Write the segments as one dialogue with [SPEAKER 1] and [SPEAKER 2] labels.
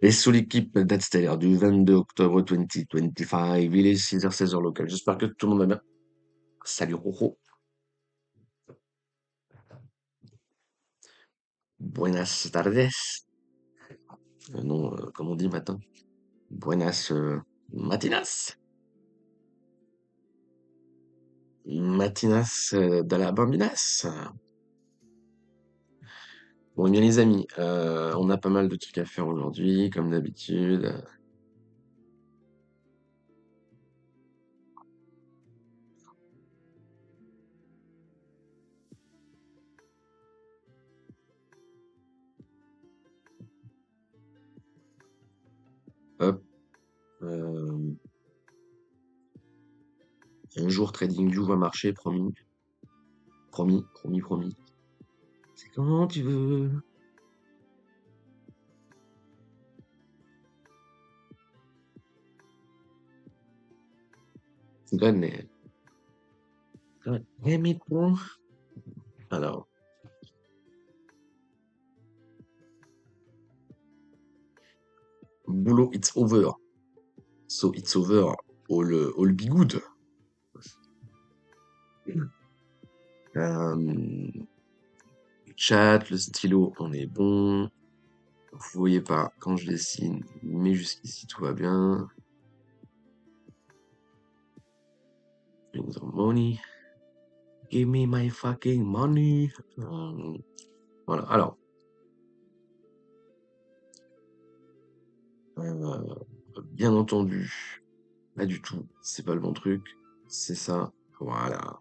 [SPEAKER 1] Et sous l'équipe date stellaire du 22 octobre 2025, il est 6h16 heure locale. J'espère que tout le monde va bien. Salut Roro. Buenas tardes. Non, comme on dit matin. Buenas matinas. Matinas de la bambinas. Bon, eh bien les amis, on a pas mal de trucs à faire aujourd'hui, comme d'habitude. Hop. euh, un jour, TradingView va marcher, promis. Promis, promis, promis. C'est quand tu veux. Donne, donne mes points. Alors, boulot, it's over. So it's over. All be good. Euh, chat, le stylo, on est bon. Vous voyez pas, quand je dessine, mais jusqu'ici tout va bien. Bring the money. Give me my fucking money. Voilà, alors, euh, bien entendu, pas du tout, c'est pas le bon truc, c'est ça, voilà.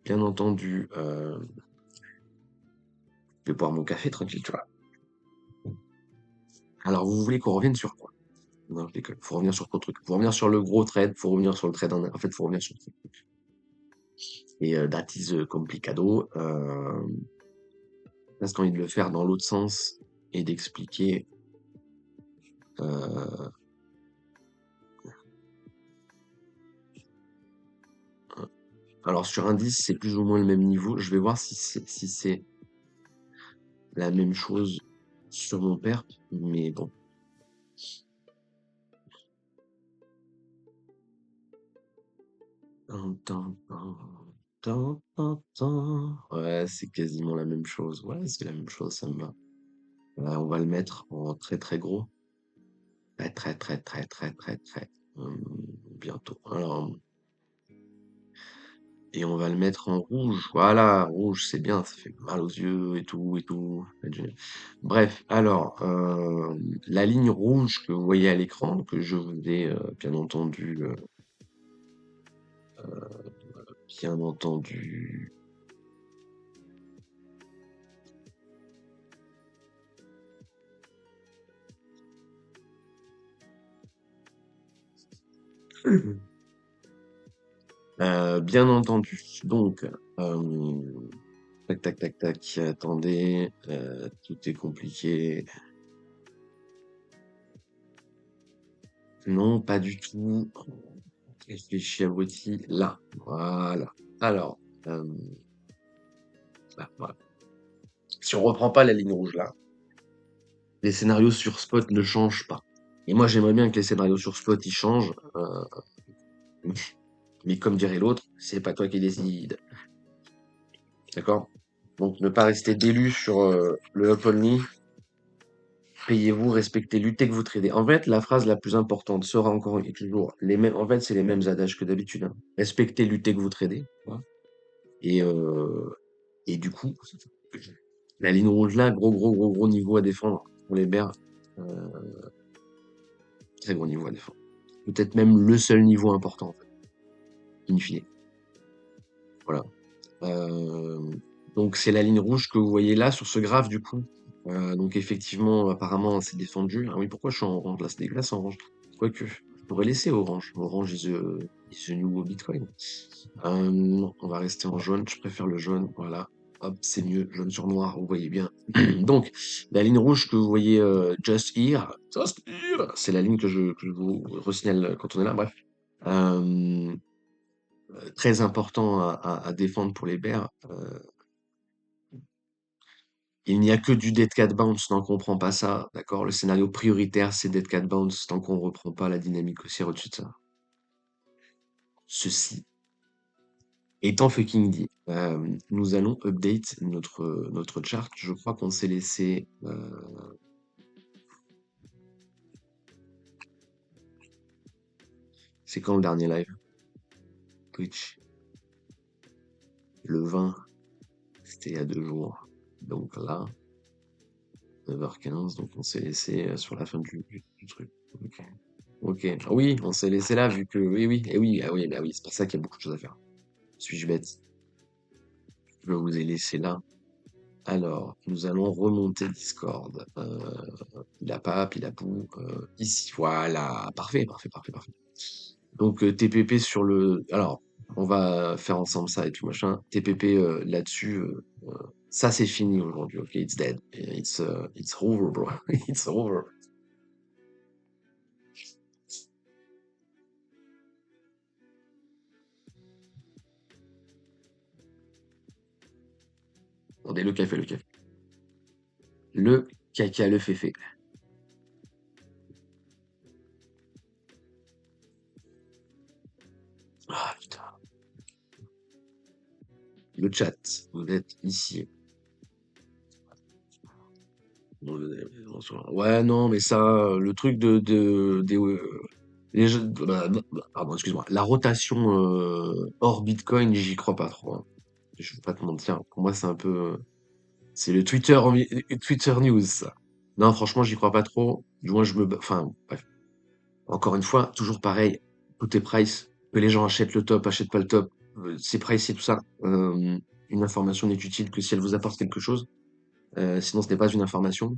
[SPEAKER 1] Bien entendu, je vais boire mon café tranquille, tu vois. Alors, vous voulez qu'on revienne sur quoi? Non, je déconne, faut revenir sur quoi truc? Faut revenir sur le gros trade, faut revenir sur le trade en fait, faut revenir sur le truc. Et that is complicado. Parce qu'on envie de le faire dans l'autre sens et d'expliquer. euh, alors sur un 10, c'est plus ou moins le même niveau. Je vais voir si c'est la même chose sur mon perp, mais bon. Ouais, c'est quasiment la même chose. Ouais, c'est la même chose, ça me va. Là, on va le mettre en très très gros. Très très très très très très très. Bientôt. Alors, et on va le mettre en rouge. Voilà, rouge, c'est bien, ça fait mal aux yeux et tout et tout. Ça va être génial. Bref, alors, la ligne rouge que vous voyez à l'écran, que je vous ai bien entendu, bien entendu. Bien entendu. Donc, tac, tac, tac, tac, attendez, tout est compliqué. Non, pas du tout. Réfléchis à Woti, là, voilà. Alors, euh, là, voilà. Si on reprend pas la ligne rouge là, les scénarios sur Spot ne changent pas. Et moi, j'aimerais bien que les scénarios sur Spot ils changent, mais comme dirait l'autre, c'est pas toi qui décide. D'accord? Donc, ne pas rester d'élu sur le up only. Payez-vous, respectez, luttez que vous tradez. En fait, la phrase la plus importante sera encore et toujours les mêmes. En fait, c'est les mêmes adages que d'habitude, hein. Respectez, luttez que vous tradez. Voilà. Et, euh, et du coup, la ligne rouge là, gros, gros, gros, gros niveau à défendre pour les bears. Euh, très gros niveau à défendre. Peut-être même le seul niveau important, en fait, in fine. Voilà. Euh, donc, c'est la ligne rouge que vous voyez là sur ce graphe, du coup. Donc, effectivement, apparemment, c'est défendu. Ah oui, pourquoi je suis en orange là? C'est dégueulasse en orange. Quoique, je pourrais laisser orange. Orange is the new Bitcoin. Non, on va rester en jaune. Je préfère le jaune. Voilà. Hop, c'est mieux. Jaune sur noir, vous voyez bien. Donc, la ligne rouge que vous voyez just here, c'est la ligne que je vous resignale quand on est là. Bref. Euh, très important à défendre pour les bears. Il n'y a que du Dead Cat Bounce tant qu'on prend pas ça, d'accord? Le scénario prioritaire, c'est Dead Cat Bounce tant qu'on reprend pas la dynamique haussière au-dessus de ça. Ceci étant fucking dit, nous allons update notre chart. Je crois qu'on s'est laissé, c'est quand le dernier live? Twitch. Le 20, c'était il y a 2 jours. Donc là, 9h15, donc on s'est laissé sur la fin du truc. Ok. Ok. Ah oui, on s'est laissé là vu que oui, oui, et oui, ah oui, bah oui, c'est pour ça qu'il y a beaucoup de choses à faire. Suis-je bête? Je vous ai laissé là. Alors, nous allons remonter Discord. Il a pou, ici. Voilà. Parfait, parfait, parfait, parfait. Donc, TPP sur le. Alors, on va faire ensemble ça et tout machin. TPP là-dessus. Ça, c'est fini aujourd'hui. Ok, it's dead. It's over, bro. It's over. Attendez, le café, le café. Le caca, le féfé. Ah, putain. Le chat, vous êtes ici. Ouais, non, mais ça, le truc pardon, excuse-moi. La rotation hors Bitcoin, j'y crois pas trop, hein. Je vais pas te mentir. Pour moi, c'est un peu, c'est le Twitter news, ça. Non, franchement, j'y crois pas trop. Du moins, enfin, bref. Encore une fois, toujours pareil. Tout est price. Que les gens achètent le top, achètent pas le top. C'est price et tout ça. Une information n'est utile que si elle vous apporte quelque chose. Sinon, ce n'est pas une information.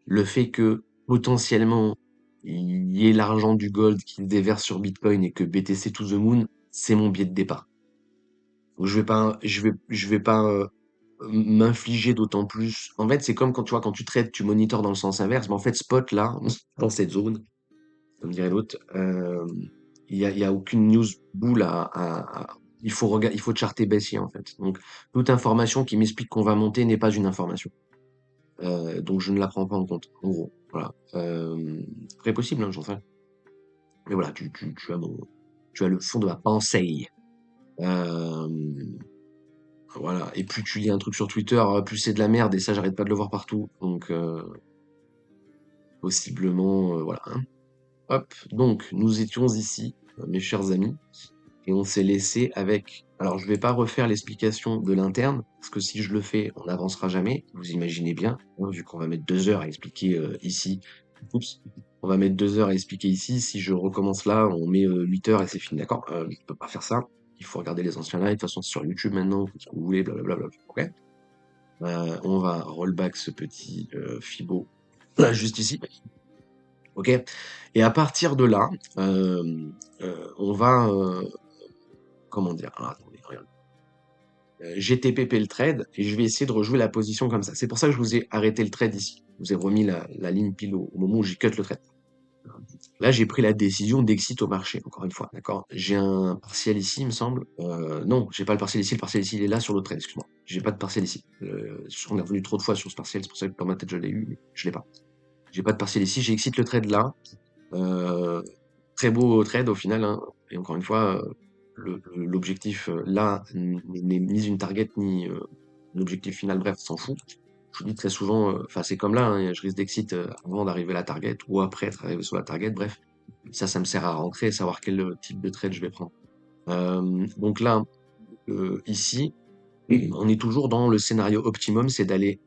[SPEAKER 1] Le fait que potentiellement il y ait l'argent du gold qui se déverse sur Bitcoin et que BTC to the moon, c'est mon biais de départ. Donc je vais pas m'infliger d'autant plus. En fait, c'est comme quand tu vois quand tu trades, tu monitors dans le sens inverse. Mais en fait, spot là, dans cette zone, comme dirait l'autre, il y a aucune news bull il faut charter baissier en fait. Donc toute information qui m'explique qu'on va monter n'est pas une information. Donc je ne la prends pas en compte, en gros. Voilà. Très possible, hein, j'en sais. Mais voilà, tu as le fond de ma pensée. Euh, voilà. Et plus tu lis un truc sur Twitter, plus c'est de la merde. Et ça, j'arrête pas de le voir partout. Donc possiblement, voilà, hein. Hop. Donc nous étions ici, mes chers amis, et on s'est laissé avec. Alors je vais pas refaire l'explication de l'interne, parce que si je le fais, on n'avancera jamais. Vous imaginez bien, hein, vu qu'on va mettre 2 heures à expliquer ici. Oups. On va mettre 2 heures à expliquer ici. Si je recommence là, on met 8 heures et c'est fini, d'accord? Je peux pas faire ça. Il faut regarder les anciens lives. De toute façon, c'est sur YouTube maintenant, faites ce que vous voulez, blablabla. Ok? On va rollback ce petit Fibo là, juste ici. Ok? Et à partir de là, on va, comment dire? Alors, attendez, regarde. J'ai TPP le trade et je vais essayer de rejouer la position comme ça. C'est pour ça que je vous ai arrêté le trade ici. Je vous ai remis la ligne pile au moment où j'ai cut le trade. Là, j'ai pris la décision d'exit au marché, encore une fois, d'accord? J'ai un partiel ici, il me semble. Non, j'ai pas le partiel ici. Le partiel ici, il est là sur le trade, excuse-moi. J'ai pas de partiel ici. On est revenu trop de fois sur ce partiel, c'est pour ça que dans ma tête, je l'ai eu, mais je l'ai pas. J'ai pas de partiel ici. J'ai exit le trade là. Euh, Très beau trade au final, hein. Et encore une fois, l'objectif là n'est ni une target ni l'objectif final, bref, s'en fout. Je vous dis très souvent, enfin c'est comme là, hein, je risque d'exit avant d'arriver à la target ou après être arrivé sur la target, bref. Ça me sert à rentrer et savoir quel type de trade je vais prendre. Donc là, ici, on est toujours dans le scénario optimum, c'est d'aller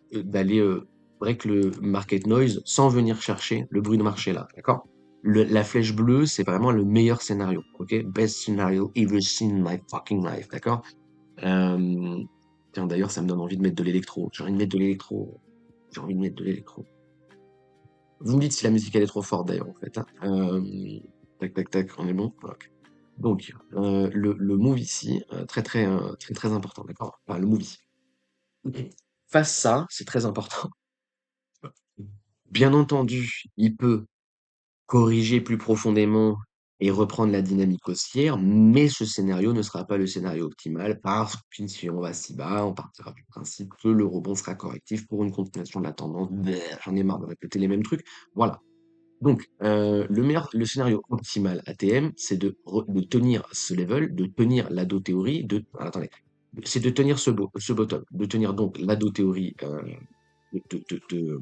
[SPEAKER 1] break le market noise sans venir chercher le bruit de marché là, d'accord? La flèche bleue, c'est vraiment le meilleur scénario, ok? Best scenario ever seen in my fucking life, d'accord? Euh, Tiens, d'ailleurs, ça me donne envie de mettre de l'électro. J'ai envie de mettre de l'électro. J'ai envie de mettre de l'électro. Vous me dites si la musique elle est trop forte d'ailleurs en fait, hein. Tac tac tac, on est bon? Ok. Donc le move ici, très très très très important, d'accord? Enfin le move ici. Ok. Face ça, c'est très important. Bien entendu, il peut corriger plus profondément et reprendre la dynamique haussière, mais ce scénario ne sera pas le scénario optimal parce que si on va si bas, on partira du principe que le rebond sera correctif pour une continuation de la tendance. Bleh, j'en ai marre de répéter les mêmes trucs. Voilà. Donc, le scénario optimal ATM, c'est de tenir ce level, de tenir l'ADO théorie, attendez, c'est de tenir ce bottom, de tenir donc l'ADO théorie de,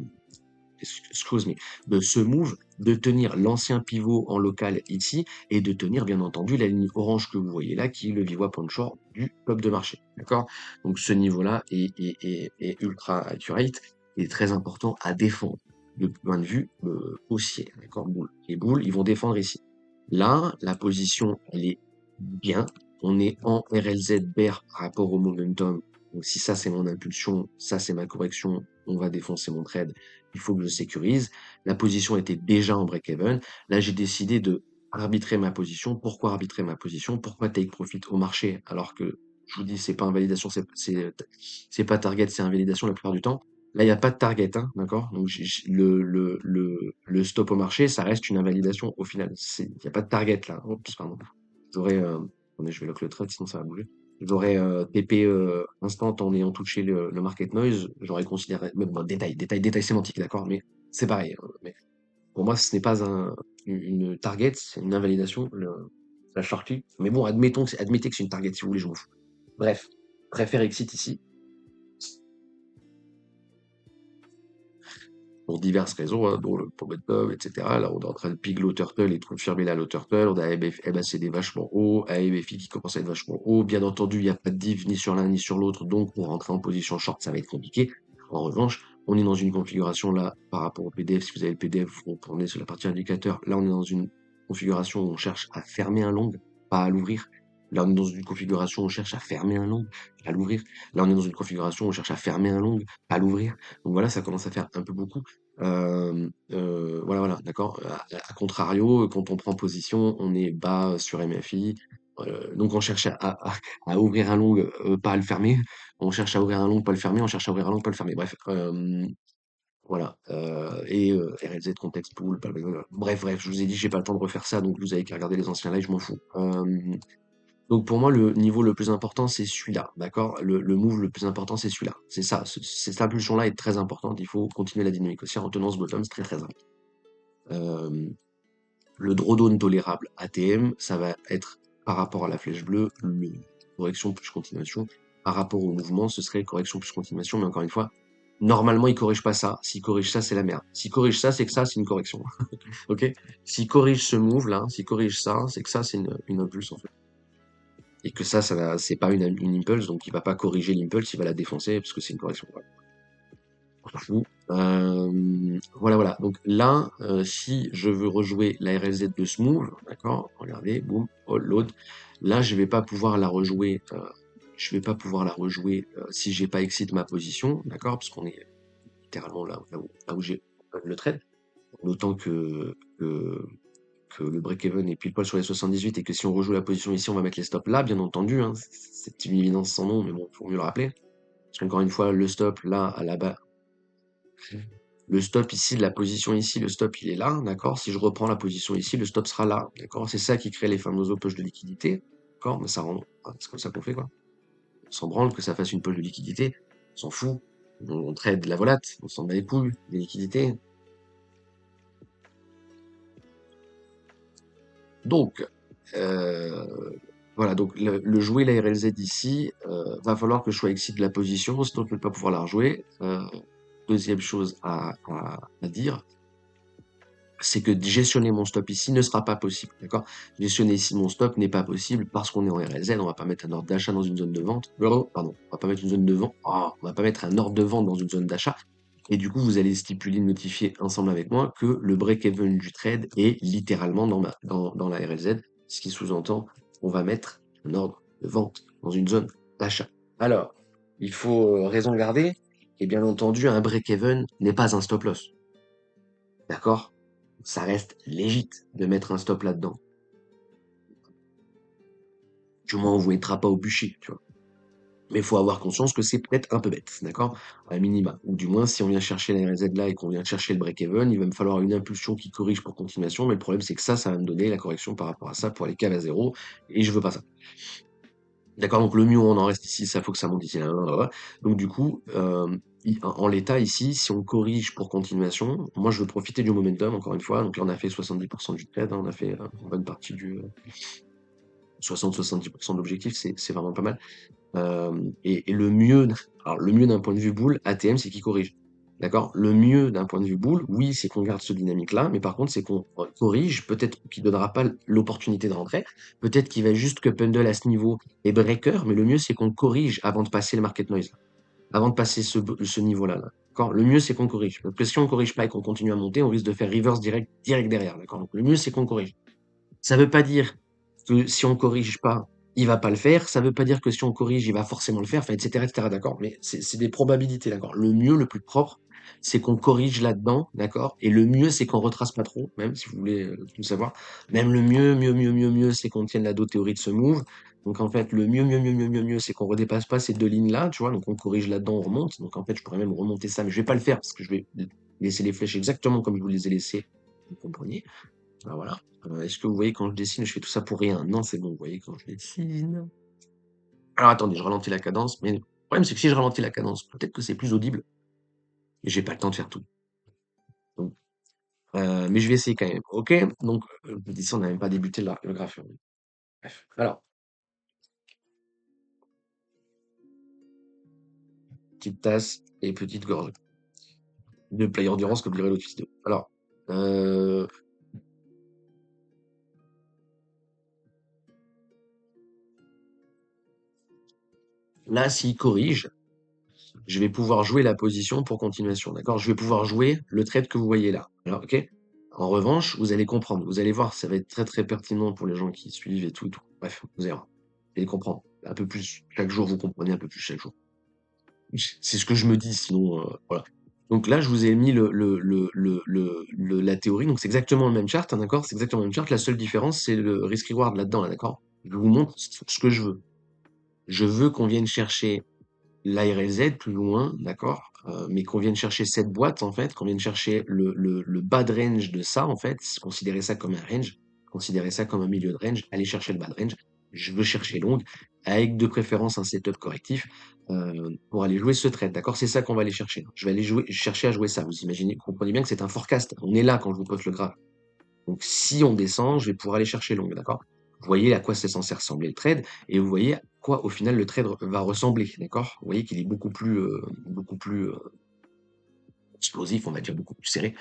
[SPEAKER 1] excuse me, de ce move, de tenir l'ancien pivot en local ici et de tenir bien entendu la ligne orange que vous voyez là qui est le VWAP point short du top de marché. D'accord? Donc ce niveau-là est ultra accurate et très important à défendre de point de vue haussier. D'accord? Boule. Les boules, ils vont défendre ici. Là, la position, elle est bien. On est en RLZ bear par rapport au momentum. Donc si ça c'est mon impulsion, ça c'est ma correction, on va défoncer mon trade, il faut que je sécurise. La position était déjà en break-even. Là, j'ai décidé de arbitrer ma position. Pourquoi arbitrer ma position? Pourquoi take profit au marché? Alors que, je vous dis, c'est pas invalidation, c'est pas target, c'est invalidation la plupart du temps. Là, il n'y a pas de target, hein, d'accord? Donc, le stop au marché, ça reste une invalidation au final. Il n'y a pas de target là. Oups, pardon. J'aurais, attendez, je vais lock le trade, sinon ça va bouger. J'aurais TP instant en ayant touché le market noise, j'aurais considéré, mais bon, détail sémantique, d'accord, mais c'est pareil. Mais pour moi, ce n'est pas une target, c'est une invalidation, la shorty. Mais bon, admettez que c'est une target si vous voulez, je m'en fous. Bref, préfère exit ici. Pour diverses raisons, hein, dont le momentum, etc. Là, on est en train de pig low turtle et de confirmer la low turtle. On a MACD vachement haut, AMFI qui commence à être vachement haut. Bien entendu, il n'y a pas de div ni sur l'un ni sur l'autre, donc pour rentrer en position short, ça va être compliqué. En revanche, on est dans une configuration là, par rapport au PDF, si vous avez le PDF, vous retournez sur la partie indicateur. Là, on est dans une configuration où on cherche à fermer un long, pas à l'ouvrir. Là, on est dans une configuration où on cherche à fermer un long, à l'ouvrir. Là, on est dans une configuration où on cherche à fermer un long, à l'ouvrir. Donc voilà, ça commence à faire un peu beaucoup. Voilà, d'accord. À contrario, quand on prend position, on est bas sur MFI. Donc on cherche à ouvrir un long, pas à le fermer. On cherche à ouvrir un long, pas le fermer. On cherche à ouvrir un long, pas le fermer. Bref, voilà. Et RLZ contexte pool. Bref, je vous ai dit, j'ai pas le temps de refaire ça, donc vous avez qu'à regarder les anciens lives, je m'en fous. Donc pour moi, le niveau le plus important, c'est celui-là, d'accord? Le move le plus important, c'est celui-là. C'est ça, cette impulsion-là est très importante. Il faut continuer la dynamique haussière en tenant ce bottom, c'est très très important. Le drawdown tolérable ATM, ça va être par rapport à la flèche bleue, le correction plus continuation. Par rapport au mouvement, ce serait correction plus continuation, mais encore une fois, normalement, il corrige pas ça. S'il corrige ça, c'est la merde. S'il corrige ça, c'est que ça, c'est une correction. Ok? S'il corrige ce move-là, s'il corrige ça, c'est que ça, c'est une impulse, en fait. Et que ça c'est pas une impulse, donc il va pas corriger l'impulse, il va la défoncer parce que c'est une correction. Voilà. On s'en fout. Voilà. Donc là, si je veux rejouer la RLZ de ce move, d'accord, regardez, boum, all load. Là, je vais pas pouvoir la rejouer si j'ai pas exit ma position, d'accord, parce qu'on est littéralement là où j'ai le trade. D'autant que le break-even est pile poil sur les 78 et que si on rejoue la position ici, on va mettre les stops là, bien entendu. Hein, c'est une évidence sans nom, mais bon, faut mieux le rappeler. Parce qu'encore une fois, le stop là, à la bas, le stop ici, de la position ici, le stop il est là, d'accord? Si je reprends la position ici, le stop sera là, d'accord? C'est ça qui crée les fameuses poches de liquidité, d'accord? Mais ça rend, c'est comme ça qu'on fait, quoi. On s'en branle que ça fasse une poche de liquidité, on s'en fout. On trade la volate, on s'en bat les couilles, des liquidités. Donc, voilà, donc jouer la RLZ ici, va falloir que je sois exit de la position, sinon je ne vais pas pouvoir la rejouer. Deuxième chose à dire, c'est que gestionner mon stop ici ne sera pas possible, d'accord? Gestionner ici mon stop n'est pas possible parce qu'on est en RLZ, on va pas mettre un ordre d'achat dans une zone de vente. Pardon, on va pas mettre une zone de vente. On va pas mettre un ordre de vente dans une zone d'achat. Et du coup, vous allez stipuler, notifier ensemble avec moi que le break-even du trade est littéralement dans la RLZ, ce qui sous-entend qu'on va mettre un ordre de vente dans une zone d'achat. Alors, il faut raison garder, et bien entendu, un break-even n'est pas un stop-loss. D'accord? Ça reste légit de mettre un stop là-dedans. Du moins, on vous mettra pas au bûcher, tu vois. Mais il faut avoir conscience que c'est peut-être un peu bête, d'accord? À minima. Ou du moins, si on vient chercher la RZ là et qu'on vient chercher le break-even, il va me falloir une impulsion qui corrige pour continuation. Mais le problème, c'est que ça va me donner la correction par rapport à ça pour aller cave à zéro. Et je veux pas ça. D'accord? Donc le mieux, on en reste ici. Ça, faut que ça monte ici. Là, là, là. Donc du coup, en l'état ici, si on corrige pour continuation, moi, je veux profiter du momentum, encore une fois. Donc là, on a fait 70% du trade, hein, on a fait une bonne partie du 60-70% de l'objectif. C'est vraiment pas mal. Et le mieux, alors le mieux d'un point de vue boule, ATM, c'est qu'il corrige. D'accord? Le mieux d'un point de vue boule, oui, c'est qu'on garde ce dynamique-là, mais par contre, c'est qu'on corrige. Peut-être qu'il donnera pas l'opportunité de rentrer. Peut-être qu'il va juste que pendle à ce niveau et breaker, mais le mieux, c'est qu'on corrige avant de passer le market noise. Avant de passer ce niveau-là. Là. D'accord? Le mieux, c'est qu'on corrige. Parce que si on corrige pas et qu'on continue à monter, on risque de faire reverse direct derrière. D'accord? Donc, le mieux, c'est qu'on corrige. Ça veut pas dire que si on corrige pas, il va pas le faire. Ça veut pas dire que si on corrige, il va forcément le faire, enfin, etc., etc., d'accord? Mais c'est des probabilités, d'accord? Le mieux, le plus propre, c'est qu'on corrige là-dedans, d'accord? Et le mieux, c'est qu'on retrace pas trop, même si vous voulez tout savoir. Même le mieux, c'est qu'on tienne la dos théorie de ce move. Donc, en fait, le mieux, c'est qu'on redépasse pas ces deux lignes-là, tu vois? Donc, on corrige là-dedans, on remonte. Donc, en fait, je pourrais même remonter ça, mais je vais pas le faire parce que je vais laisser les flèches exactement comme je vous les ai laissées. Vous comprenez? Ah, voilà. Est-ce que vous voyez quand je dessine, je fais tout ça pour rien? Non, c'est bon, vous voyez quand je dessine. Alors attendez, je ralentis la cadence, mais le problème c'est que si je ralentis la cadence, peut-être que c'est plus audible, et j'ai pas le temps de faire tout. Donc, mais je vais essayer quand même. Ok? Donc, ici on n'a même pas débuté le graphe. Bref. Alors, petite tasse et petite gorge. De play endurance comme dirait l'autre vidéo. Alors, euh, là, s'il corrige, je vais pouvoir jouer la position pour continuation, d'accord? Je vais pouvoir jouer le trade que vous voyez là. Alors, ok? En revanche, vous allez comprendre, vous allez voir, ça va être très très pertinent pour les gens qui suivent et tout, et tout. Bref, vous allez voir. Vous allez comprendre un peu plus. Chaque jour, vous comprenez un peu plus chaque jour. C'est ce que je me dis, sinon, voilà. Donc là, je vous ai mis la théorie. Donc c'est exactement le même chart, hein, d'accord? C'est exactement le même chart. La seule différence, c'est le risk reward là-dedans, là, d'accord? Je vous montre ce que je veux. Je veux qu'on vienne chercher l'ARLZ plus loin, d'accord? Mais qu'on vienne chercher cette boîte, en fait, qu'on vienne chercher le bas de range de ça, en fait, considérer ça comme un range, considérer ça comme un milieu de range, aller chercher le bas de range. Je veux chercher long, avec de préférence un setup correctif, pour aller jouer ce trade, d'accord? C'est ça qu'on va aller chercher. Je vais aller chercher à jouer ça. Vous imaginez, vous comprenez bien que c'est un forecast. On est là quand je vous poste le graphe. Donc, si on descend, je vais pouvoir aller chercher long, d'accord? Vous voyez à quoi c'est censé ressembler le trade, et vous voyez à quoi, au final, le trade va ressembler, d'accord? Vous voyez qu'il est beaucoup plus explosif, on va dire, beaucoup plus serré,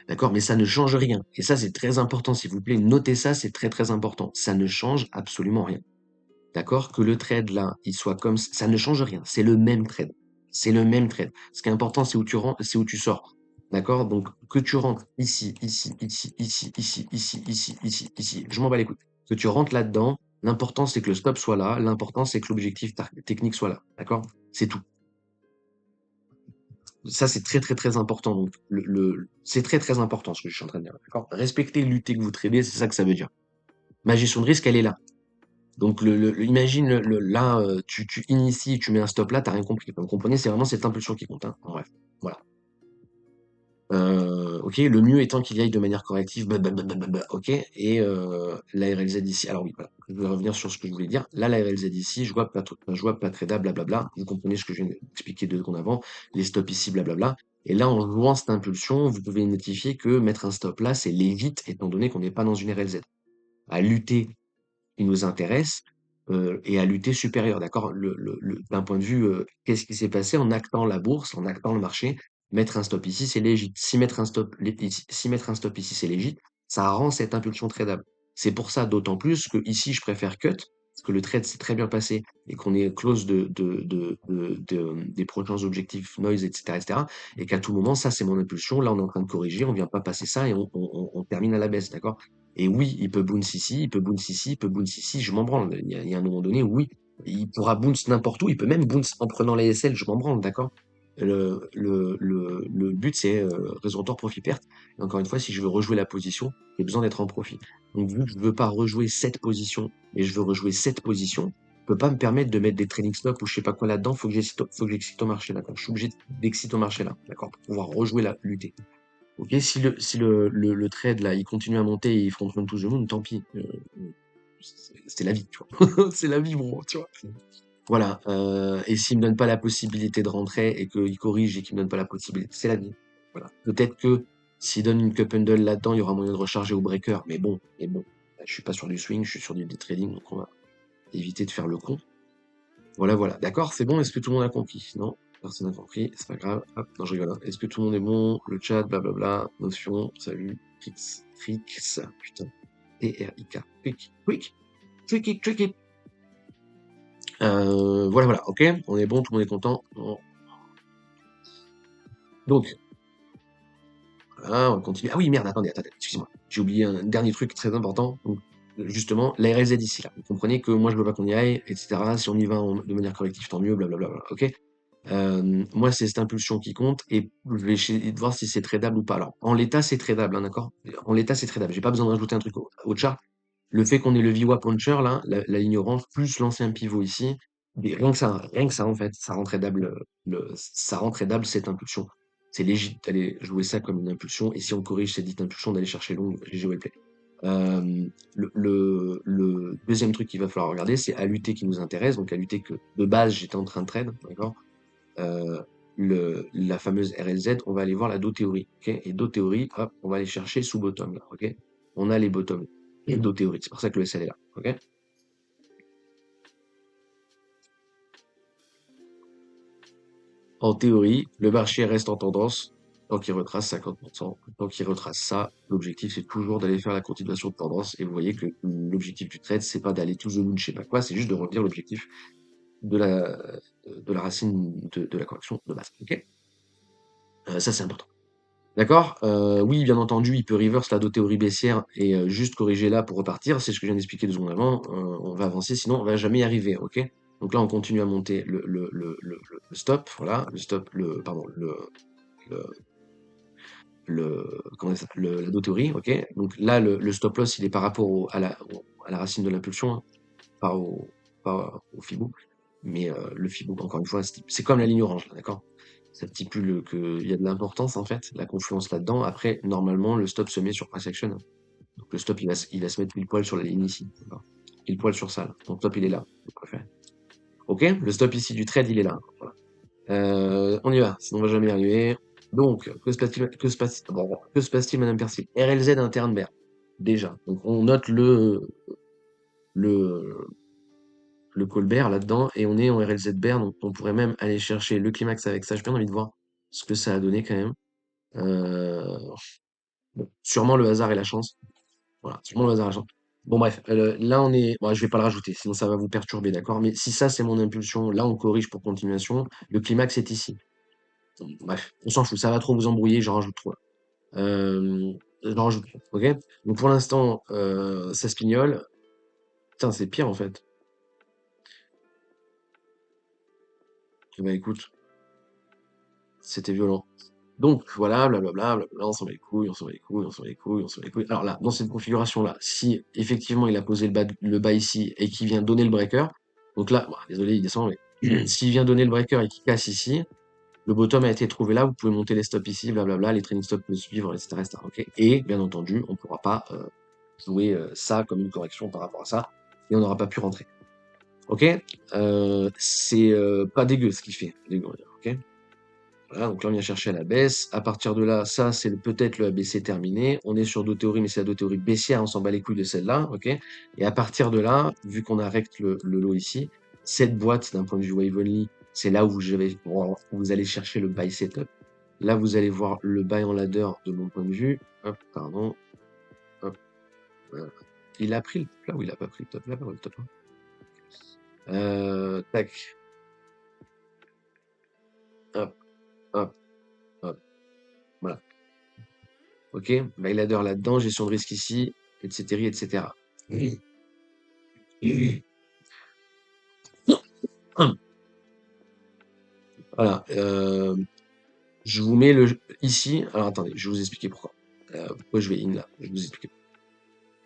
[SPEAKER 1] d'accord? Mais ça ne change rien. Et ça, c'est très important, s'il vous plaît. Notez ça, c'est très, très important. Ça ne change absolument rien. D'accord? Que le trade, là, il soit comme ça ne change rien. C'est le même trade. C'est le même trade. Ce qui est important, c'est où tu rentres, c'est où tu sors. D'accord? Donc, que tu rentres ici, ici, ici, ici, ici, ici, ici, ici, ici. Je m'en bats les couilles. Que tu rentres là-dedans, l'important, c'est que le stop soit là. L'important, c'est que l'objectif technique soit là. D'accord? C'est tout. Ça, c'est très, très, très important. Donc, c'est très, très important ce que je suis en train de dire. D'accord? Respecter l'UT que vous tradez, c'est ça que ça veut dire. Ma gestion de risque, elle est là. Donc, imagine, là, tu inities, tu mets un stop là, t'as rien compris. Vous comprenez, c'est vraiment cette impulsion qui compte. Hein. Bref, voilà. Ok, le mieux étant qu'il y aille de manière corrective, ok, et l'ARLZ ici. Alors oui, voilà, je vais revenir sur ce que je voulais dire. Là, l'ARLZ ici, je vois pas tradable, blablabla. Vous comprenez ce que je viens d'expliquer 2 secondes avant. Les stops ici, blablabla. Et là, en jouant cette impulsion, vous pouvez notifier que mettre un stop là, c'est legit, étant donné qu'on n'est pas dans une RLZ. À lutter qui nous intéresse et à lutter supérieur, d'accord? D'un point de vue, qu'est-ce qui s'est passé en actant la bourse, en actant le marché, mettre un stop ici, c'est légit. Si mettre un stop ici, c'est légit, ça rend cette impulsion tradable. C'est pour ça, d'autant plus que ici, je préfère cut, parce que le trade s'est très bien passé et qu'on est close des prochains objectifs noise, etc., etc., et qu'à tout moment, ça, c'est mon impulsion. Là, on est en train de corriger, on vient pas passer ça et on termine à la baisse, d'accord? Et oui, il peut bounce ici, il peut bounce ici, il peut bounce ici, je m'en branle. Il y a un moment donné, oui, il pourra bounce n'importe où, il peut même bounce en prenant les SL, je m'en branle, d'accord? Le but, c'est résultat profit-perte. Et encore une fois, si je veux rejouer la position, j'ai besoin d'être en profit. Donc, vu que je veux pas rejouer cette position, mais je veux rejouer cette position, peux pas me permettre de mettre des trailing stops ou je sais pas quoi là-dedans, faut que j'excite au marché, d'accord? Je suis obligé d'exciter au marché là, d'accord? Pour pouvoir rejouer la l'UT. Ok, si le trade là, il continue à monter et il front run to the moon, tant pis. C'est la vie, tu vois. C'est la vie, bro, tu vois. Voilà. Et s'il me donne pas la possibilité de rentrer et qu'il corrige et qu'il me donne pas la possibilité, c'est la vie. Voilà. Peut-être que s'il donne une cup handle là-dedans, il y aura moyen de recharger au breaker. Mais bon, je suis pas sur du swing, je suis sur du day trading, donc on va éviter de faire le con. Voilà, voilà. D'accord, c'est bon. Est-ce que tout le monde a compris? Non, personne n'a compris. C'est pas grave. Hop, non, je rigole, hein. Est-ce que tout le monde est bon? Le chat, blablabla. Notion, salut. Trix, putain. T-R-I-K. Quick, quick. Tricky, tricky. Voilà, voilà. Ok, on est bon, tout le monde est content. Bon. Donc, voilà, on continue. Ah oui, merde, attendez, excusez-moi. J'ai oublié un dernier truc très important. Donc, justement, la RLZ ici, là. Vous comprenez que moi, je veux pas qu'on y aille, etc. Si on y va de manière corrective, tant mieux, blablabla. Ok? Moi, c'est cette impulsion qui compte et je vais essayer de voir si c'est tradable ou pas. Alors, en l'état, c'est tradable, hein, d'accord? En l'état, c'est tradable. J'ai pas besoin de rajouter un truc au chart. Le fait qu'on ait le VWAP puncher, là, la ligne orange, plus l'ancien pivot ici, rien que ça, en fait, ça rend tradable, ça rend tradable cette impulsion. C'est légit d'aller jouer ça comme une impulsion et si on corrige cette dite impulsion, d'aller chercher long, GG wellplay. Le deuxième truc qu'il va falloir regarder, c'est ALUT qui nous intéresse. Donc ALUT que de base, j'étais en train de trade, d'accord? La fameuse RLZ, on va aller voir la Do théorie, ok? Et Do théorie, hop, on va aller chercher sous bottom, là, ok? On a les bottoms et Do théorie, c'est pour ça que le SL est là, ok? En théorie, le marché reste en tendance tant qu'il retrace 50%. Tant qu'il retrace ça, l'objectif c'est toujours d'aller faire la continuation de tendance. Et vous voyez que l'objectif du trade, c'est pas d'aller to the moon, je sais pas quoi, c'est juste de revenir l'objectif de la racine de la correction de base, ok? Ça c'est important. D'accord? Oui, bien entendu, il peut reverse la théorie baissière et juste corriger là pour repartir. C'est ce que je viens d'expliquer 2 secondes avant. On va avancer, sinon on va jamais y arriver, ok? Donc là, on continue à monter le stop, voilà, le stop, pardon, le, comment ça, la dos théorie, ok? Donc là, le stop loss, il est par rapport à la racine de l'impulsion, hein, pas au Fibou. Mais le Fibou, encore une fois, c'est comme la ligne orange, là, d'accord? Ça stipule qu'il y a de l'importance, en fait, la confluence là-dedans. Après, normalement, le stop se met sur price action. Donc le stop, il va se mettre pile poil sur la ligne ici. D'accord. Pile poil sur ça, là. Donc stop, il est là. Donc, on va faire. Ok? Le stop ici du trade, il est là. Voilà. On y va, sinon on va jamais y arriver. Donc, que se passe-t-il, Madame Persil? RLZ interne BER. Déjà. Donc on note le, le Colbert là-dedans et on est en RLZ BER, donc on pourrait même aller chercher le climax avec ça. J'ai bien envie de voir ce que ça a donné quand même. Euh, bon, sûrement le hasard et la chance. Voilà, sûrement le hasard et la chance. Bon bref, là on est. Bon, je vais pas le rajouter, sinon ça va vous perturber, d'accord? Mais si ça c'est mon impulsion, là on corrige pour continuation. Le climax est ici. Bon, bref, on s'en fout, ça va trop vous embrouiller, j'en rajoute trop. J'en rajoute trop, ok? Donc pour l'instant, ça spignole. Putain, c'est pire en fait. Bah écoute, c'était violent. Donc voilà, blablabla, blablabla, on s'en bat les couilles, on s'en bat les couilles, on s'en bat les couilles, on s'en bat les couilles. Alors là, dans cette configuration-là, si effectivement il a posé le bas ici et qu'il vient donner le breaker, donc là, bon, désolé, il descend, mais s'il vient donner le breaker et qu'il casse ici, le bottom a été trouvé là, vous pouvez monter les stops ici, blablabla, les training stops peuvent suivre, etc., etc., ok? Et bien entendu, on ne pourra pas jouer ça comme une correction par rapport à ça, et on n'aura pas pu rentrer. Ok? C'est pas dégueu ce qu'il fait, dégueu, on va dire, ok? Voilà, donc là on vient chercher à la baisse. À partir de là, ça c'est peut-être le ABC terminé. On est sur deux théories, mais c'est la deux théories baissière, on s'en bat les couilles de celle-là, ok? Et à partir de là, vu qu'on arrête le lot ici, cette boîte d'un point de vue wave only, c'est là où vous allez chercher le buy setup. Là, vous allez voir le buy en ladder de mon point de vue. Hop, pardon. Hop, voilà. Il a pris le top là ou il a pas pris le top là? Pas le top là. Tac. Hop, hop, hop. Voilà. Ok, buy ladder là-dedans, gestion de risque ici, etc., etc. Voilà. Je vous mets ici. Alors attendez, je vais vous expliquer pourquoi. Pourquoi je vais in là. Je vais vous expliquer.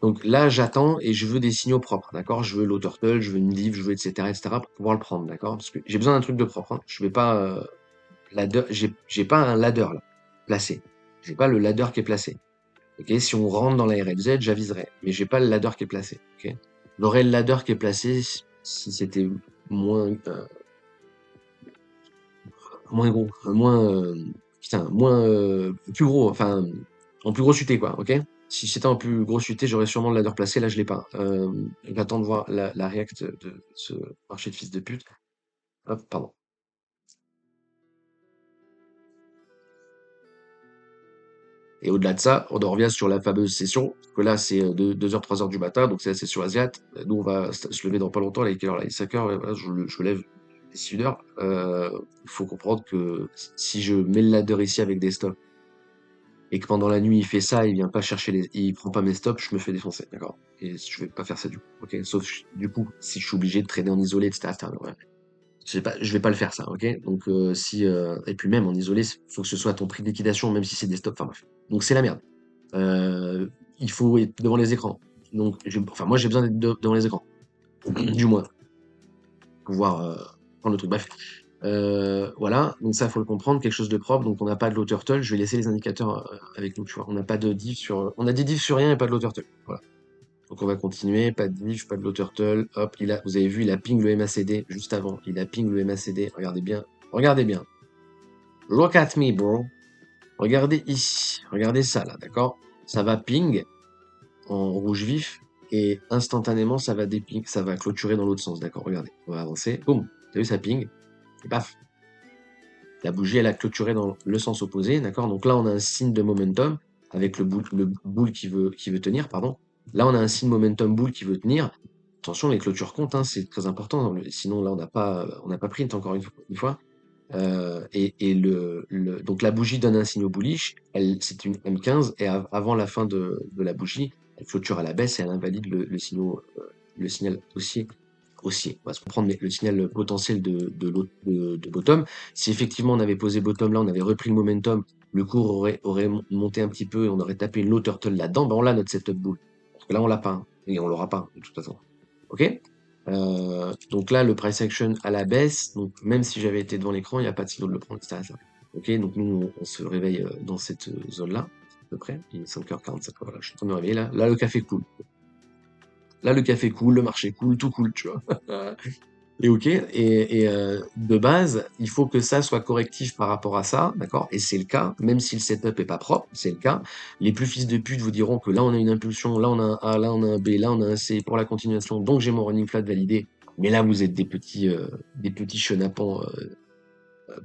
[SPEAKER 1] Donc là, j'attends et je veux des signaux propres, d'accord? Je veux l'auto turtle, je veux une div, je veux etc., pour pouvoir le prendre, d'accord? Parce que j'ai besoin d'un truc de propre, hein. Je vais pas ladder, j'ai pas un ladder là placé. J'ai pas le ladder qui est placé. Ok? Si on rentre dans la RLZ, j'aviserai, mais j'ai pas le ladder qui est placé. Ok? J'aurais le ladder qui est placé si c'était moins moins gros, putain, plus gros, enfin, en plus gros UT, quoi, ok? Si c'était en plus gros UT, j'aurais sûrement le ladder placé, là je l'ai pas. J'attends de voir la react de ce marché de fils de pute. Hop, pardon. Et au-delà de ça, on en revient sur la fameuse session, parce que là c'est 2h, 3h du matin, donc c'est la session asiat. Nous on va se lever dans pas longtemps, là, il est quelle heure là? Il est 5h, voilà, je me lève d'ici 1 heure. Il faut comprendre que si je mets le ladder ici avec des stops, et que pendant la nuit il fait ça, il vient pas chercher il prend pas mes stops, je me fais défoncer, d'accord? Et je vais pas faire ça du coup, ok? Sauf du coup, si je suis obligé de trader en isolé, etc., ouais. Je vais pas le faire ça, ok? Donc si et puis même en isolé, faut que ce soit ton prix de liquidation, même si c'est des stops, enfin bref. Donc c'est la merde. Euh, il faut être devant les écrans. Donc enfin moi j'ai besoin d'être devant les écrans, du moins, pour pouvoir prendre le truc. Bref. Voilà, donc ça faut le comprendre, quelque chose de propre, donc on n'a pas de low turtle, je vais laisser les indicateurs avec nous, tu vois. On n'a pas de div sur. On a des divs sur rien et pas de low turtle. Voilà. Donc on va continuer, pas de div, pas de low turtle. Hop, vous avez vu, il a ping le MACD juste avant. Il a ping le MACD. Regardez bien. Regardez bien. Look at me, bro. Regardez ici. Regardez ça là, d'accord? Ça va ping en rouge vif et instantanément ça va déping, ça va clôturer dans l'autre sens, d'accord? Regardez, on va avancer. Boum. T'as vu ça ping? Et paf. La bougie, elle a clôturé dans le sens opposé, d'accord? Donc là, on a un signe de momentum avec le boule qui veut tenir, pardon. Là, on a un signe momentum boule qui veut tenir. Attention, les clôtures comptent, hein, c'est très important. Sinon, là, on n'a pas print encore une fois. Donc la bougie donne un signe au bullish. C'est une M15 et avant la fin de la bougie, elle clôture à la baisse et elle invalide le signal haussier, on va se comprendre, mais le signal potentiel de bottom. Si effectivement on avait posé bottom là, on avait repris le momentum, le cours aurait monté un petit peu et on aurait tapé une low turtle là-dedans, ben on l'a notre setup bull. Parce que là on l'a pas, hein, et on l'aura pas, de toute façon. Ok? Donc là, le price action à la baisse, donc même si j'avais été devant l'écran, il n'y a pas de signal de le prendre, etc. Ok? Donc nous, on se réveille dans cette zone-là, à peu près. Il est 5h45, voilà, je suis en train de me réveiller là. Là, le café coule. Là, le café coule, le marché coule, tout coule, tu vois. Et ok, de base, il faut que ça soit correctif par rapport à ça, d'accord? Et c'est le cas, même si le setup est pas propre, c'est le cas. Les plus fils de pute vous diront que là on a une impulsion, là on a un A, là on a un B, là on a un C pour la continuation, donc j'ai mon running flat validé. Mais là vous êtes des petits chenapans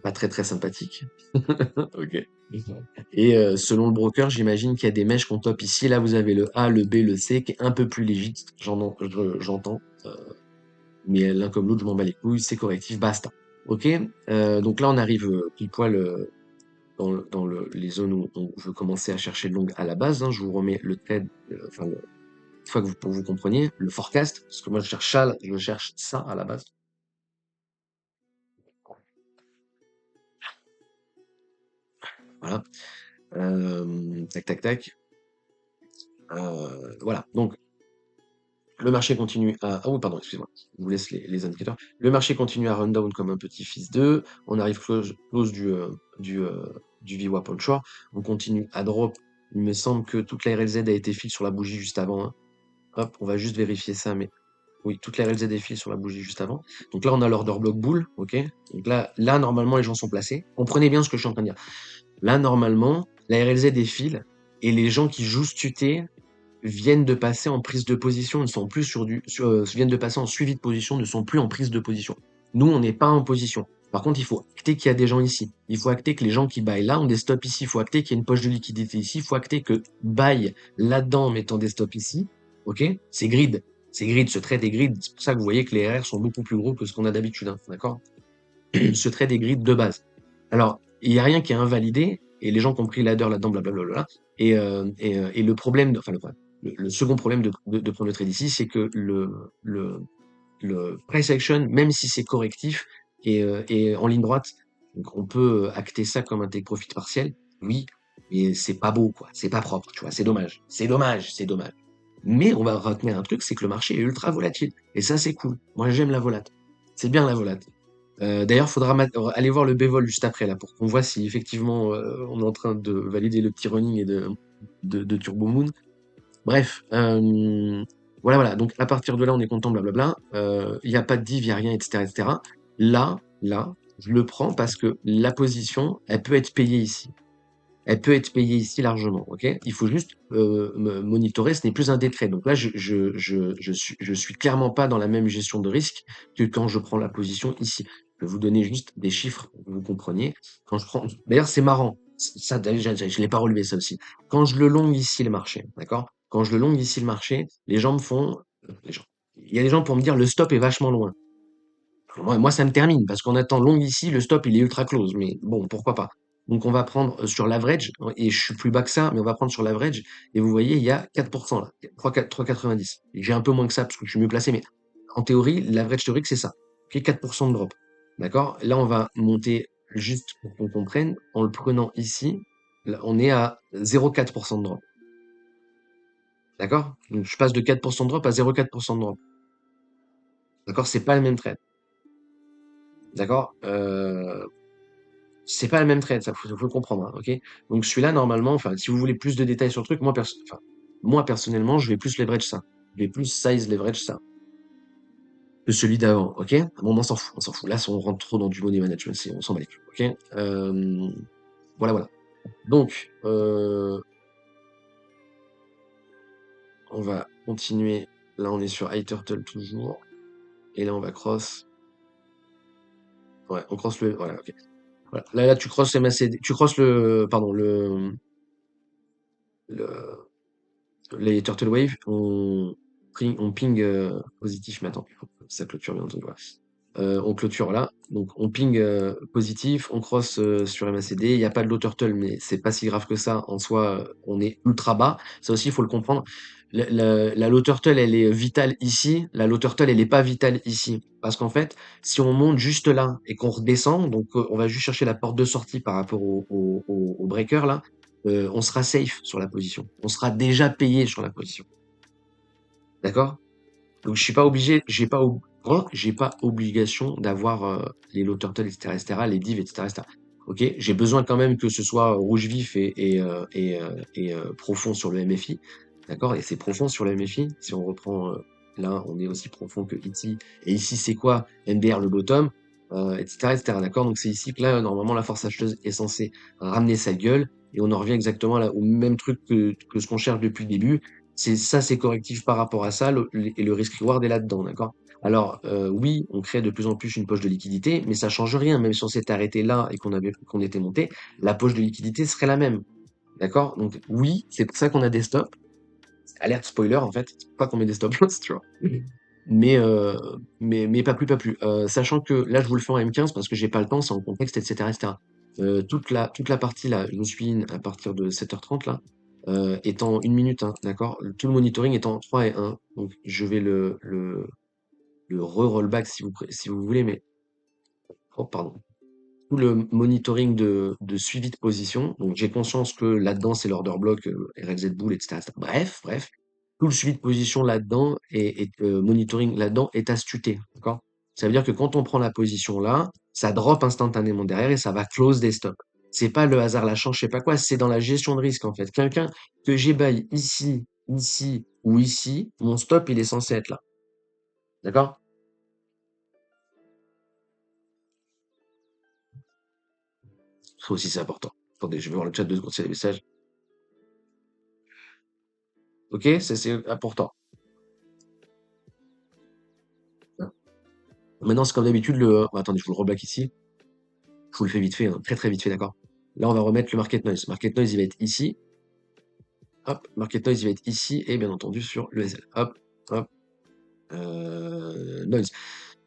[SPEAKER 1] pas très très sympathiques. Ok. Et selon le broker, j'imagine qu'il y a des mèches qu'on top ici. Là vous avez le A, le B, le C qui est un peu plus légit, j'entends. Mais l'un comme l'autre, je m'en bats les couilles, c'est correctif, basta. Ok, donc là on arrive pile poil les zones où on veut commencer à chercher le long à la base, hein. Je vous remets le trade, enfin, une fois que pour que vous compreniez, le forecast, parce que moi je cherche ça à la base. Voilà. Tac, tac, tac. Voilà. Donc, le marché continue à. Ah oui, pardon, excusez-moi. Je vous laisse les indicateurs. Le marché continue à run down comme un petit fils d'eux. On arrive close du, euh, du VWAP onshore. On continue à drop. Il me semble que toute la RLZ a été fixe sur la bougie juste avant, hein. Hop, on va juste vérifier ça, mais oui, toute la RLZ est file sur la bougie juste avant. Donc là, on a l'order block bull, ok? Donc là, normalement, les gens sont placés. Comprenez bien ce que je suis en train de dire. Là, normalement, la RLZ défile et les gens qui jouent stuté viennent de passer en prise de position, ne sont plus viennent de passer en suivi de position, ne sont plus en prise de position. Nous, on n'est pas en position. Par contre, il faut acter qu'il y a des gens ici. Il faut acter que les gens qui baillent là ont des stops ici. Il faut acter qu'il y a une poche de liquidité ici. Il faut acter que baille là-dedans en mettant des stops ici. Ok? C'est grid. C'est grid. Ce trade est grid. C'est pour ça que vous voyez que les RR sont beaucoup plus gros que ce qu'on a d'habitude, hein. D'accord? Ce trade est grid de base. Alors, il n'y a rien qui est invalidé, et les gens qui ont pris ladder là-dedans, blablabla. Et le problème, enfin le second problème de prendre le trade ici, c'est que le price action, même si c'est correctif, est en ligne droite. Donc on peut acter ça comme un take profit partiel, oui, mais c'est pas beau, quoi. C'est pas propre, tu vois. C'est dommage. C'est dommage, c'est dommage. Mais on va retenir un truc, c'est que le marché est ultra volatile. Et ça, c'est cool. Moi, j'aime la volate. C'est bien la volate. D'ailleurs, faudra aller voir le Bévol juste après, là, pour qu'on voit si effectivement on est en train de valider le petit running et de Turbo Moon. Bref, voilà, voilà. Donc à partir de là, on est content, blablabla. Il y a pas de div, il y a rien, etc., etc. Là, je le prends parce que la position, elle peut être payée ici. Elle peut être payée ici largement, ok? Il faut juste monitorer, ce n'est plus un décret. Donc là, je suis clairement pas dans la même gestion de risque que quand je prends la position ici. Je vais vous donner juste des chiffres pour que vous compreniez. Quand je prends, d'ailleurs, c'est marrant. Ça, déjà, je l'ai pas relevé, ça aussi. Quand je le long ici le marché, d'accord? Quand je le long ici le marché, les gens me font, les gens. Il y a des gens pour me dire le stop est vachement loin. Moi, ça me termine parce qu'on attend long ici, le stop, il est ultra close. Mais bon, pourquoi pas. Donc, on va prendre sur l'average, et je suis plus bas que ça, mais on va prendre sur l'average. Et vous voyez, il y a 4% là, 3,90. J'ai un peu moins que ça parce que je suis mieux placé, mais en théorie, l'average théorique, c'est ça. Ok, 4% de drop. D'accord? Là, on va monter juste pour qu'on comprenne. En le prenant ici, là, on est à 0,4% de drop. D'accord? Donc, je passe de 4% de drop à 0,4% de drop. D'accord? C'est pas le même trade. D'accord? C'est pas le même trade, ça faut le comprendre, hein, ok? Donc celui-là, normalement, enfin, si vous voulez plus de détails sur le truc, moi personnellement, je vais plus leverage ça. Je vais plus size leverage ça que celui d'avant, ok? Bon, on s'en fout, on s'en fout. Là, si on rentre trop dans du money management, on s'en bat les couilles, ok? Voilà, voilà. Donc, on va continuer. Là, on est sur high turtle toujours. Et là, on va cross. Ouais, on cross le. Voilà, ok. Voilà. Là, tu crosses MACD. Tu crosses le. Pardon, le les Turtle Wave, on ping positif, mais attends, ça clôture bientôt. Voilà. On clôture là, donc on ping positif, on cross sur MACD, il n'y a pas de low turtle, mais c'est pas si grave que ça. En soi, on est ultra bas. Ça aussi, il faut le comprendre. La low turtle, elle est vitale ici. La low turtle, elle est pas vitale ici. Parce qu'en fait, si on monte juste là et qu'on redescend, donc on va juste chercher la porte de sortie par rapport au breaker là, on sera safe sur la position. On sera déjà payé sur la position. D'accord? Donc je suis pas obligé, j'ai pas obligation d'avoir les low turtle, etc., les divs, etc. Ok, j'ai besoin quand même que ce soit rouge vif et profond sur le MFI, d'accord? Et c'est profond sur le MFI. Si on reprend là, on est aussi profond que ici. Et ici, c'est quoi? MDR le bottom, etc., d'accord? Donc c'est ici que là, normalement, la force acheteuse est censée ramener sa gueule. Et on en revient exactement là au même truc que ce qu'on cherche depuis le début, c'est correctif par rapport à ça, et le risk reward est là-dedans, d'accord? Alors, oui, on crée de plus en plus une poche de liquidité, mais ça change rien. Même si on s'était arrêté là et qu'on était monté, la poche de liquidité serait la même, d'accord? Donc oui, c'est pour ça qu'on a des stops. Alerte spoiler, en fait, c'est pas qu'on met des stop loss, tu vois. Mais pas plus, pas plus. Sachant que là, je vous le fais en M15 parce que j'ai pas le temps, c'est en contexte, etc., etc. Toute la partie là, je me suis in à partir de 7h30 là, est en 1 minute, hein, d'accord? Tout le monitoring est en 3 et 1. Donc je vais le re-rollback si vous voulez, mais oh pardon. Tout le monitoring de suivi de position. Donc j'ai conscience que là-dedans, c'est l'order block, RLZ Bull, etc., etc. Bref, bref. Tout le suivi de position là-dedans et monitoring là-dedans est astuté. D'accord? Ça veut dire que quand on prend la position là, ça drop instantanément derrière et ça va close des stops. C'est pas le hasard, la chance, je sais pas quoi, c'est dans la gestion de risque en fait. Quelqu'un que j'ai bail ici, ici ou ici, mon stop il est censé être là. D'accord? Ça aussi c'est important. Attendez, je vais voir le chat 2 secondes, c'est les messages. Ok, ça c'est important. Maintenant, c'est comme d'habitude attendez, je vous le reback ici. Je vous le fais vite fait, hein, très très vite fait, d'accord? Là, on va remettre le market noise. Market noise, il va être ici. Hop, market noise, il va être ici et bien entendu sur le SL. Hop, hop, noise.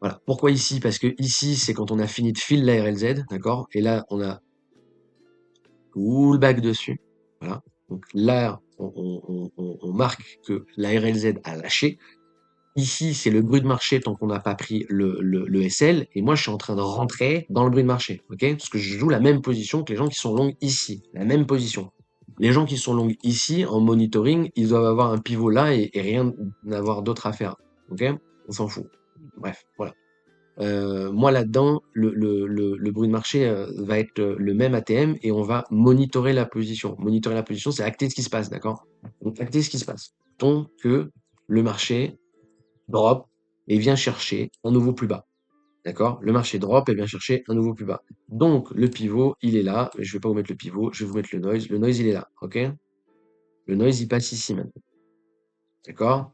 [SPEAKER 1] Voilà. Pourquoi ici? Parce que ici, c'est quand on a fini de fill la RLZ, d'accord? Et là, on a tout le back dessus. Voilà. Donc là, on marque que la RLZ a lâché. Ici, c'est le bruit de marché tant qu'on n'a pas pris le SL. Et moi, je suis en train de rentrer dans le bruit de marché. Ok? Parce que je joue la même position que les gens qui sont longs ici. La même position. Les gens qui sont longs ici, en monitoring, ils doivent avoir un pivot là et rien n'avoir d'autre à faire. Ok? On s'en fout. Bref, voilà. Moi là-dedans, le bruit de marché va être le même ATM et on va monitorer la position. Monitorer la position, c'est acter ce qui se passe, d'accord? Donc acter ce qui se passe. Donc que le marché drop et vient chercher un nouveau plus bas. D'accord? Le marché drop et vient chercher un nouveau plus bas. Donc le pivot, il est là. Je vais pas vous mettre le pivot, je vais vous mettre le noise. Le noise, il est là. Ok? Le noise, il passe ici maintenant. D'accord?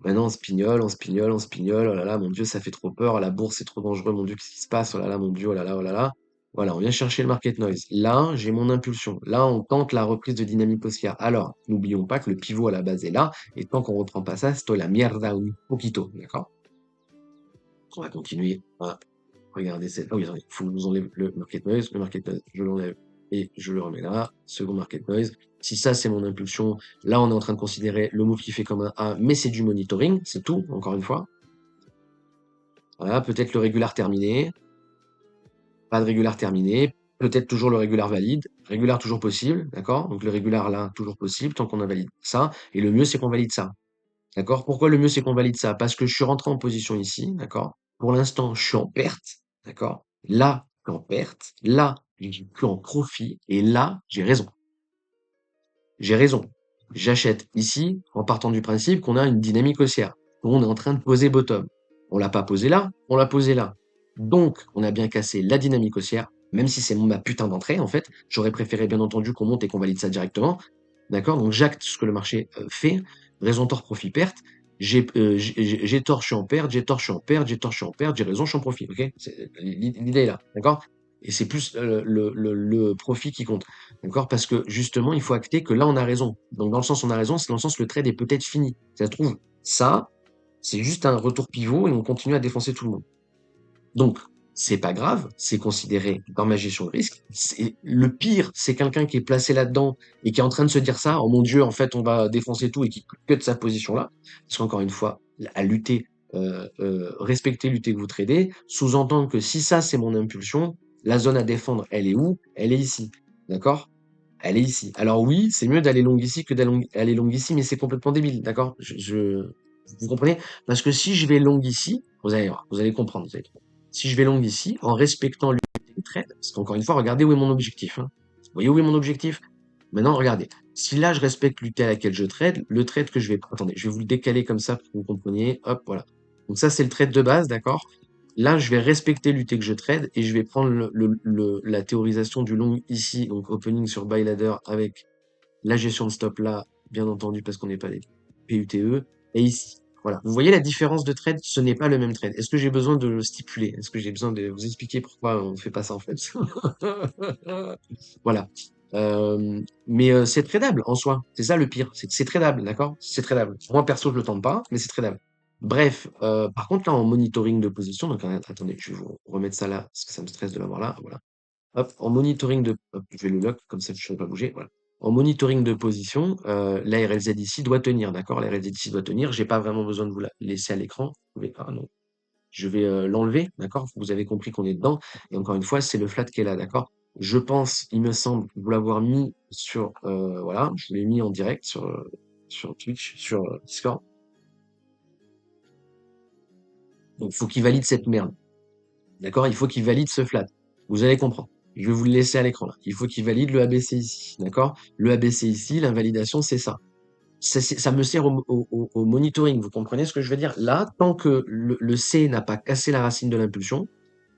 [SPEAKER 1] Maintenant, on spignole, on spignole, on spignole. Oh là là, mon Dieu, ça fait trop peur. La bourse, c'est trop dangereux. Mon Dieu, qu'est-ce qui se passe? Oh là là, mon Dieu, oh là là, oh là là. Voilà, on vient chercher le market noise. Là, j'ai mon impulsion. Là, on tente la reprise de dynamique haussière. Alors, n'oublions pas que le pivot à la base est là. Et tant qu'on reprend pas ça, c'est la mierda un poquito. D'accord? On va continuer. Voilà. Regardez, c'est... Ah oui, attendez, il faut que je vous enlève le market noise. Le market noise, je l'enlève et je le remets là. Second market noise. Si ça, c'est mon impulsion, là, on est en train de considérer le move qui fait comme un A, mais c'est du monitoring, c'est tout, encore une fois. Voilà, peut-être le régular terminé, pas de régular terminé, peut-être toujours le régular valide, régular toujours possible, d'accord? Donc le régular là, toujours possible, tant qu'on invalide ça. Et le mieux, c'est qu'on valide ça. D'accord? Pourquoi le mieux, c'est qu'on valide ça? Parce que je suis rentré en position ici, d'accord? Pour l'instant, je suis en perte, d'accord? Là, je suis en perte. Là, je suis en profit. Et là, j'ai raison. J'ai raison. J'achète ici en partant du principe qu'on a une dynamique haussière. On est en train de poser bottom. On l'a pas posé là, on l'a posé là. Donc, on a bien cassé la dynamique haussière, même si c'est ma putain d'entrée, en fait. J'aurais préféré, bien entendu, qu'on monte et qu'on valide ça directement. D'accord? Donc, j'acte ce que le marché fait. Raison, tort, profit, perte. J'ai tort, je suis en perte. J'ai tort, je suis en perte. J'ai tort, je suis en perte. J'ai raison, je suis en profit. Ok? L'idée est là. D'accord? Et c'est plus le profit qui compte. D'accord? Parce que justement, il faut acter que là, on a raison. Donc, dans le sens on a raison, c'est dans le sens le trade est peut-être fini. Ça se trouve, ça, c'est juste un retour pivot et on continue à défoncer tout le monde. Donc, c'est pas grave, c'est considéré dans ma gestion de risque. Le pire, c'est quelqu'un qui est placé là-dedans et qui est en train de se dire ça, oh mon Dieu, en fait, on va défoncer tout et qui cut sa position là. Parce qu'encore une fois, à lutter, respecter, lutter que vous tradez, sous-entendre que si ça, c'est mon impulsion, la zone à défendre, elle est où? Elle est ici. D'accord? Elle est ici. Alors oui, c'est mieux d'aller long ici que d'aller long ici, mais c'est complètement débile, d'accord? Vous comprenez? Parce que si je vais long ici, vous allez voir, vous allez comprendre, vous allez comprendre. Si je vais long ici, en respectant l'unité de trade, parce qu'encore une fois, regardez où est mon objectif, hein. Vous voyez où est mon objectif? Maintenant, regardez. Si là, je respecte l'unité à laquelle je trade, le trade que je vais... Attendez, je vais vous le décaler comme ça pour que vous compreniez. Hop, voilà. Donc ça, c'est le trade de base, d'accord? Là, je vais respecter l'UT que je trade et je vais prendre la théorisation du long ici, donc opening sur buy ladder avec la gestion de stop là, bien entendu, parce qu'on n'est pas les PUTE, et ici. Voilà. Vous voyez la différence de trade? Ce n'est pas le même trade. Est-ce que j'ai besoin de le stipuler? Est-ce que j'ai besoin de vous expliquer pourquoi on fait pas ça en fait? Voilà. Mais c'est tradable en soi. C'est ça le pire. C'est que c'est tradable, d'accord? C'est tradable. Moi perso, je le tente pas, mais c'est tradable. Bref, par contre là en monitoring de position, donc attendez, je vais vous remettre ça là, parce que ça me stresse de l'avoir là, voilà. Hop, en monitoring de, hop, je vais le lock, comme ça je ne vais pas bouger, voilà. En monitoring de position, la RLZ ici doit tenir, d'accord? La RLZ ici doit tenir. J'ai pas vraiment besoin de vous la laisser à l'écran. Ah non, je vais l'enlever, d'accord? Vous avez compris qu'on est dedans. Et encore une fois, c'est le flat qui est là, d'accord? Je pense, il me semble, vous l'avoir mis sur, voilà, je l'ai mis en direct sur Twitch, sur Discord. Donc, il faut qu'il valide cette merde. D'accord? Il faut qu'il valide ce flat. Vous allez comprendre. Je vais vous le laisser à l'écran là. Il faut qu'il valide le ABC ici. D'accord? Le ABC ici, l'invalidation, c'est ça. Ça me sert au monitoring. Vous comprenez ce que je veux dire? Là, tant que le C n'a pas cassé la racine de l'impulsion,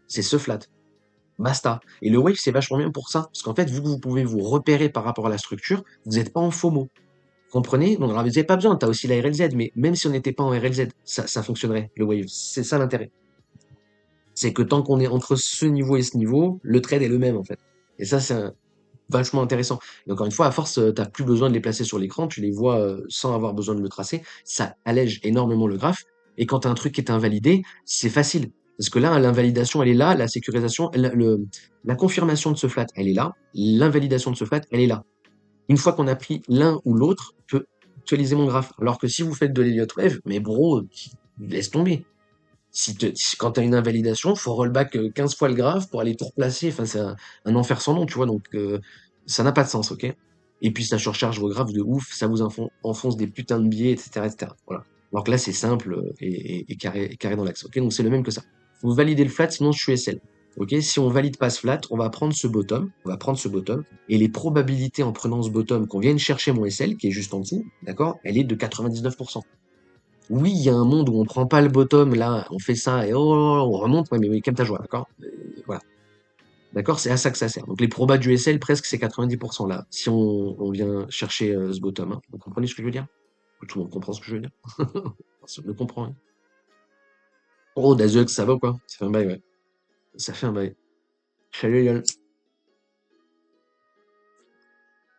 [SPEAKER 1] c'est ce flat. Basta. Et le wave, c'est vachement bien pour ça. Parce qu'en fait, vu que vous pouvez vous repérer par rapport à la structure, vous n'êtes pas en FOMO. Comprenez? Donc, alors, vous n'avez pas besoin. Tu as aussi la RLZ, mais même si on n'était pas en RLZ, ça fonctionnerait, le wave. C'est ça l'intérêt. C'est que tant qu'on est entre ce niveau et ce niveau, le trade est le même, en fait. Et ça, c'est vachement intéressant. Et encore une fois, à force, t'as plus besoin de les placer sur l'écran, tu les vois sans avoir besoin de le tracer. Ça allège énormément le graphe. Et quand t'as un truc qui est invalidé, c'est facile. Parce que là, l'invalidation, elle est là, la sécurisation, la confirmation de ce flat, elle est là. L'invalidation de ce flat, elle est là. Une fois qu'on a pris l'un ou l'autre, je peux actualiser mon graphe. Alors que si vous faites de l'Elliott Wave, mais bro, laisse tomber. Quand tu as une invalidation, faut rollback 15 fois le graphe pour aller tout replacer. Enfin, c'est un enfer sans nom, tu vois. Donc, ça n'a pas de sens, ok? et puis ça surcharge vos graphes de ouf, ça vous enfonce des putains de biais, etc., etc. Voilà. Alors que là, c'est simple et carré dans l'axe. Ok, donc c'est le même que ça. Vous validez le flat, sinon je suis SL. Ok, si on valide pas ce flat, on va prendre ce bottom, et les probabilités en prenant ce bottom qu'on vienne chercher mon SL, qui est juste en dessous, d'accord, elle est de 99%. Oui, il y a un monde où on prend pas le bottom, là, on fait ça et oh, on remonte, ouais, mais calme ta joie, d'accord? Voilà. D'accord, c'est à ça que ça sert. Donc les probas du SL, presque, c'est 90% là, si on vient chercher ce bottom. Hein. Vous comprenez ce que je veux dire? Tout le monde comprend ce que je veux dire. Personne ne comprend. Hein. Oh, Dazux, ça va ou quoi? Ça fait un bail, ouais. Ça fait un bail. Salut, les gars.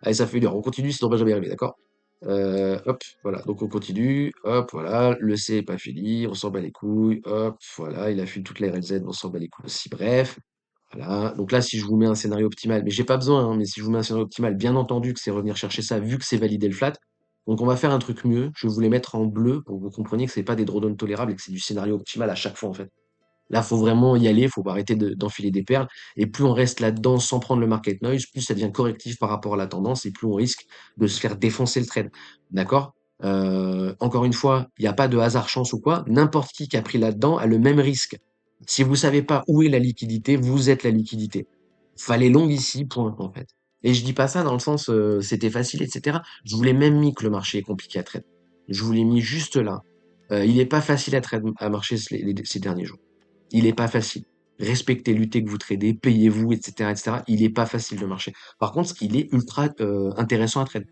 [SPEAKER 1] Allez, ça fait une heure. On continue, sinon on va jamais y arriver, d'accord? Hop, voilà. Donc on continue. Hop, voilà. Le C est pas fini. On s'en bat les couilles. Hop, voilà. Il a fait toutes les RLZ. On s'en bat les couilles aussi. Bref. Voilà. Donc là, si je vous mets un scénario optimal, mais j'ai pas besoin, hein, mais si je vous mets un scénario optimal, bien entendu que c'est revenir chercher ça, vu que c'est validé le flat. Donc on va faire un truc mieux. Je vais vous les mettre en bleu pour que vous compreniez que c'est pas des drawdowns tolérables et que c'est du scénario optimal à chaque fois, en fait. Là, faut vraiment y aller, faut arrêter d'enfiler des perles. Et plus on reste là-dedans sans prendre le market noise, plus ça devient correctif par rapport à la tendance et plus on risque de se faire défoncer le trade. D'accord? Encore une fois, il n'y a pas de hasard chance ou quoi. N'importe qui a pris là-dedans a le même risque. Si vous savez pas où est la liquidité, vous êtes la liquidité. Fallait long ici, point, en fait. Et je dis pas ça dans le sens c'était facile, etc. Je vous l'ai même mis que le marché est compliqué à trade. Je vous l'ai mis juste là. Il n'est pas facile à trade à marcher ces derniers jours. Il est pas facile. Respectez, luttez que vous tradez, payez-vous, etc., etc. Il est pas facile de marcher. Par contre, il est ultra intéressant à trade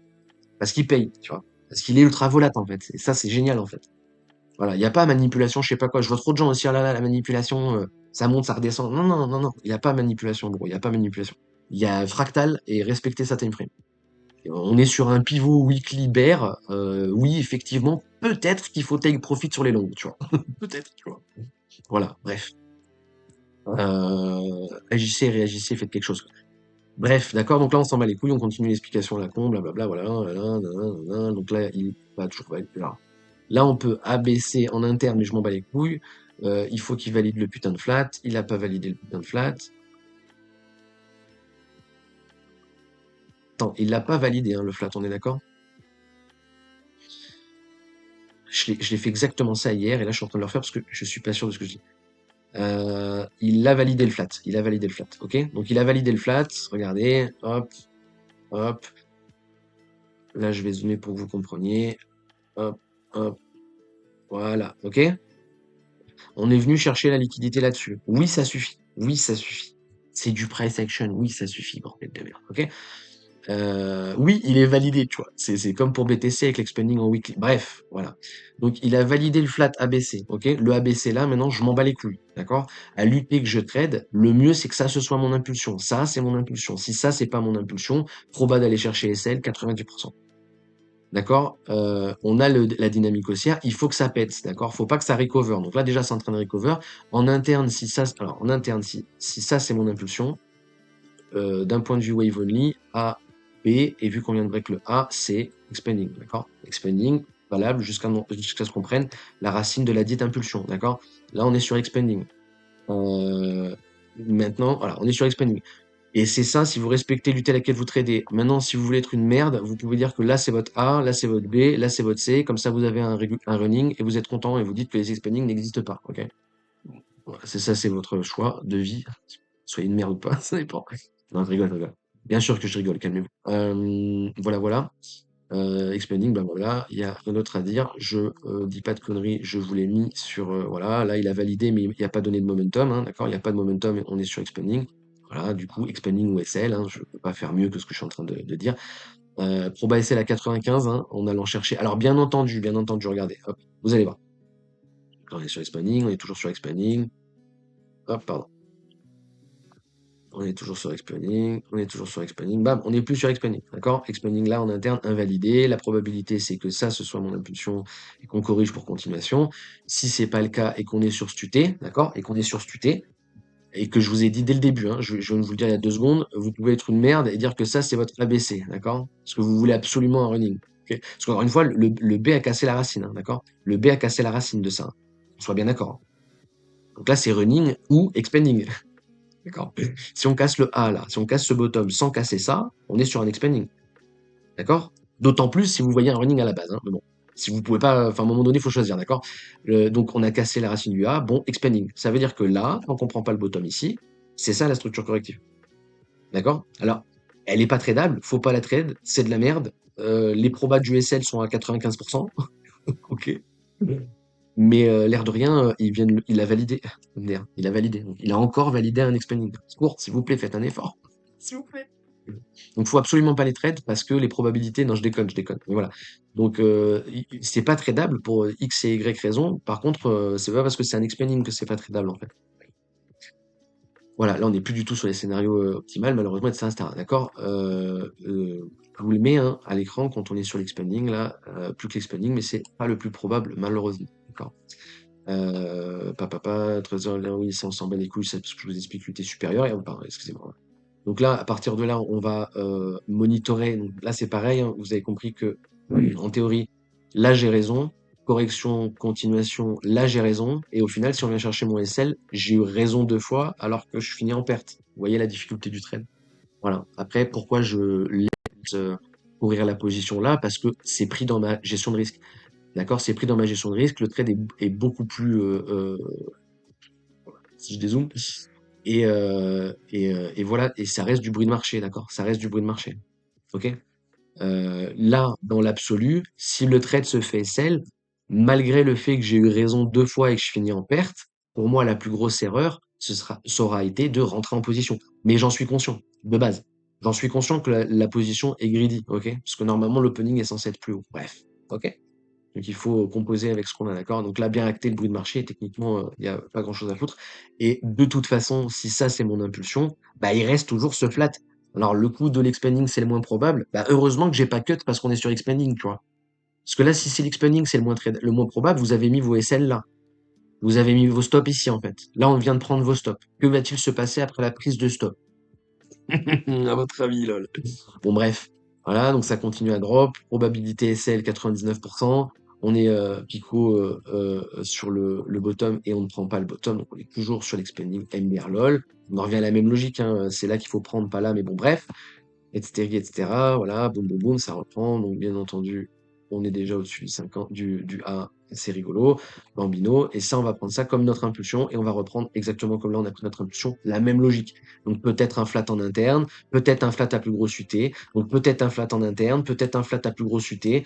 [SPEAKER 1] parce qu'il paye, tu vois. Parce qu'il est ultra volatile en fait. Et ça, c'est génial en fait. Voilà, il n'y a pas manipulation, je sais pas quoi. Je vois trop de gens aussi, ah là là, la manipulation, ça monte, ça redescend. Non, non, non, non. Il n'y a pas manipulation, gros. Il n'y a pas manipulation. Il y a fractal et respecter sa time frame. On est sur un pivot weekly bear. Oui, effectivement, peut-être qu'il faut take profit sur les longues, tu vois. Peut-être, tu vois. Voilà, bref. Agissez, réagissez, faites quelque chose. Bref, d'accord, donc là on s'en bat les couilles, on continue l'explication à la con, blablabla, voilà, donc là il va toujours valider. Là on peut abaisser en interne, mais je m'en bats les couilles. Il faut qu'il valide le putain de flat, il a pas validé le putain de flat. Attends, il l'a pas validé hein, le flat, on est d'accord? Je l'ai fait exactement ça hier, et là je suis en train de le refaire parce que je suis pas sûr de ce que je dis. Il a validé le flat, ok? Donc il a validé le flat, regardez, hop, hop. Là, je vais zoomer pour que vous compreniez. Hop, hop, voilà, ok? On est venu chercher la liquidité là-dessus. Oui, ça suffit. Oui, ça suffit. C'est du price action. Oui, ça suffit, bordel de merde, ok? Oui, il est validé, tu vois. C'est comme pour BTC avec l'expanding en weekly. Bref, voilà. Donc, il a validé le flat ABC, ok? Le ABC là, maintenant, je m'en bats les couilles, d'accord? À l'UP que je trade, le mieux, c'est que ça, ce soit mon impulsion. Ça, c'est mon impulsion. Si ça, c'est pas mon impulsion, proba d'aller chercher SL, 90%. D'accord? On a la dynamique haussière, il faut que ça pète, d'accord? Faut pas que ça recover. Donc là, déjà, c'est en train de recover. En interne, si ça, c'est mon impulsion, d'un point de vue wave only, A, B, et vu qu'on vient de break le A, c'est expanding, d'accord? Expanding, valable jusqu'à ce qu'on prenne la racine de la dite impulsion, d'accord? Là, on est sur expanding. Maintenant, voilà, on est sur expanding. Et c'est ça, si vous respectez l'UT à laquelle vous tradez. Maintenant, si vous voulez être une merde, vous pouvez dire que là, c'est votre A, là, c'est votre B, là, c'est votre C. Comme ça, vous avez un running et vous êtes content et vous dites que les expanding n'existent pas. Ok? Voilà, c'est ça, c'est votre choix de vie. Soyez une merde ou pas, ça dépend. Non, je rigole. Bien sûr que je rigole, calmez-vous. Voilà. Expanding, ben voilà, il y a rien d'autre à dire. Je dis pas de conneries, je vous l'ai mis sur voilà, là il a validé, mais il n'y a pas donné de momentum, hein, d'accord? Il n'y a pas de momentum, on est sur expanding. Voilà, du coup, expanding ou SL, hein, je peux pas faire mieux que ce que je suis en train de dire. Proba SL à 95, hein, en allant chercher. Alors bien entendu, regardez, hop, vous allez voir. On est sur expanding, on est toujours sur expanding. Hop, pardon. On est toujours sur expanding, bam, on n'est plus sur expanding, d'accord? Expanding là en interne invalidé, la probabilité c'est que ça ce soit mon impulsion et qu'on corrige pour continuation. Si c'est pas le cas et qu'on est sur stuté, d'accord? Et qu'on est sur stuté, et que je vous ai dit dès le début, hein, je viens de vous le dire il y a 2 secondes, vous pouvez être une merde et dire que ça c'est votre ABC, d'accord? Parce que vous voulez absolument un running. Ok. Parce qu'encore une fois, le B a cassé la racine, hein, d'accord? Le B a cassé la racine de ça. Hein. On soit bien d'accord. Hein. Donc là c'est running ou expanding. D'accord. Si on casse le A là, si on casse ce bottom sans casser ça, on est sur un expanding. D'accord? D'autant plus si vous voyez un running à la base, hein, mais bon. Si vous pouvez pas, enfin, à un moment donné, il faut choisir, d'accord? Donc, on a cassé la racine du A. Bon, expanding. Ça veut dire que là, tant qu'on prend pas le bottom ici, c'est ça la structure corrective. D'accord? Alors, elle est pas tradable, faut pas la trade, c'est de la merde. Les probas du SL sont à 95%. Ok. Mais l'air de rien, il a validé. Merde, il a validé. Donc, il a encore validé un expanding. Secours, s'il vous plaît, faites un effort. S'il vous plaît. Donc, faut absolument pas les trade parce que les probabilités, non, je déconne, je déconne. Mais voilà. Donc, c'est pas tradable pour X et Y raisons. Par contre, c'est pas parce que c'est un expanding que c'est pas tradable, en fait. Voilà, là, on n'est plus du tout sur les scénarios optimales, malheureusement, etc., etc. D'accord? Je vous le mets hein, à l'écran quand on est sur l'expanding, là, plus que l'expanding, mais c'est pas le plus probable, malheureusement. D'accord? Trésor, là, oui, ça, on s'en bat les couilles, c'est parce que je vous explique l'unité supérieure, et pardon, excusez-moi. Donc là, à partir de là, on va monitorer. Donc là, c'est pareil, hein, vous avez compris que, en théorie, là, j'ai raison. Correction, continuation, là, j'ai raison. Et au final, si on vient chercher mon SL, j'ai eu raison 2 fois alors que je finis en perte. Vous voyez la difficulté du trade. Voilà. Après, pourquoi je laisse courir la position là? Parce que c'est pris dans ma gestion de risque. D'accord? C'est pris dans ma gestion de risque. Le trade est beaucoup plus si je dézoome. Et voilà, et ça reste du bruit de marché, d'accord? Ça reste du bruit de marché. Ok? Là, dans l'absolu, si le trade se fait sell, malgré le fait que j'ai eu raison 2 fois et que je finis en perte, pour moi, la plus grosse erreur, ça aura été de rentrer en position. Mais j'en suis conscient, de base. J'en suis conscient que la position est greedy, ok? Parce que normalement, l'opening est censé être plus haut. Bref, ok? Donc il faut composer avec ce qu'on a, d'accord? Donc là, bien acter le bruit de marché, techniquement, il y a pas grand-chose à foutre. Et de toute façon, si ça c'est mon impulsion, bah il reste toujours ce flat. Alors le coup de l'expanding c'est le moins probable, bah heureusement que j'ai pas cut parce qu'on est sur expanding, tu vois. Parce que là, si c'est l'expanding c'est le moins probable, vous avez mis vos SL là. Vous avez mis vos stops ici en fait. Là, on vient de prendre vos stops. Que va-t-il se passer après la prise de stop? À votre avis, lol. Bon, bref. Voilà, donc ça continue à drop. Probabilité SL 99%. On est Pico sur le bottom et on ne prend pas le bottom. Donc on est toujours sur l'expanding MDR LOL. On en revient à la même logique. Hein. C'est là qu'il faut prendre, pas là, mais bon, bref. Etc. etc. Voilà, boum, boum, boum, ça reprend. Donc bien entendu, on est déjà au-dessus du 50, du A. C'est rigolo. Bambino. Et ça, on va prendre ça comme notre impulsion et on va reprendre exactement comme là, on a pris notre impulsion. La même logique. Donc peut-être un flat en interne, peut-être un flat à plus grosse UT, donc peut-être un flat en interne, peut-être un flat à plus grosse UT,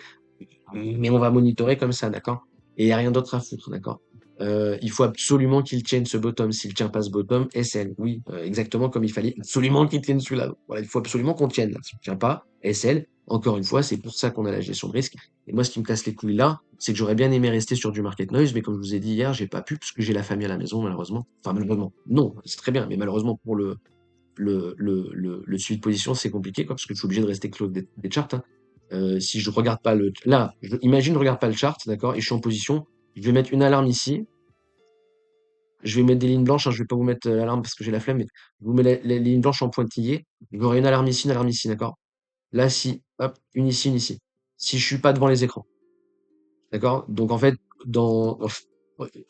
[SPEAKER 1] mais on va monitorer comme ça, d'accord? Et il n'y a rien d'autre à foutre, d'accord? Il faut absolument qu'il tienne ce bottom. S'il tient pas ce bottom, SL. Oui, exactement comme il fallait absolument qu'il tienne celui-là. Voilà, il faut absolument qu'on tienne là. S'il tient pas, SL. Encore une fois, c'est pour ça qu'on a la gestion de risque. Et moi, ce qui me casse les couilles là, c'est que j'aurais bien aimé rester sur du market noise, mais comme je vous ai dit hier, j'ai pas pu parce que j'ai la famille à la maison, malheureusement. Enfin, malheureusement. Non, c'est très bien, mais malheureusement pour le suivi de position, c'est compliqué, quoi, parce que je suis obligé de rester clos des charts. Hein. Si je regarde pas là, imagine, je regarde pas le chart, d'accord, et je suis en position, je vais mettre une alarme ici, je vais mettre des lignes blanches, hein, je vais pas vous mettre l'alarme parce que j'ai la flemme, mais je vous mets les lignes blanches en pointillé, j'aurai une alarme ici, d'accord. Là, si, hop, une ici. Si je suis pas devant les écrans, d'accord. Donc en fait,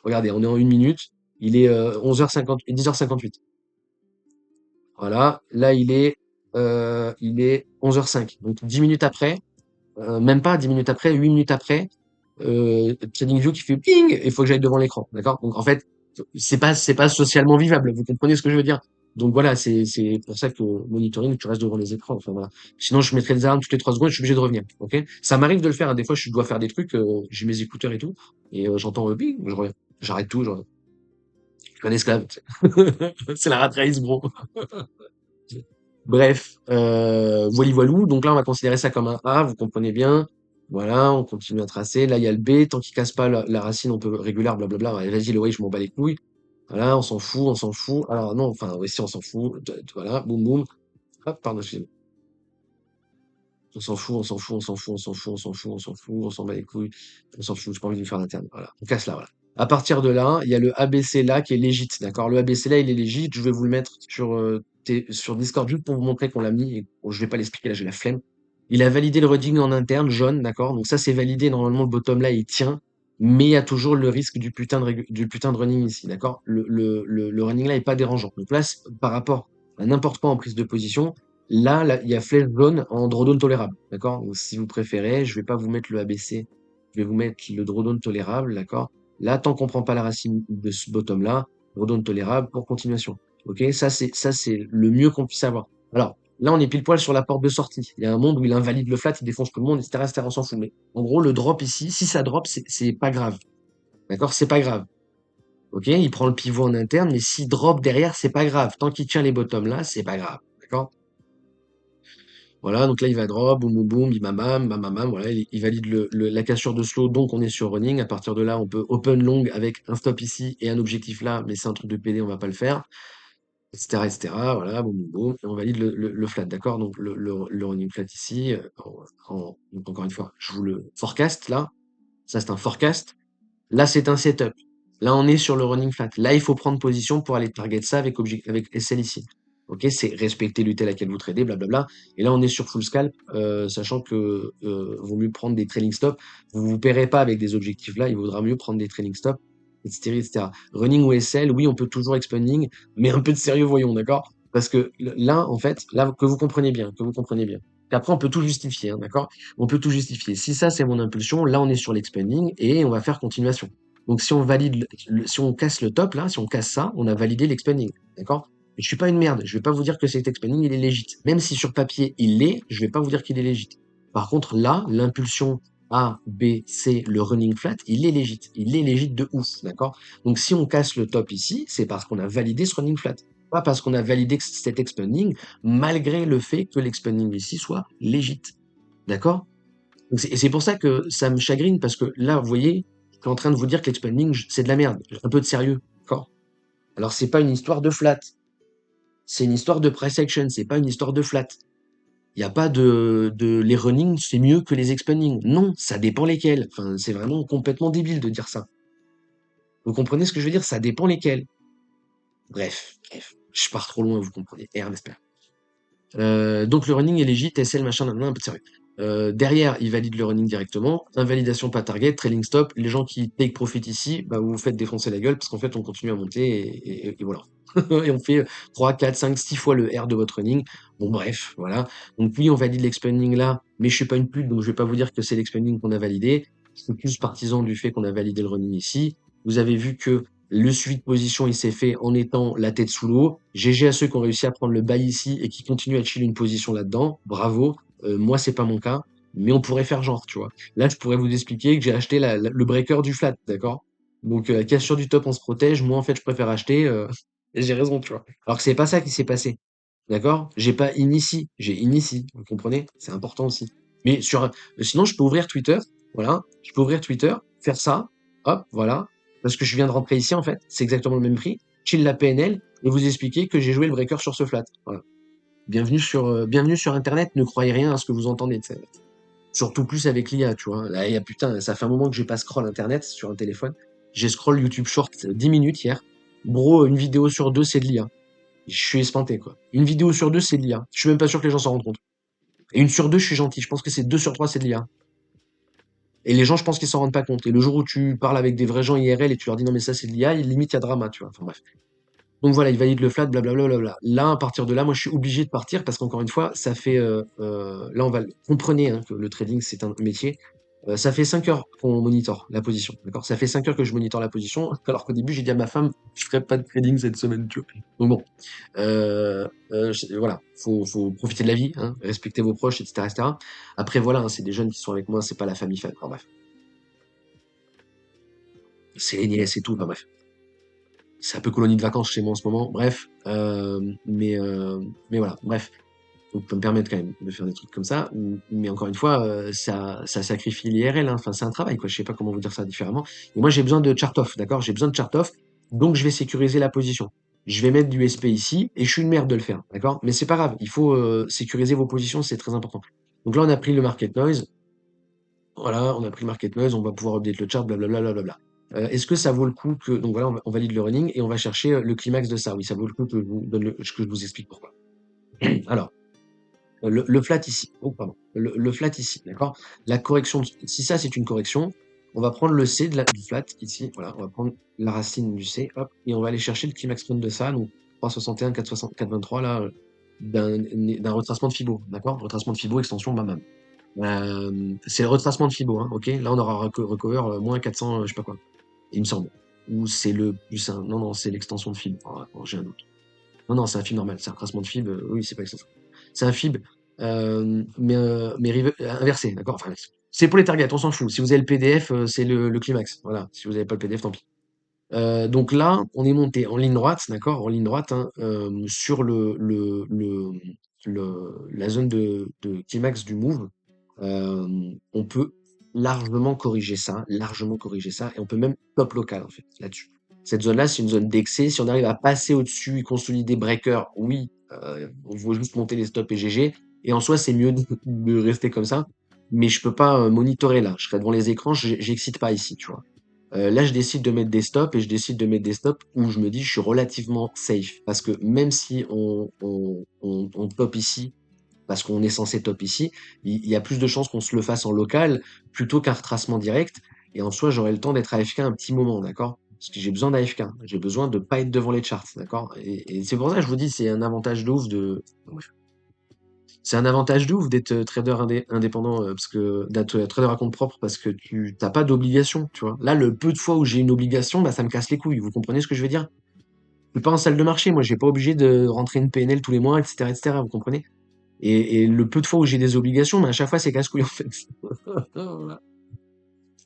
[SPEAKER 1] regardez, on est en 1 minute, il est 11h50, 10h58. Voilà, là il est 11h05. Donc 10 minutes après, même pas 10 minutes après, 8 minutes après, TradingView qui fait ping, et il faut que j'aille devant l'écran, d'accord? Donc en fait, c'est pas socialement vivable. Vous comprenez ce que je veux dire? Donc voilà, c'est pour ça que monitoring, tu restes devant les écrans. Enfin voilà. Sinon, je mettrais des alarmes toutes les 3 secondes, je suis obligé de revenir. Ok? Ça m'arrive de le faire. Hein. Des fois, je dois faire des trucs, j'ai mes écouteurs et tout, et j'entends ping, je reviens. J'arrête tout, je suis un esclave. C'est la rat race, bro. Bref, voilou. Donc là, on va considérer ça comme un A, vous comprenez bien. Voilà, on continue à tracer. Là, il y a le B. Tant qu'il casse pas la racine, on peut régulière, blablabla. Ouais, vas-y, le oui, je m'en bats les couilles. Voilà, on s'en fout, on s'en fout. Alors non, enfin, oui, si, on s'en fout. Voilà, boum, boum. Hop, pardon, excusez-moi. On s'en fout, on s'en fout, on s'en fout, on s'en fout, on s'en fout, on s'en fout, on s'en bat les couilles. On s'en fout, j'ai pas envie de faire l'interne. Voilà, on casse là, voilà. À partir de là, il y a le ABC là qui est légit, d'accord? Le ABC là, il est légit. Je vais vous le mettre sur Discord juste pour vous montrer qu'on l'a mis. Et, bon, je vais pas l'expliquer là, j'ai la flemme. Il a validé le reading en interne, jaune, d'accord? Donc ça, c'est validé. Normalement, le bottom là, il tient. Mais il y a toujours le risque du putain de running ici, d'accord? Le running là est pas dérangeant. Donc là, par rapport à n'importe quoi en prise de position, Là, il y a flèche jaune en drawdown tolérable, d'accord? Donc, si vous préférez, je vais pas vous mettre le ABC, je vais vous mettre le drawdown tolérable, d'accord? Là, tant qu'on prend pas la racine de ce bottom-là, drawdown tolérable pour continuation. Ok? Ça, c'est le mieux qu'on puisse avoir. Alors, là, on est pile poil sur la porte de sortie. Il y a un monde où il invalide le flat, il défonce tout le monde, etc., etc., on s'en fout. Mais en gros, le drop ici, si ça drop, c'est pas grave. D'accord? C'est pas grave. Ok? Il prend le pivot en interne, mais s'il drop derrière, c'est pas grave. Tant qu'il tient les bottoms là, c'est pas grave. D'accord? Voilà, donc là, il va drop, boum, boum, boum, bim, bam, bam, bam, bam, bam, voilà, il valide la cassure de slow, donc on est sur running. À partir de là, on peut open long avec un stop ici et un objectif là, mais c'est un truc de PD, on va pas le faire, etc., etc., voilà, boum, boum, boum, et on valide le flat, d'accord? Donc le running flat ici, donc encore une fois, je vous le forecast là, ça c'est un forecast. Là, c'est un setup. Là, on est sur le running flat. Là, il faut prendre position pour aller target ça avec SL ici. Ok, c'est respecter l'UT à laquelle vous tradez, blablabla. Et là, on est sur full scalp, sachant que vaut mieux prendre des trailing stops. Vous vous paierez pas avec des objectifs là, il vaudra mieux prendre des trailing stops, etc., etc. Running ou SL, oui, on peut toujours expanding, mais un peu de sérieux, voyons, d'accord? Parce que là, en fait, là, que vous compreniez bien, que vous compreniez bien. Et après, on peut tout justifier, hein, d'accord? On peut tout justifier. Si ça, c'est mon impulsion, là, on est sur l'expanding et on va faire continuation. Donc, si on valide, si on casse le top, là, si on casse ça, on a validé l'expanding. D'accord? Et je suis pas une merde. Je vais pas vous dire que cet expanding, il est légit. Même si sur papier, il l'est, je vais pas vous dire qu'il est légit. Par contre, là, l'impulsion A, B, C, le running flat, il est légit. Il est légit de ouf. D'accord? Donc, si on casse le top ici, c'est parce qu'on a validé ce running flat. Pas parce qu'on a validé cet expanding, malgré le fait que l'expanding ici soit légit. D'accord? Et c'est pour ça que ça me chagrine, parce que là, vous voyez, je suis en train de vous dire que l'expanding, c'est de la merde. Un peu de sérieux. D'accord? Alors, c'est pas une histoire de flat. C'est une histoire de price action. C'est pas une histoire de flat. Il n'y a pas les running, c'est mieux que les expanding. Non, ça dépend lesquels. Enfin, c'est vraiment complètement débile de dire ça. Vous comprenez ce que je veux dire? Ça dépend lesquels. Bref. Je pars trop loin, vous comprenez. R, n'est-ce pas? Donc le running est légit, SL, machin, un peu de sérieux. Derrière, il valide le running directement. Invalidation pas target, trailing stop. Les gens qui take profit ici, bah, vous vous faites défoncer la gueule parce qu'en fait, on continue à monter et voilà. Et on fait 3, 4, 5, 6 fois le R de votre running. Bon, bref, voilà. Donc oui, on valide l'expanding là, mais je suis pas une pute, donc je vais pas vous dire que c'est l'expanding qu'on a validé. Je suis plus partisan du fait qu'on a validé le running ici. Vous avez vu que le suivi de position, il s'est fait en étant la tête sous l'eau. GG à ceux qui ont réussi à prendre le buy ici et qui continuent à chiller une position là-dedans. Bravo. Moi, c'est pas mon cas, mais on pourrait faire genre, tu vois. Là, je pourrais vous expliquer que j'ai acheté le breaker du flat, d'accord? Donc, la cassure du top, on se protège. Moi, en fait, je préfère acheter. Et j'ai raison, tu vois. Alors que c'est pas ça qui s'est passé, d'accord? J'ai pas initie, j'ai initie. Vous comprenez? C'est important aussi. Mais sinon, je peux ouvrir Twitter. Voilà. Je peux ouvrir Twitter, faire ça. Hop, voilà. Parce que je viens de rentrer ici, en fait. C'est exactement le même prix. Chill la PNL et vous expliquer que j'ai joué le breaker sur ce flat. Voilà. Bienvenue sur Internet. Ne croyez rien à ce que vous entendez de ça. Surtout plus avec l'IA, tu vois. Là, putain, ça fait un moment que j'ai pas scroll Internet sur un téléphone. J'ai scroll YouTube Short 10 minutes hier. Bro, une vidéo sur deux, c'est de l'IA. Je suis espanté, quoi. Une vidéo sur deux, c'est de l'IA. Je suis même pas sûr que les gens s'en rendent compte. Et une sur deux, je suis gentil. Je pense que c'est deux sur trois, c'est de l'IA. Et les gens, je pense qu'ils s'en rendent pas compte. Et le jour où tu parles avec des vrais gens IRL et tu leur dis non, mais ça, c'est de l'IA, limite, il y a drama, tu vois. Enfin, bref. Donc voilà, il valide le flat, blablabla. Là, à partir de là, moi, je suis obligé de partir parce qu'encore une fois, ça fait, là, comprenez, hein, que le trading, c'est un métier. Ça fait 5 heures qu'on monitore la position, d'accord? Ça fait 5 heures que je monitore la position, alors qu'au début, j'ai dit à ma femme, je ferai pas de trading cette semaine, tu vois. Donc bon, voilà, faut profiter de la vie, hein, respecter vos proches, etc., etc. Après, voilà, hein, c'est des jeunes qui sont avec moi, c'est pas la famille. Enfin, bref, c'est les nièces et tout. Enfin, bref, c'est un peu colonie de vacances chez moi en ce moment. Bref, mais voilà, bref. Donc, peut me permettre quand même de faire des trucs comme ça. Mais encore une fois, ça sacrifie l'IRL, hein. Enfin, c'est un travail, quoi. Je sais pas comment vous dire ça différemment. Et moi, j'ai besoin de chart-off, d'accord? J'ai besoin de chart-off. Donc, je vais sécuriser la position. Je vais mettre du SP ici, et je suis une merde de le faire, d'accord? Mais c'est pas grave. Il faut sécuriser vos positions, c'est très important. Donc là, on a pris le market noise. Voilà, on a pris le market noise, on va pouvoir update le chart, blablabla, blablabla. Est-ce que ça vaut le coup que, donc voilà, on valide le running et on va chercher le climax de ça. Oui, ça vaut le coup que je vous donne que je vous explique pourquoi. Alors, le flat ici. Oh, pardon. Le flat ici, d'accord? La correction, si ça c'est une correction, on va prendre le C du flat ici. Voilà, on va prendre la racine du C, hop, et on va aller chercher le climax point de ça. Donc 361, 460, 423 là. d'un retracement de Fibo, d'accord? Retracement de Fibo, extension, bam bam. C'est le retracement de Fibo, hein, ok? Là, on aura recover moins 400, je sais pas quoi, il me semble. Ou c'est le plus un. Non, non, c'est l'extension de Fib. Oh, attends, j'ai un doute. Non, non, c'est un Fib normal. C'est un retracement de Fib. Oui, c'est pas extension. C'est un Fib, inversé, d'accord? Enfin, c'est pour les targets, on s'en fout. Si vous avez le PDF, c'est le climax. Voilà. Si vous n'avez pas le PDF, tant pis. Donc là, on est monté en ligne droite, d'accord? En ligne droite, hein, sur la zone de climax du move. On peut largement corriger ça, et on peut même top local en fait là-dessus. Cette zone-là, c'est une zone d'excès. Si on arrive à passer au-dessus et consolider breaker, oui, on va juste monter les stops et GG. Et en soi, c'est mieux de rester comme ça. Mais je peux pas monitorer là. Je serai devant les écrans, j'excite pas ici, tu vois. Là, je décide de mettre des stops, et je décide de mettre des stops où je me dis je suis relativement safe. Parce que même si on top ici, parce qu'on est censé top ici, il y a plus de chances qu'on se le fasse en local plutôt qu'un retracement direct. Et en soi, j'aurai le temps d'être AFK un petit moment, d'accord? Parce que j'ai besoin d'AFK. J'ai besoin de pas être devant les charts, d'accord? Et c'est pour ça que je vous dis, c'est un avantage de ouf de. C'est un avantage de ouf d'être trader indépendant, parce que d'être trader à compte propre, parce que tu t'as pas d'obligation, tu vois. Là, le peu de fois où j'ai une obligation, bah ça me casse les couilles. Vous comprenez ce que je veux dire? Je suis pas en salle de marché, moi, j'ai pas obligé de rentrer une PNL tous les mois, etc., etc. Vous comprenez? Et le peu de fois où j'ai des obligations, mais à chaque fois c'est casse-couille en fait.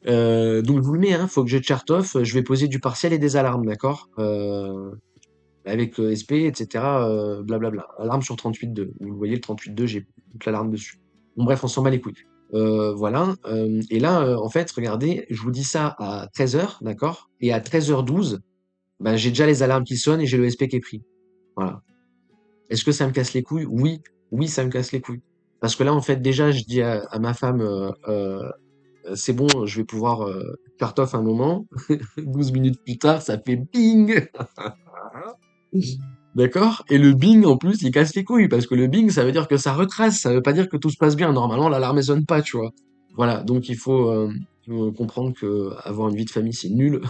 [SPEAKER 1] Donc je vous le mets, hein, faut que je chart off, je vais poser du partiel et des alarmes, d'accord? Avec SP, etc. Blablabla. Alarme sur 38.2. Vous voyez le 38.2, j'ai toute l'alarme dessus. Bon bref, on s'en bat les couilles. Voilà. Et là, en fait, regardez, je vous dis ça à 13h, d'accord? Et à 13h12, ben, j'ai déjà les alarmes qui sonnent et j'ai le SP qui est pris. Voilà. Est-ce que ça me casse les couilles? Oui, oui, ça me casse les couilles. Parce que là, en fait, déjà, je dis à ma femme, c'est bon, je vais pouvoir cart off un moment. 12 minutes plus tard, ça fait bing! D'accord? Et le bing, en plus, il casse les couilles, parce que le bing, ça veut dire que ça retrace, ça veut pas dire que tout se passe bien. Normalement, l'alarme ne sonne pas, tu vois. Voilà, donc il faut comprendre que avoir une vie de famille, c'est nul.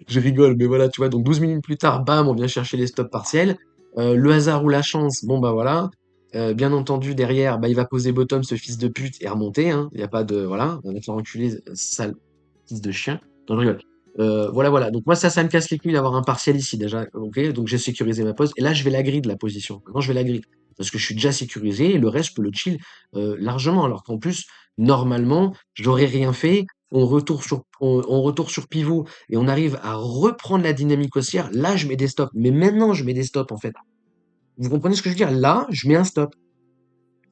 [SPEAKER 1] Je rigole, mais voilà, tu vois, donc 12 minutes plus tard, bam, on vient chercher les stops partiels. Le hasard ou la chance, bon bah voilà. Bien entendu, derrière, bah, il va poser bottom, ce fils de pute, et remonter, hein. Il n'y a pas de. Voilà, on va te faire enculer, sale fils de chien. Non, je rigole. Voilà, voilà. Donc moi, ça me casse les couilles d'avoir un partiel ici déjà. Ok, donc j'ai sécurisé ma pose. Et là, je vais la grid la position. Maintenant, je vais la grid. Parce que je suis déjà sécurisé, et le reste, je peux le chill largement. Alors qu'en plus, normalement, j'aurais rien fait. On retourne sur pivot et on arrive à reprendre la dynamique haussière. Là, je mets des stops. Mais maintenant, je mets des stops en fait. Vous comprenez ce que je veux dire? Là, je mets un stop.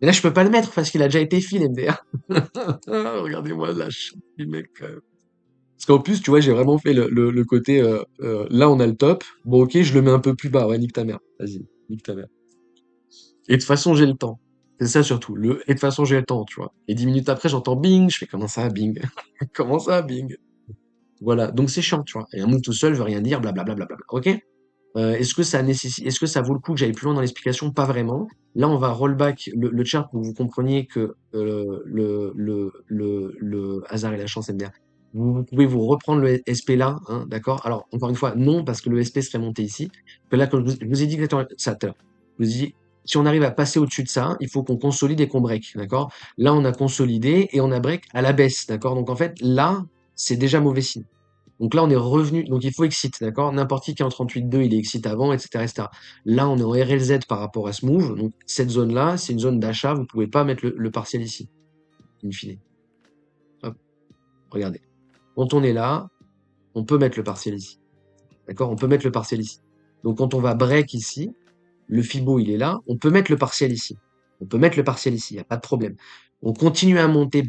[SPEAKER 1] Et là, je peux pas le mettre parce qu'il a déjà été fill, MDR. Regardez-moi la chute du mec. Parce qu'en plus, tu vois, j'ai vraiment fait le côté. Là, on a le top. Bon, ok, je le mets un peu plus bas. Ouais, nique ta mère. Vas-y, nique ta mère. Et de toute façon, j'ai le temps. C'est ça surtout. Et de toute façon, j'ai le temps, tu vois. Et 10 minutes après, j'entends bing. Je fais comment ça, bing? Comment ça, bing? Voilà. Donc, c'est chiant, tu vois. Et un move tout seul veut rien dire, blablabla. Ok? Est-ce que ça vaut le coup que j'aille plus loin dans l'explication? Pas vraiment. Là, on va rollback le chart pour que vous compreniez que le hasard et la chance MDR. Vous pouvez vous reprendre le SP là, hein, d'accord? Alors, encore une fois, non, parce que le SP serait monté ici. Que là, comme je vous ai dit exactement ça tout à l'heure. Je vous ai dit, si on arrive à passer au-dessus de ça, il faut qu'on consolide et qu'on break, d'accord? Là, on a consolidé et on a break à la baisse, d'accord? Donc, en fait, là, c'est déjà mauvais signe. Donc là, on est revenu. Donc il faut exit, d'accord? N'importe qui est en 38.2, il est exit avant, etc., etc. Là, on est en RLZ par rapport à ce move. Donc cette zone-là, c'est une zone d'achat. Vous pouvez pas mettre le partiel ici, in fine. Hop, regardez. Quand on est là, on peut mettre le partiel ici. D'accord? On peut mettre le partiel ici. Donc quand on va break ici, le Fibo, il est là. On peut mettre le partiel ici. On peut mettre le partiel ici, il n'y a pas de problème. On continue à monter.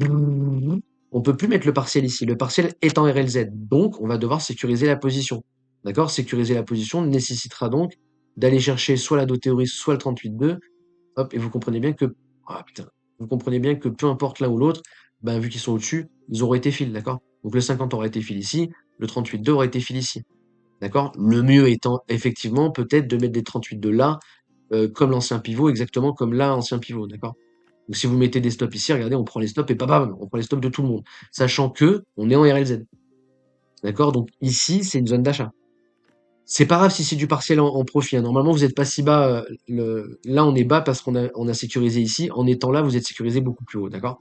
[SPEAKER 1] On peut plus mettre le partiel ici. Le partiel est en RLZ. Donc, on va devoir sécuriser la position. D'accord? Sécuriser la position nécessitera donc d'aller chercher soit la théorie, soit le 38.2. Hop, et vous comprenez bien que, ah putain, vous comprenez bien que peu importe l'un ou l'autre, ben, vu qu'ils sont au-dessus, ils auraient été fil, d'accord? Donc le 50 aurait été fil ici, le 38.2 aurait été fil ici. D'accord? Le mieux étant effectivement peut-être de mettre des 38.2 là, comme l'ancien pivot, exactement comme là, ancien pivot, d'accord? Donc si vous mettez des stops ici, regardez, on prend les stops et bam, on prend les stops de tout le monde. Sachant que on est en RLZ. D'accord? Donc ici, c'est une zone d'achat. C'est pas grave si c'est du partiel en profit, hein. Normalement, vous êtes pas si bas. Là, on est bas parce qu'on a sécurisé ici. En étant là, vous êtes sécurisé beaucoup plus haut, d'accord?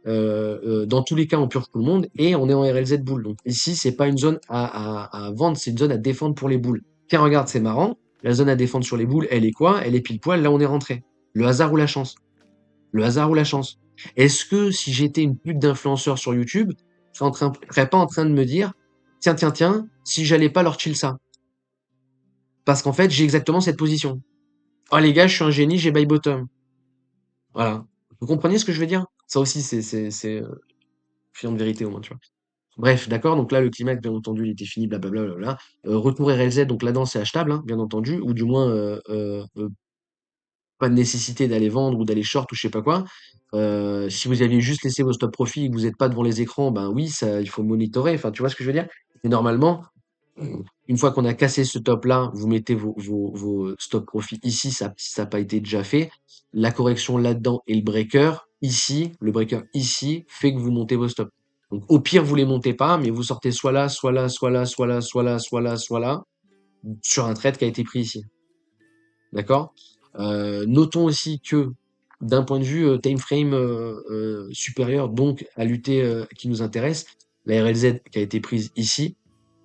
[SPEAKER 1] Dans tous les cas, on purge tout le monde et on est en RLZ boule. Donc ici, c'est pas une zone à vendre, c'est une zone à défendre pour les boules. Tiens, regarde, c'est marrant. La zone à défendre sur les boules, elle est quoi? Elle est pile poil. Là, on est rentré. Le hasard ou la chance? Le hasard ou la chance? Est-ce que si j'étais une pute d'influenceur sur YouTube, je serais pas en train de me dire, tiens, tiens, tiens, si j'allais pas leur chill ça? Parce qu'en fait, j'ai exactement cette position. Oh les gars, je suis un génie, j'ai buy bottom. Voilà. Vous comprenez ce que je veux dire? Ça aussi, c'est fiant de vérité au moins, tu vois. Bref, d'accord, donc là, le climax, bien entendu, il était fini, blablabla. Bla, bla, bla. Retour RLZ, donc là-dedans, c'est achetable, hein, bien entendu, ou du moins, pas de nécessité d'aller vendre ou d'aller short ou je sais pas quoi. Si vous aviez juste laissé vos stop profit et que vous n'êtes pas devant les écrans, ben oui, ça, il faut monitorer. Enfin, tu vois ce que je veux dire? Et normalement, une fois qu'on a cassé ce top-là, vous mettez vos stop profit ici, ça, si ça n'a pas été déjà fait. La correction là-dedans et le breaker ici, fait que vous montez vos stops. Donc, au pire, vous les montez pas, mais vous sortez soit là, soit là, soit là, soit là, soit là, soit là, soit là, sur un trade qui a été pris ici. D'accord? Notons aussi que d'un point de vue time frame supérieur, donc à l'UT qui nous intéresse, la RLZ qui a été prise ici,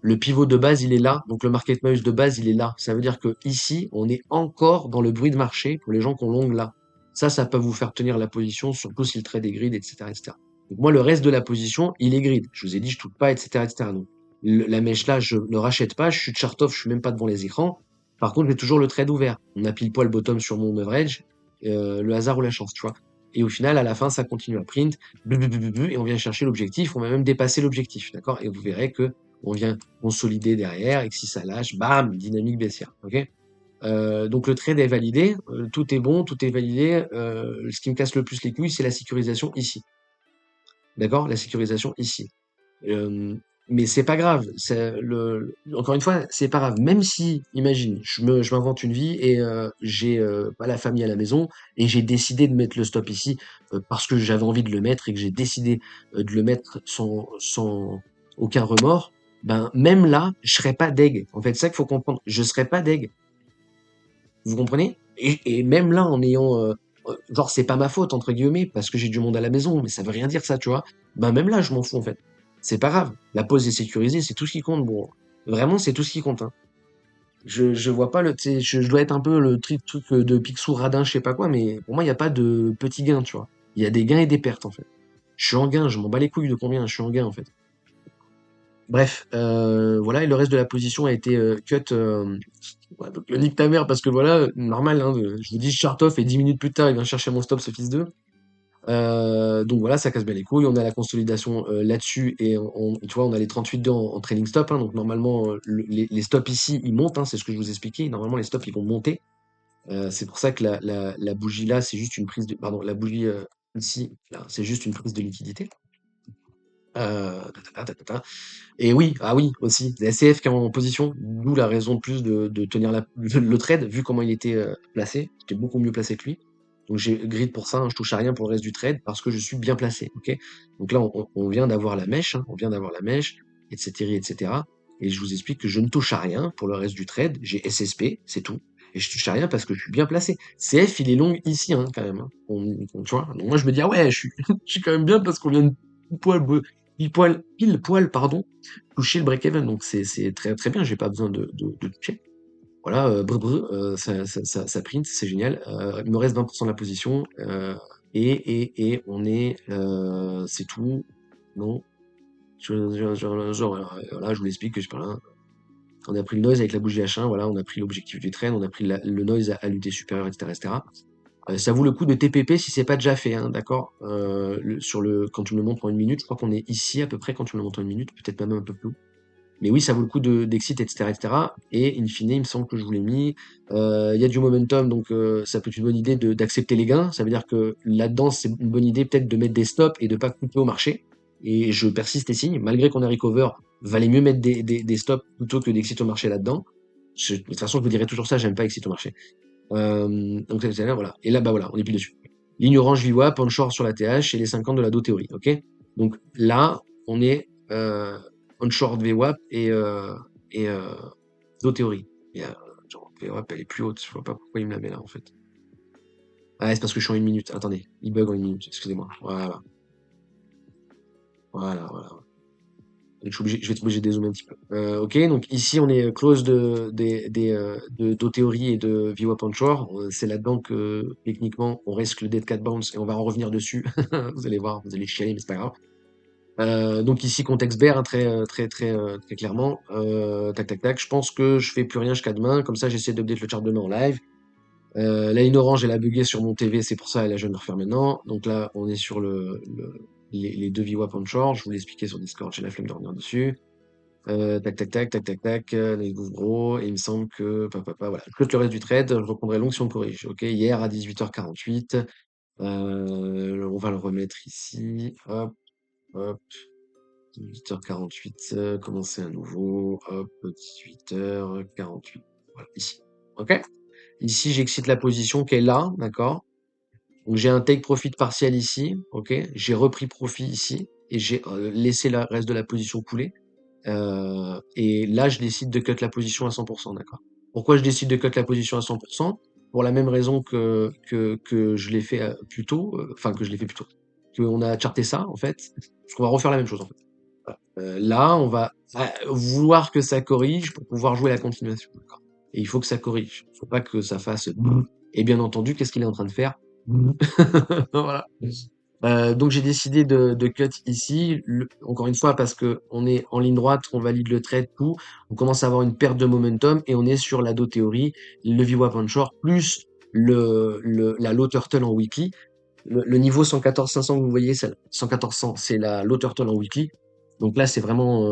[SPEAKER 1] le pivot de base, il est là. Donc le market noise de base, il est là. Ça veut dire que ici, on est encore dans le bruit de marché pour les gens qui ont long là. Ça peut vous faire tenir la position, surtout si le trade est grid, etc., etc. Donc moi, le reste de la position, il est grid. Je vous ai dit, je touche pas, etc., etc. Donc la mèche là, je ne rachète pas. Je suis chart off, je suis même pas devant les écrans. Par contre, j'ai toujours le trade ouvert. On a pile poil bottom sur mon average, le hasard ou la chance, tu vois. Et au final, à la fin, ça continue à print, et on vient chercher l'objectif. On va même dépasser l'objectif, d'accord? Et vous verrez que on vient consolider derrière et que si ça lâche, bam, dynamique baissière. Ok. Donc le trade est validé, tout est bon, tout est validé. Ce qui me casse le plus les couilles, c'est la sécurisation ici. D'accord? La sécurisation ici. Mais c'est pas grave. Encore une fois, c'est pas grave. Même si, imagine, je m'invente une vie et j'ai pas la famille à la maison et j'ai décidé de mettre le stop ici parce que j'avais envie de le mettre et que j'ai décidé de le mettre sans aucun remords. Ben même là, je serais pas deg. En fait, c'est ça qu'il faut comprendre. Je serais pas deg. Vous comprenez? Et même là, en ayant genre c'est pas ma faute entre guillemets parce que j'ai du monde à la maison, mais ça veut rien dire ça, tu vois. Ben même là, je m'en fous en fait. C'est pas grave. La pause est sécurisée, c'est tout ce qui compte. Bon, vraiment, c'est tout ce qui compte. Hein. Je vois pas le, tu sais, je dois être un peu le truc de Picsou radin, je sais pas quoi, mais pour moi, il y a pas de petits gains, tu vois. Il y a des gains et des pertes en fait. Je suis en gain, je m'en bats les couilles de combien, je suis en gain en fait. Bref, voilà, et le reste de la position a été cut. Ouais, donc le nique ta mère, parce que voilà, normal, hein, je vous dis, je chart off et 10 minutes plus tard, il vient chercher mon stop, ce fils d'eux. Donc voilà, ça casse bien les couilles. On a la consolidation là-dessus et tu vois, on a les 38 en trailing stop. Hein, donc normalement, les stops ici, ils montent. Hein, c'est ce que je vous expliquais. Normalement, les stops, ils vont monter. C'est pour ça que la bougie là, c'est juste une prise de. Pardon, la bougie ici, là, c'est juste une prise de liquidité. Ta, ta, ta, ta, ta. Et oui, ah oui, aussi, des SCF qui est en position, d'où la raison de plus de tenir le trade, vu comment il était placé. J'étais beaucoup mieux placé que lui. Donc j'ai grid pour ça, hein, je touche à rien pour le reste du trade parce que je suis bien placé. Ok. Donc là, on vient d'avoir la mèche, hein, on vient d'avoir la mèche, etc., etc. Et je vous explique que je ne touche à rien pour le reste du trade. J'ai SSP, c'est tout. Et je touche à rien parce que je suis bien placé. CF, il est long ici, hein, quand même. Hein. Tu vois. Donc moi, je me dis, ah ouais, je suis quand même bien parce qu'on vient de pile poil, pardon, toucher le break-even. Donc c'est très très bien, j'ai pas besoin de toucher. Voilà, ça print, c'est génial. Il me reste 20% de la position. Et on est. C'est tout. Non. Voilà, je vous l'explique que je parle. On a pris le noise avec la bougie H1, voilà, on a pris l'objectif du train, on a pris le noise à l'unité supérieure, etc., etc. Ça vaut le coup de TPP si c'est pas déjà fait, hein, d'accord? Quand tu me le montres en une minute, je crois qu'on est ici à peu près quand tu me le montres en une minute, peut-être même un peu plus. Mais oui, ça vaut le coup d'exit, etc., etc. Et in fine, il me semble que je vous l'ai mis. Il y a du momentum, donc ça peut être une bonne idée d'accepter les gains. Ça veut dire que là-dedans, c'est une bonne idée peut-être de mettre des stops et de pas couper au marché. Et je persiste et signe, malgré qu'on a recover, valait mieux mettre des stops plutôt que d'exit au marché là-dedans. De toute façon, je vous dirai toujours ça, j'aime pas exit au marché. Donc c'est là, voilà. Et là, bah voilà, on est plus dessus. Ligne orange VWAP, on short sur la TH et les 50 de la Do théorie, ok? Donc là, on est on short VWAP et Do théorie. Et, genre, hop, elle est plus haute. Je vois pas pourquoi il me la met là, en fait. Ah, c'est parce que je suis en 1 minute. Attendez, il bug en 1 minute. Excusez-moi. Voilà. Voilà, voilà. Donc, je vais être obligé de dézoomer un petit peu. Ok, donc ici on est close de d'O-Theory et de VWAP Onshore. C'est là-dedans que techniquement on risque le dead cat bounce et on va en revenir dessus. Vous allez voir, vous allez chialer, mais c'est pas grave. Donc ici contexte bear, hein, très clairement. Tac tac tac. Je pense que je fais plus rien jusqu'à demain. Comme ça j'essaie d'update le chart demain en live. La ligne orange elle a bugué sur mon TV, c'est pour ça là je viens de le refaire maintenant. Donc là on est sur les deux VWAP Onshore. Je vous l'ai expliqué sur Discord, j'ai la flemme de revenir dessus. Tac, tac, tac, tac, tac, tac, les gouffres gros, et il me semble que, voilà. Je clôture le reste du trade, je reprendrai long si on corrige. Ok, hier à 18h48, on va le remettre ici, hop, hop, 18h48, commencer à nouveau, hop, 18h48, voilà, ici. Ok? Ici, j'excite la position qui est là, d'accord? Donc j'ai un take profit partiel ici, ok? J'ai repris profit ici, et j'ai laissé le reste de la position couler. Et là, je décide de cut la position à 100%, d'accord. Pourquoi je décide de cut la position à 100%? Pour la même raison que je l'ai fait plus tôt, enfin que je l'ai fait plus tôt, qu'on a charté ça en fait, parce qu'on va refaire la même chose en fait. Voilà. Là, on va vouloir que ça corrige pour pouvoir jouer la continuation, d'accord. Et il faut que ça corrige. Il faut pas que ça fasse. Et bien entendu, qu'est-ce qu'il est en train de faire? Voilà. Donc j'ai décidé de cut ici, encore une fois parce que on est en ligne droite, on valide le trade, tout, on commence à avoir une perte de momentum et on est sur la Do théorie, le VWAP onshore, plus la low turtle en weekly. Le niveau 114 500 que vous voyez, 114 100, c'est la low turtle en weekly. Donc là, c'est vraiment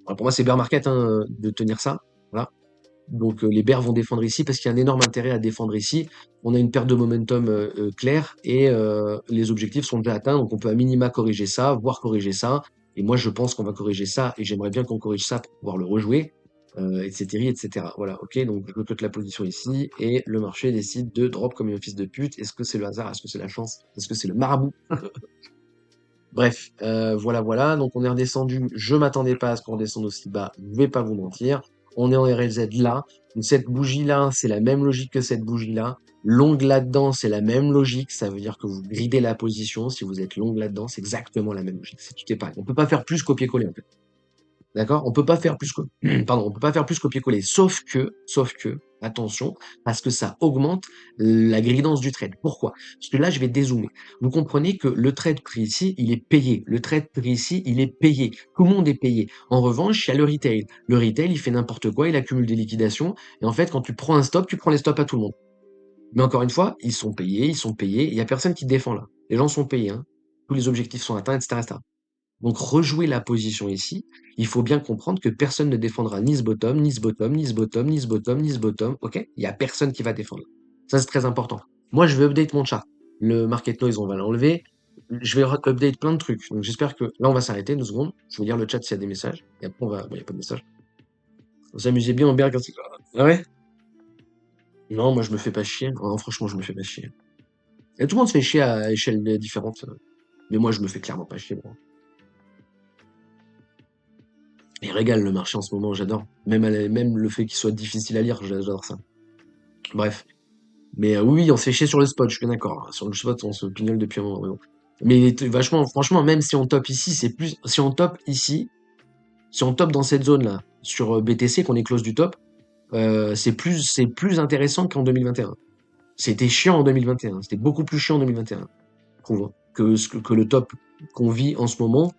[SPEAKER 1] pour moi, c'est bear market hein, de tenir ça. Voilà. Donc les bears vont défendre ici parce qu'il y a un énorme intérêt à défendre ici. On a une perte de momentum claire et les objectifs sont déjà atteints. Donc on peut à minima corriger ça, voire corriger ça. Et moi je pense qu'on va corriger ça et j'aimerais bien qu'on corrige ça pour pouvoir le rejouer, etc., etc. Voilà, ok. Donc je cote la position ici et le marché décide de drop comme un fils de pute. Est-ce que c'est le hasard? Est-ce que c'est la chance? Est-ce que c'est le marabout? Bref, voilà, voilà. Donc on est redescendu. Je m'attendais pas à ce qu'on redescende aussi bas. Je vais pas vous mentir. On est en RLZ là. Donc cette bougie-là, c'est la même logique que cette bougie-là. Longue là-dedans, c'est la même logique. Ça veut dire que vous gridez la position. Si vous êtes longue là-dedans, c'est exactement la même logique. C'est tout est pareil. On peut pas faire plus copier-coller en fait. D'accord? On peut pas faire plus pardon, on peut pas faire plus copier-coller. Sauf que, attention, parce que ça augmente la gridance du trade. Pourquoi? Parce que là, je vais dézoomer. Vous comprenez que le trade pris ici, il est payé. Le trade pris ici, il est payé. Tout le monde est payé. En revanche, il y a le retail. Le retail, il fait n'importe quoi, il accumule des liquidations. Et en fait, quand tu prends un stop, tu prends les stops à tout le monde. Mais encore une fois, ils sont payés. Il y a personne qui défend là. Les gens sont payés, hein. Tous les objectifs sont atteints, etc., etc. Donc rejouer la position ici, il faut bien comprendre que personne ne défendra ni ce bottom, ni ce bottom, ni ce bottom, ni ce bottom, ni ce bottom, ok? Il y a personne qui va défendre. Ça, c'est très important. Moi, je vais update mon chart. Le market noise, on va l'enlever. Je vais update plein de trucs. Donc j'espère que là, on va s'arrêter 2 secondes. Je vais lire le chat s'il y a des messages. Et après, on va. Bon, il n'y a pas de message. On s'amusait bien en berg. Ah ouais? Non, moi, je me fais pas chier. Non, franchement, je me fais pas chier. Et tout le monde se fait chier à échelle différente. Mais moi, je me fais clairement pas chier, bro. Il régale le marché en ce moment, j'adore. Même le fait qu'il soit difficile à lire, j'adore ça. Bref. Mais oui, on se fait chier sur le spot, je suis bien d'accord. Sur le spot, on se pignole depuis un moment. Mais vachement, franchement, même si on top ici, c'est plus. Si on top ici, si on top dans cette zone-là, sur BTC, qu'on est close du top, c'est plus intéressant qu'en 2021. C'était chiant en 2021. C'était beaucoup plus chiant en 2021, je trouve, hein, que le top qu'on vit en ce moment.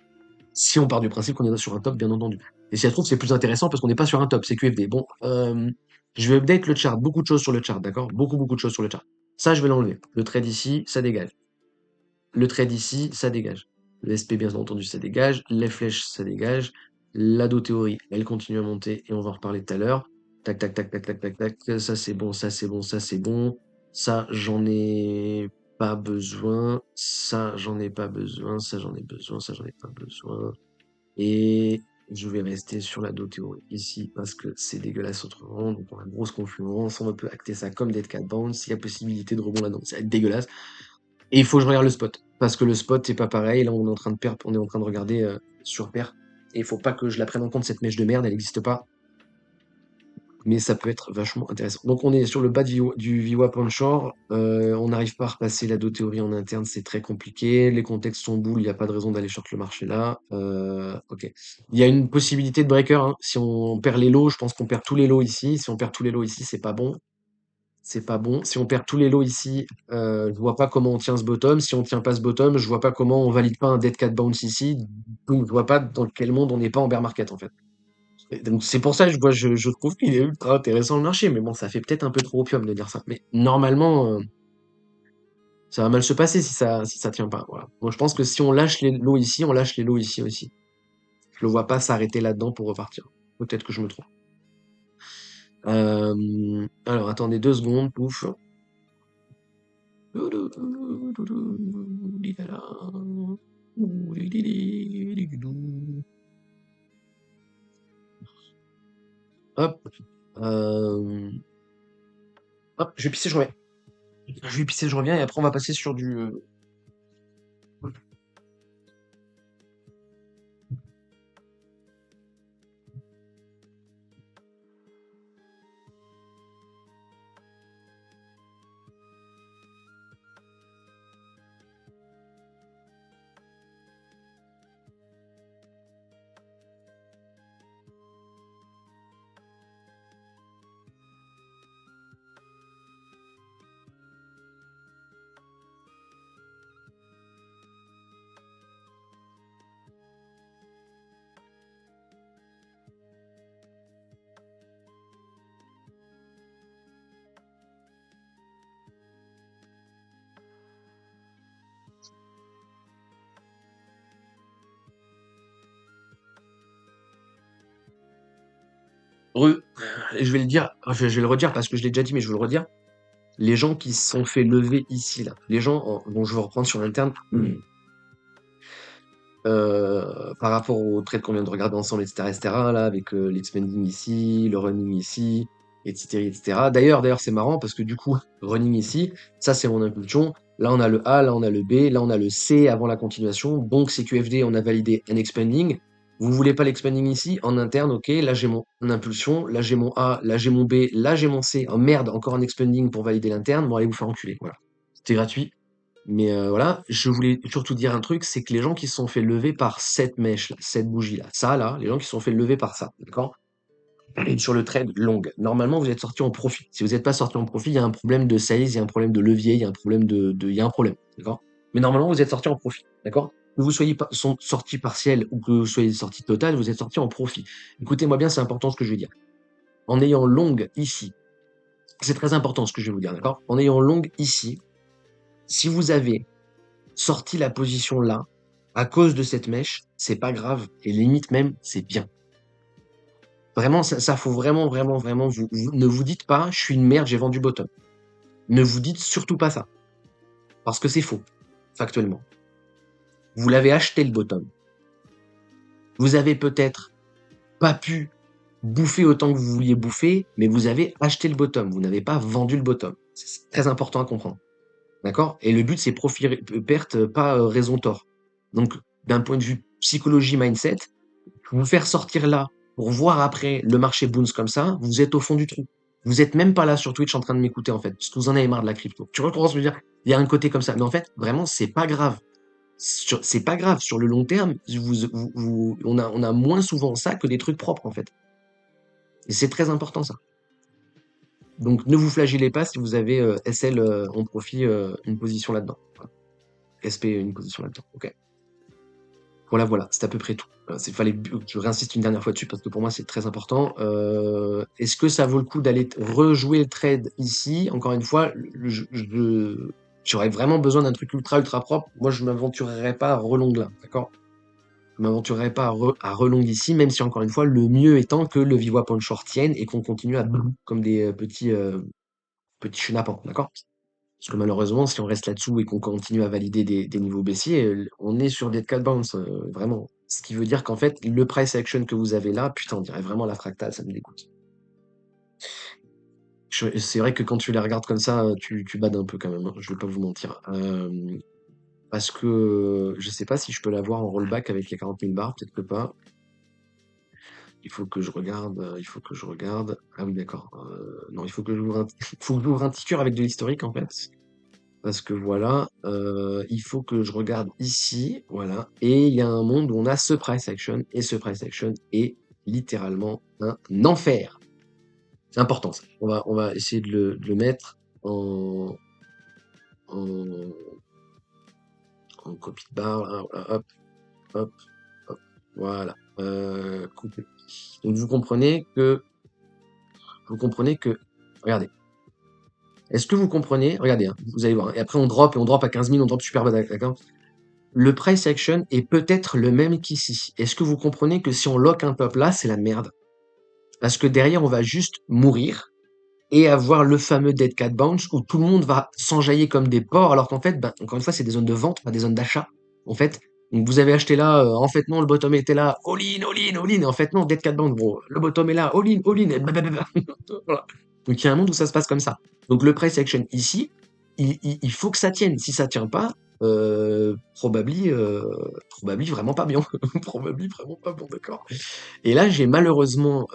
[SPEAKER 1] Si on part du principe qu'on est sur un top, bien entendu. Et si ça se trouve, c'est plus intéressant parce qu'on n'est pas sur un top, c'est QFD. Bon, je vais update le chart, beaucoup de choses sur le chart, d'accord? Beaucoup, beaucoup de choses sur le chart. Ça, je vais l'enlever. Le trade ici, ça dégage. Le trade ici, ça dégage. Le SP, bien entendu, ça dégage. Les flèches, ça dégage. L'ado théorie, elle continue à monter et on va en reparler tout à l'heure. Tac, tac, tac, tac, tac, tac, tac. Ça, c'est bon, ça, c'est bon, ça, c'est bon. Ça, j'en ai pas besoin. Ça, j'en ai pas besoin. Ça, j'en ai besoin. Ça, j'en ai pas besoin. Et je vais rester sur la Do théorie ici parce que c'est dégueulasse autrement. Donc on a une grosse confluence. On peut acter ça comme dead cat bounce. Il y a possibilité de rebond là-dedans. Ça va être dégueulasse. Et il faut que je regarde le spot. Parce que le spot, c'est pas pareil. Là, on est en train de perdre. On est en train de regarder sur pair. Et il faut pas que je la prenne en compte, cette mèche de merde, elle n'existe pas. Mais ça peut être vachement intéressant. Donc on est sur le bas du VWAP onshore, on n'arrive pas à repasser la théorie en interne, c'est très compliqué. Les contextes sont boules, il n'y a pas de raison d'aller short le marché là. Ok. Il y a une possibilité de breaker, hein. Si on perd les lots, je pense qu'on perd tous les lots ici. Si on perd tous les lots ici, c'est pas bon. C'est pas bon. Si on perd tous les lots ici, je vois pas comment on tient ce bottom. Si on tient pas ce bottom, je vois pas comment on valide pas un dead cat bounce ici. Donc je vois pas dans quel monde on n'est pas en bear market en fait. Et donc c'est pour ça que je trouve qu'il est ultra intéressant le marché. Mais bon, ça fait peut-être un peu trop opium de dire ça. Mais normalement, ça va mal se passer si ça tient pas. Voilà. Moi je pense que si on lâche les lots ici, on lâche les lots ici aussi. Je le vois pas s'arrêter là-dedans pour repartir. Peut-être que je me trompe. Alors attendez 2 secondes, pouf. Hop. Euh, Hop, je vais pisser, je reviens. Je vais pisser, je reviens, et après on va passer sur du. Je vais le dire, je vais le redire parce que je l'ai déjà dit, mais je veux le redire. Les gens qui se sont fait lever ici, là, les gens, bon, je vais reprendre sur l'interne, par rapport au trade qu'on vient de regarder ensemble, etc., là, avec l'expanding ici, le running ici, etc. D'ailleurs, c'est marrant parce que du coup, running ici, ça c'est mon impulsion. Là, on a le A, là, on a le B, là, on a le C avant la continuation. Donc, CQFD, on a validé un expanding. Vous voulez pas l'expanding ici, en interne, ok, là j'ai mon impulsion, là j'ai mon A, là j'ai mon B, là j'ai mon C. Oh merde, encore un expanding pour valider l'interne. Bon, allez vous faire enculer, voilà. C'était gratuit. Mais voilà, je voulais surtout dire un truc, c'est que les gens qui se sont fait lever par cette mèche-là, cette bougie-là, ça là, les gens qui se sont fait lever par ça, d'accord? Et sur le trade long, normalement vous êtes sorti en profit. Si vous n'êtes pas sorti en profit, il y a un problème de size, il y a un problème de levier, il y a un problème il y a un problème, d'accord? Mais normalement vous êtes sorti en profit, d'accord? Que vous soyez sorti partiel ou que vous soyez sorti total, vous êtes sorti en profit. Écoutez-moi bien, c'est important ce que je veux dire. En ayant long ici, c'est très important ce que je vais vous dire, d'accord? En ayant long ici, si vous avez sorti la position là, à cause de cette mèche, c'est pas grave. Et limite même, c'est bien. Vraiment, ça faut vraiment, ne vous dites pas, je suis une merde, j'ai vendu bottom. Ne vous dites surtout pas ça. Parce que c'est faux, factuellement. Vous l'avez acheté le bottom. Vous avez peut-être pas pu bouffer autant que vous vouliez bouffer, mais vous avez acheté le bottom. Vous n'avez pas vendu le bottom. C'est très important à comprendre. D'accord? Et le but, c'est profit, perte, pas raison tort. Donc, d'un point de vue psychologie, mindset, vous faire sortir là pour voir après le marché bounce comme ça, vous êtes au fond du trou. Vous êtes même pas là sur Twitch en train de m'écouter en fait, parce que vous en avez marre de la crypto. Tu vois comment je veux dire? Il y a un côté comme ça. Mais en fait, vraiment, c'est pas grave. C'est pas grave. Sur le long terme, on a moins souvent ça que des trucs propres en fait. Et c'est très important ça. Donc ne vous flagellez pas si vous avez SL en profit une position là-dedans. Voilà. SP une position là-dedans. Ok. Voilà, c'est à peu près tout. Fallait je réinsiste une dernière fois dessus parce que pour moi c'est très important. Est-ce que ça vaut le coup d'aller rejouer le trade ici? Encore une fois, j'aurais vraiment besoin d'un truc ultra propre. Moi, je m'aventurerais pas à relong là, d'accord? Je m'aventurerais pas à relong ici, même si encore une fois, le mieux étant que le VWAP onshore tienne et qu'on continue à comme des petits chenapans, d'accord? Parce que malheureusement, si on reste là-dessous et qu'on continue à valider des niveaux baissiers, on est sur des cat bounce, vraiment. Ce qui veut dire qu'en fait, le price action que vous avez là, putain, on dirait vraiment la fractale, ça me dégoûte. C'est vrai que quand tu les regardes comme ça, tu bades un peu quand même, hein, je vais pas vous mentir. Parce que je sais pas si je peux l'avoir en rollback avec les 40 000 bars, peut-être que pas. Il faut que je regarde, il faut que je regarde. Ah oui, d'accord. Non, il faut que j'ouvre un, faut que j'ouvre un ticker avec de l'historique en fait. Parce que voilà, il faut que je regarde ici, voilà. Et il y a un monde où on a ce price action, et ce price action est littéralement un enfer. C'est important ça. On va essayer de le mettre en, en, en copie de barre. Là, voilà, hop, hop, hop. Voilà. Couper. Donc vous comprenez que, regardez. Est-ce que vous comprenez? Regardez, hein, vous allez voir, hein. Et après et on drop à 15 000, on drop super bas, d'accord? Le price action est peut-être le même qu'ici. Est-ce que vous comprenez que si on lock un top là, c'est la merde? Parce que derrière, on va juste mourir et avoir le fameux dead cat bounce où tout le monde va s'enjailler comme des porcs, alors qu'en fait, ben, encore une fois, c'est des zones de vente, pas des zones d'achat. En fait, donc vous avez acheté là, en fait non, le bottom était là, all in, all in, all in, et en fait non, dead cat bounce, bon, le bottom est là, all in, et blablabla. Voilà. Donc il y a un monde où ça se passe comme ça. Donc le price action ici, il faut que ça tienne. Si ça tient pas, probably vraiment pas bien. Probably vraiment pas bon, d'accord. Et là, j'ai malheureusement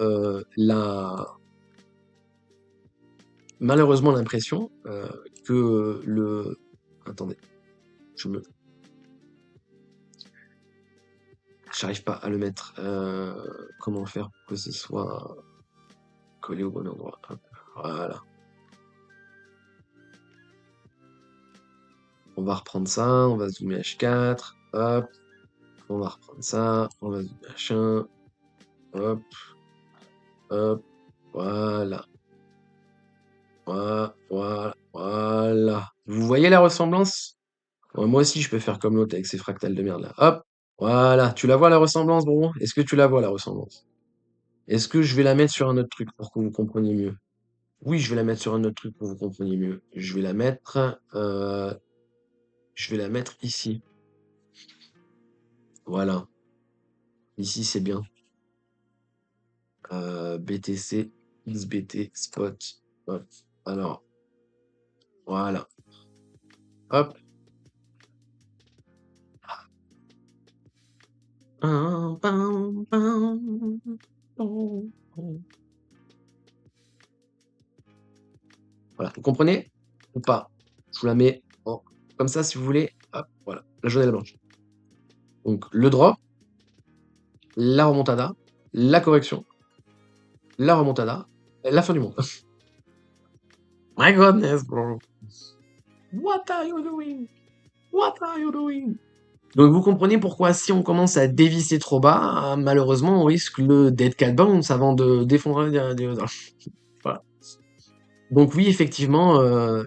[SPEAKER 1] l'impression que le... Attendez, je me... J'arrive pas à le mettre. Comment faire pour que ce soit collé au bon endroit? Hop, voilà. On va reprendre ça, on va zoomer H4, hop, on va reprendre ça, on va zoomer H1, hop, hop, voilà, voilà. Vous voyez la ressemblance? Ouais, moi aussi, je peux faire comme l'autre avec ces fractales de merde là. Hop, voilà. Tu la vois la ressemblance, bon? Est-ce que tu la vois la ressemblance? Est-ce que je vais la mettre sur un autre truc pour que vous compreniez mieux? Oui, je vais la mettre sur un autre truc pour que vous compreniez mieux. Je vais la mettre ici. Voilà. Ici, c'est bien. BTC, XBT, spot. Hop. Alors, voilà. Hop. Voilà. Vous comprenez ou pas? Je vous la mets comme ça si vous voulez. Hop, voilà. La jaune et la blanche. Donc, le drop, la remontada, la correction, la remontada, la fin du monde. My goodness, bro. What are you doing? What are you doing? Donc vous comprenez pourquoi si on commence à dévisser trop bas, malheureusement on risque le dead cat bounce avant de défendre. Voilà. Donc oui, effectivement,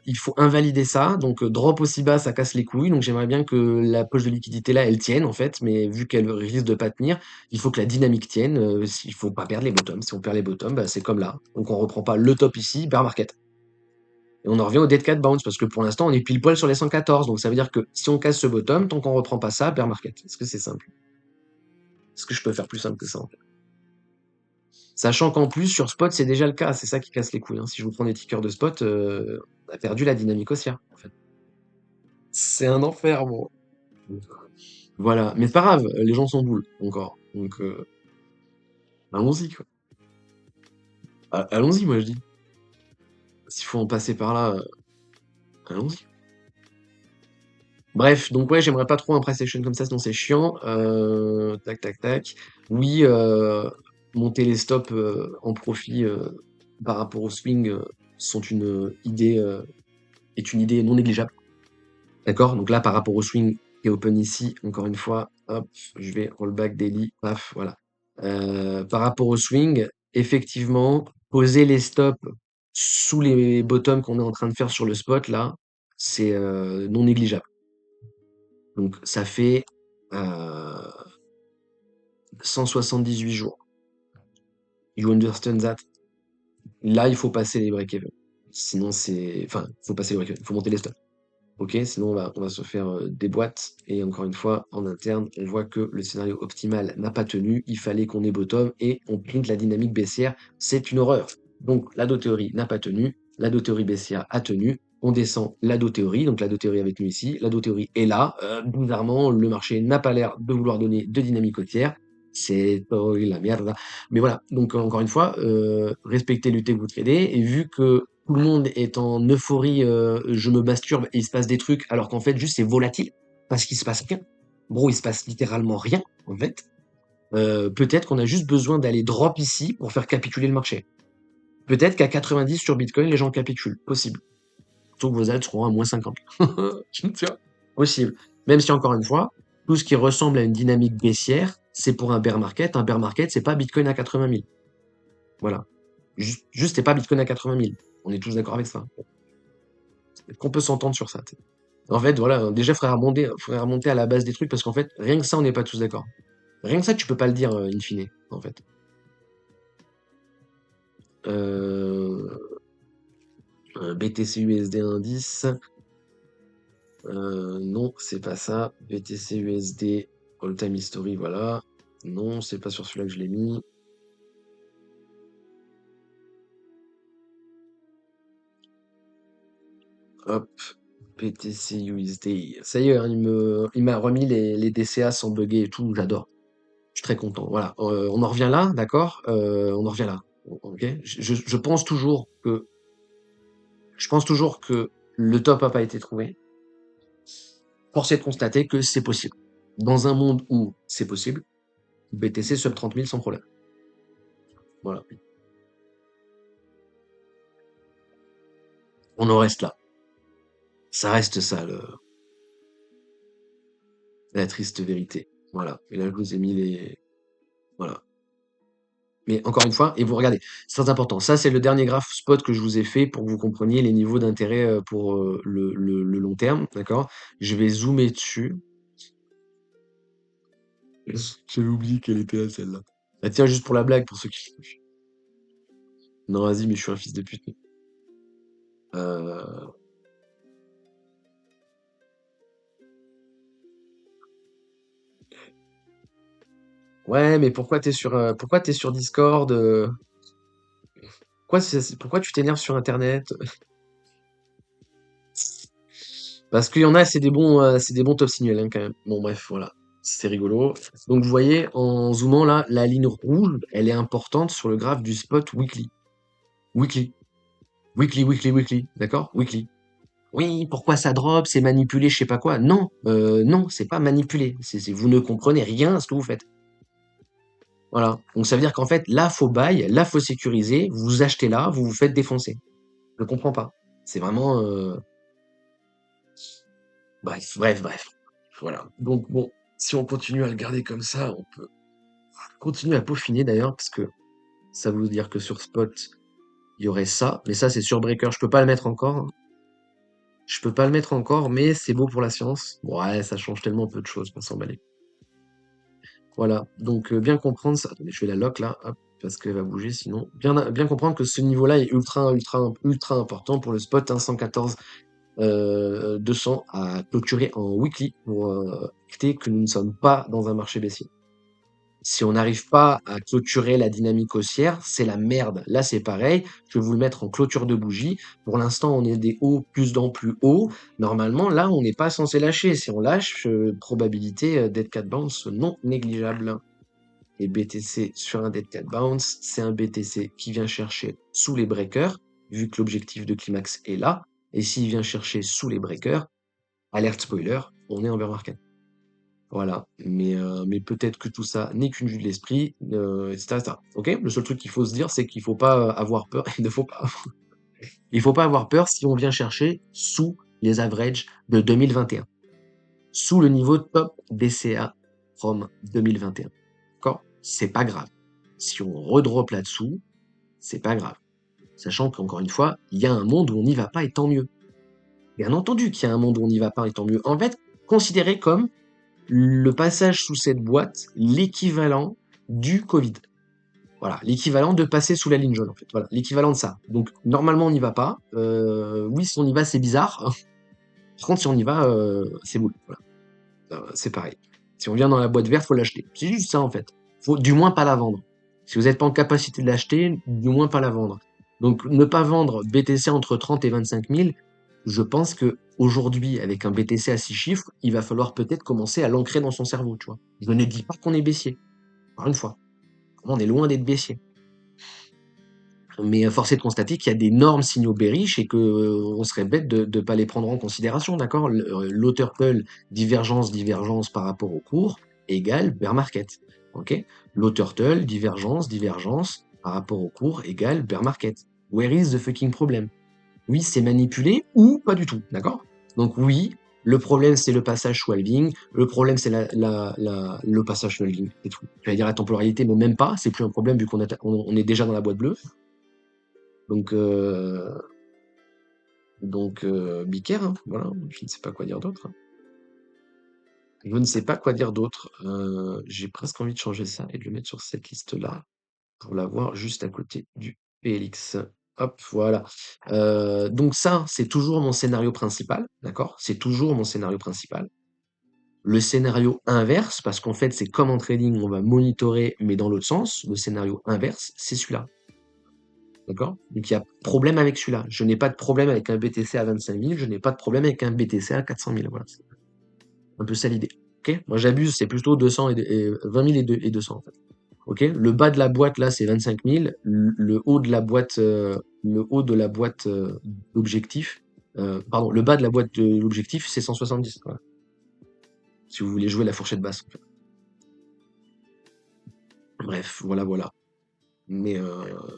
[SPEAKER 1] il faut invalider ça. Donc drop aussi bas, ça casse les couilles. Donc j'aimerais bien que la poche de liquidité là, elle tienne en fait, mais vu qu'elle risque de pas tenir, il faut que la dynamique tienne. Il faut pas perdre les bottoms. Si on perd les bottoms, bah, c'est comme là. Donc on reprend pas le top ici, bear market. Et on en revient au dead cat bounce parce que pour l'instant on est pile poil sur les 114. Donc ça veut dire que si on casse ce bottom, tant qu'on reprend pas ça, bear market. Est-ce que c'est simple? Est-ce que je peux faire plus simple que ça en fait? Sachant qu'en plus sur spot c'est déjà le cas, c'est ça qui casse les couilles, hein. Si je vous prends des tickers de spot, on a perdu la dynamique haussière en fait. C'est un enfer, bon. Voilà, mais c'est pas grave, les gens sont boules encore. Donc allons-y quoi. Allons-y moi je dis. S'il faut en passer par là, allons-y. Bref, donc ouais, j'aimerais pas trop un price action comme ça, sinon c'est chiant. Tac, tac, tac. Oui, monter les stops en profit par rapport au swing sont est une idée non négligeable. D'accord? Donc là, par rapport au swing qui est open ici, encore une fois, hop, je vais rollback daily, paf, voilà. Par rapport au swing, effectivement, poser les stops sous les bottoms qu'on est en train de faire sur le spot là, c'est non négligeable. Donc ça fait 178 jours. You understand that? Là, il faut passer les break-even. Sinon, enfin, il faut passer les break-even, il faut monter les stops. Ok, sinon on va se faire des boîtes. Et encore une fois, en interne, on voit que le scénario optimal n'a pas tenu. Il fallait qu'on ait bottom et on print la dynamique baissière. C'est une horreur. Donc la théorie n'a pas tenu. La théorie baissière a tenu. On descend la théorie. Donc la théorie avec nous ici. La théorie est là. Bizarrement, le marché n'a pas l'air de vouloir donner de dynamique haussière. c'est la merde. Mais voilà, donc encore une fois, respectez l'UT que vous tradez, et vu que tout le monde est en euphorie, je me masturbe et il se passe des trucs, alors qu'en fait, juste c'est volatile, parce qu'il se passe rien. Gros, il se passe littéralement rien, en fait. Peut-être qu'on a juste besoin d'aller drop ici pour faire capituler le marché. Peut-être qu'à 90 sur Bitcoin, les gens capitulent. Possible. Surtout que vos ads seront à moins 50. Tiens. Possible. Même si, encore une fois, tout ce qui ressemble à une dynamique baissière, c'est pour un bear market. Un bear market, c'est pas Bitcoin à 80 000. Voilà. Juste c'est pas Bitcoin à 80 000. On est tous d'accord avec ça. Est-ce qu'on peut s'entendre sur ça? En fait, voilà, déjà, faudrait remonter à la base des trucs, parce qu'en fait, rien que ça, on n'est pas tous d'accord. Rien que ça, tu peux pas le dire, in fine, en fait. Euh, BTC USD indice. Non, c'est pas ça. BTC USD All Time History, voilà. Non, c'est pas sur celui-là que je l'ai mis. Hop, BTC USD. Ça y est, hein, il m'a remis les DCA sans bugger et tout, j'adore. Je suis très content. Voilà, on en revient là, d'accord? On en revient là. Ok? Je pense toujours que le top n'a pas été trouvé. Force est de constater que c'est possible. Dans un monde où c'est possible, BTC sub 30 000 sans problème. Voilà. On en reste là. Ça reste ça, la triste vérité. Voilà. Et là, je vous ai mis les. Voilà. Mais encore une fois, et vous regardez, c'est très important. Ça, c'est le dernier graphe spot que je vous ai fait pour que vous compreniez les niveaux d'intérêt pour le long terme. D'accord? Je vais zoomer dessus. J'avais oublié qu'elle était là, celle-là. Ah, tiens, juste pour la blague, pour ceux qui. Non, vas-y, mais je suis un fils de pute. Euh, Ouais, mais pourquoi t'es sur Discord? Pourquoi tu t'énerves sur Internet? Parce qu'il y en a, c'est des bons top signals, hein, quand même. Bon, bref, voilà. C'est rigolo. Donc, vous voyez, en zoomant là, la ligne rouge, elle est importante sur le graphe du spot weekly. Weekly. Weekly, weekly, weekly. D'accord? Weekly. Oui, pourquoi ça drop? C'est manipulé, je sais pas quoi. Non, non, c'est pas manipulé. Vous ne comprenez rien à ce que vous faites. Voilà. Donc, ça veut dire qu'en fait, là, faut buy, là, faut sécuriser. Vous achetez là, vous vous faites défoncer. Je comprends pas. C'est vraiment, bref, bref, bref. Voilà. Donc bon, si on continue à le garder comme ça, on peut continuer à peaufiner d'ailleurs, parce que ça veut dire que sur Spot, il y aurait ça, mais ça c'est sur Breaker, je peux pas le mettre encore, hein. Je peux pas le mettre encore, mais c'est beau pour la science. Bon, ouais, ça change tellement peu de choses, on s'en bat. Voilà, donc bien comprendre ça. Attendez, je vais la lock là, hop, parce qu'elle va bouger sinon. Bien comprendre que ce niveau-là est ultra, ultra, ultra important pour le spot, hein, 114 200 à clôturer en weekly pour acter que nous ne sommes pas dans un marché baissier. Si on n'arrive pas à clôturer la dynamique haussière, c'est la merde. Là, c'est pareil. Je vais vous le mettre en clôture de bougie. Pour l'instant, on est des hauts plus en plus hauts. Normalement, là, on n'est pas censé lâcher. Si on lâche, probabilité dead cat bounce non négligeable. Et BTC sur un dead cat bounce, c'est un BTC qui vient chercher sous les breakers, vu que l'objectif de climax est là. Et s'il vient chercher sous les breakers, alerte spoiler, on est en bear market. Voilà, mais peut-être que tout ça n'est qu'une vue de l'esprit, etc., etc. Ok? Le seul truc qu'il faut se dire, c'est qu'il faut pas avoir peur. Il faut pas avoir peur si on vient chercher sous les averages de 2021, sous le niveau top DCA from 2021. D'accord? C'est pas grave. Si on redrop là-dessous, c'est pas grave. Sachant qu'encore une fois, il y a un monde où on n'y va pas et tant mieux. Bien entendu qu'il y a un monde où on n'y va pas et tant mieux. En fait, considérez comme le passage sous cette boîte, l'équivalent du Covid. Voilà, l'équivalent de passer sous la ligne jaune, en fait. Voilà, l'équivalent de ça. Donc, normalement, on n'y va pas. Oui, si on y va, c'est bizarre. Par contre, si on y va, c'est boule. Voilà. C'est pareil. Si on vient dans la boîte verte, faut l'acheter. C'est juste ça, en fait. Faut du moins pas la vendre. Si vous n'êtes pas en capacité de l'acheter, du moins pas la vendre. Donc, ne pas vendre BTC entre 30 et 25 000, je pense que aujourd'hui, avec un BTC à 6 chiffres, il va falloir peut-être commencer à l'ancrer dans son cerveau, tu vois. Je ne dis pas qu'on est baissier. Encore une fois, on est loin d'être baissier. Mais force est de constater qu'il y a d'énormes signaux bearish et que on serait bête de ne pas les prendre en considération, d'accord? Low turtle, divergence, divergence par rapport au cours, égale bear market. Ok? Low turtle, divergence, divergence par rapport au cours, égale bear market. Where is the fucking problem? Oui, c'est manipulé ou pas du tout, d'accord? Donc oui, le problème c'est le passage swelling, le problème c'est le passage swelling, c'est tout. J'allais dire la temporalité, mais même pas, c'est plus un problème vu on est déjà dans la boîte bleue. Donc, Bicaire, hein, voilà, je ne sais pas quoi dire d'autre, hein. Je ne sais pas quoi dire d'autre. J'ai presque envie de changer ça et de le mettre sur cette liste-là pour l'avoir juste à côté du PLX. Hop, voilà. Donc ça, c'est toujours mon scénario principal, d'accord? C'est toujours mon scénario principal. Le scénario inverse, parce qu'en fait, c'est comme en trading, on va monitorer, mais dans l'autre sens. Le scénario inverse, c'est celui-là. D'accord? Donc il y a problème avec celui-là. Je n'ai pas de problème avec un BTC à 25 000, je n'ai pas de problème avec un BTC à 400 000. Voilà, c'est un peu ça l'idée. Ok? Moi j'abuse, c'est plutôt 200 et 20 000 et 200 en fait. Ok? Le bas de la boîte là c'est 25 000, le haut de la boîte, d'objectif, pardon, le bas de la boîte de l'objectif c'est 170. Voilà. Si vous voulez jouer la fourchette basse. En fait. Bref, voilà, voilà. Mais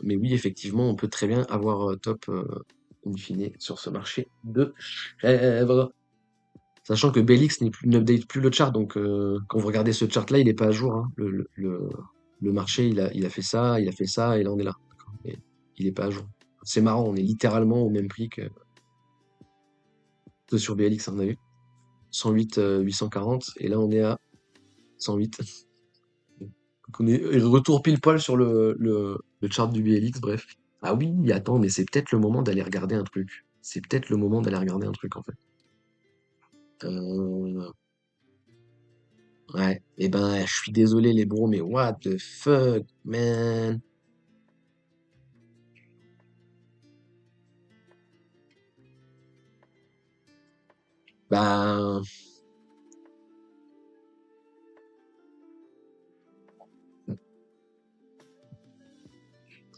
[SPEAKER 1] oui, effectivement, on peut très bien avoir top in fine sur ce marché de chèvre. Sachant que Bellix n'update plus le chart, donc quand vous regardez ce chart-là, il n'est pas à jour, hein. Le marché, il a fait ça, il a fait ça, et là on est là. Et il n'est pas à jour. C'est marrant, on est littéralement au même prix que sur BLX, hein, on a vu. 108, 840, et là on est à 108. Donc on est retour pile poil sur le chart du BLX, bref. Ah oui, attends, mais c'est peut-être le moment d'aller regarder un truc. C'est peut-être le moment d'aller regarder un truc en fait. Euh, ouais, et ben, je suis désolé les bros, mais what the fuck, man. Ben,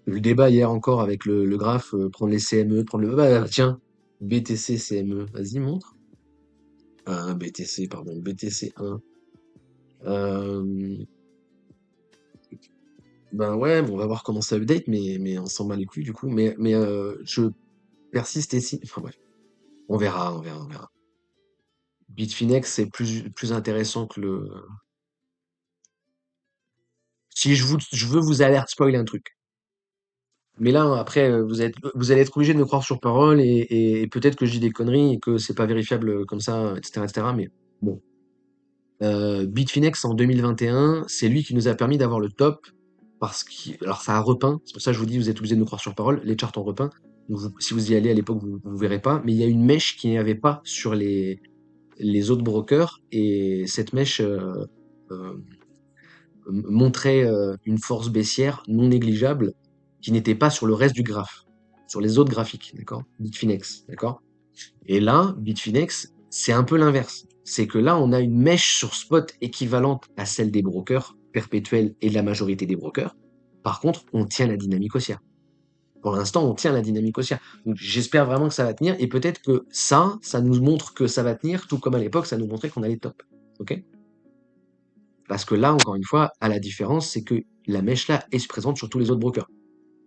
[SPEAKER 1] le débat hier encore avec le graphe, prendre les CME, prendre le... Bah, tiens, BTC CME, vas-y, montre. BTC, pardon, BTC 1. Euh, ben ouais, bon, on va voir comment ça update, mais on s'en bat les couilles du coup. Mais je persiste et si... Enfin bref, on verra, on verra, on verra. Bitfinex, c'est plus intéressant que le... Si je veux vous alerte spoil un truc. Mais là, après, vous allez être obligé de me croire sur parole et peut-être que je dis des conneries et que c'est pas vérifiable comme ça, etc., etc. Mais bon. Bitfinex en 2021, c'est lui qui nous a permis d'avoir le top parce que, alors ça a repeint. C'est pour ça que je vous dis, vous êtes obligé de me croire sur parole. Les charts ont repeint. Donc si vous y allez à l'époque, vous verrez pas. Mais il y a une mèche qui n'y avait pas sur les autres brokers et cette mèche euh, montrait une force baissière non négligeable qui n'était pas sur le reste du graphe, sur les autres graphiques, d'accord? Bitfinex, d'accord? Et là, Bitfinex, c'est un peu l'inverse. C'est que là, on a une mèche sur spot équivalente à celle des brokers perpétuels et de la majorité des brokers. Par contre, on tient la dynamique haussière. Pour l'instant, on tient la dynamique haussière. Donc, j'espère vraiment que ça va tenir. Et peut-être que ça nous montre que ça va tenir, tout comme à l'époque, ça nous montrait qu'on allait top. OK? Parce que là, encore une fois, à la différence, c'est que la mèche là est présente sur tous les autres brokers.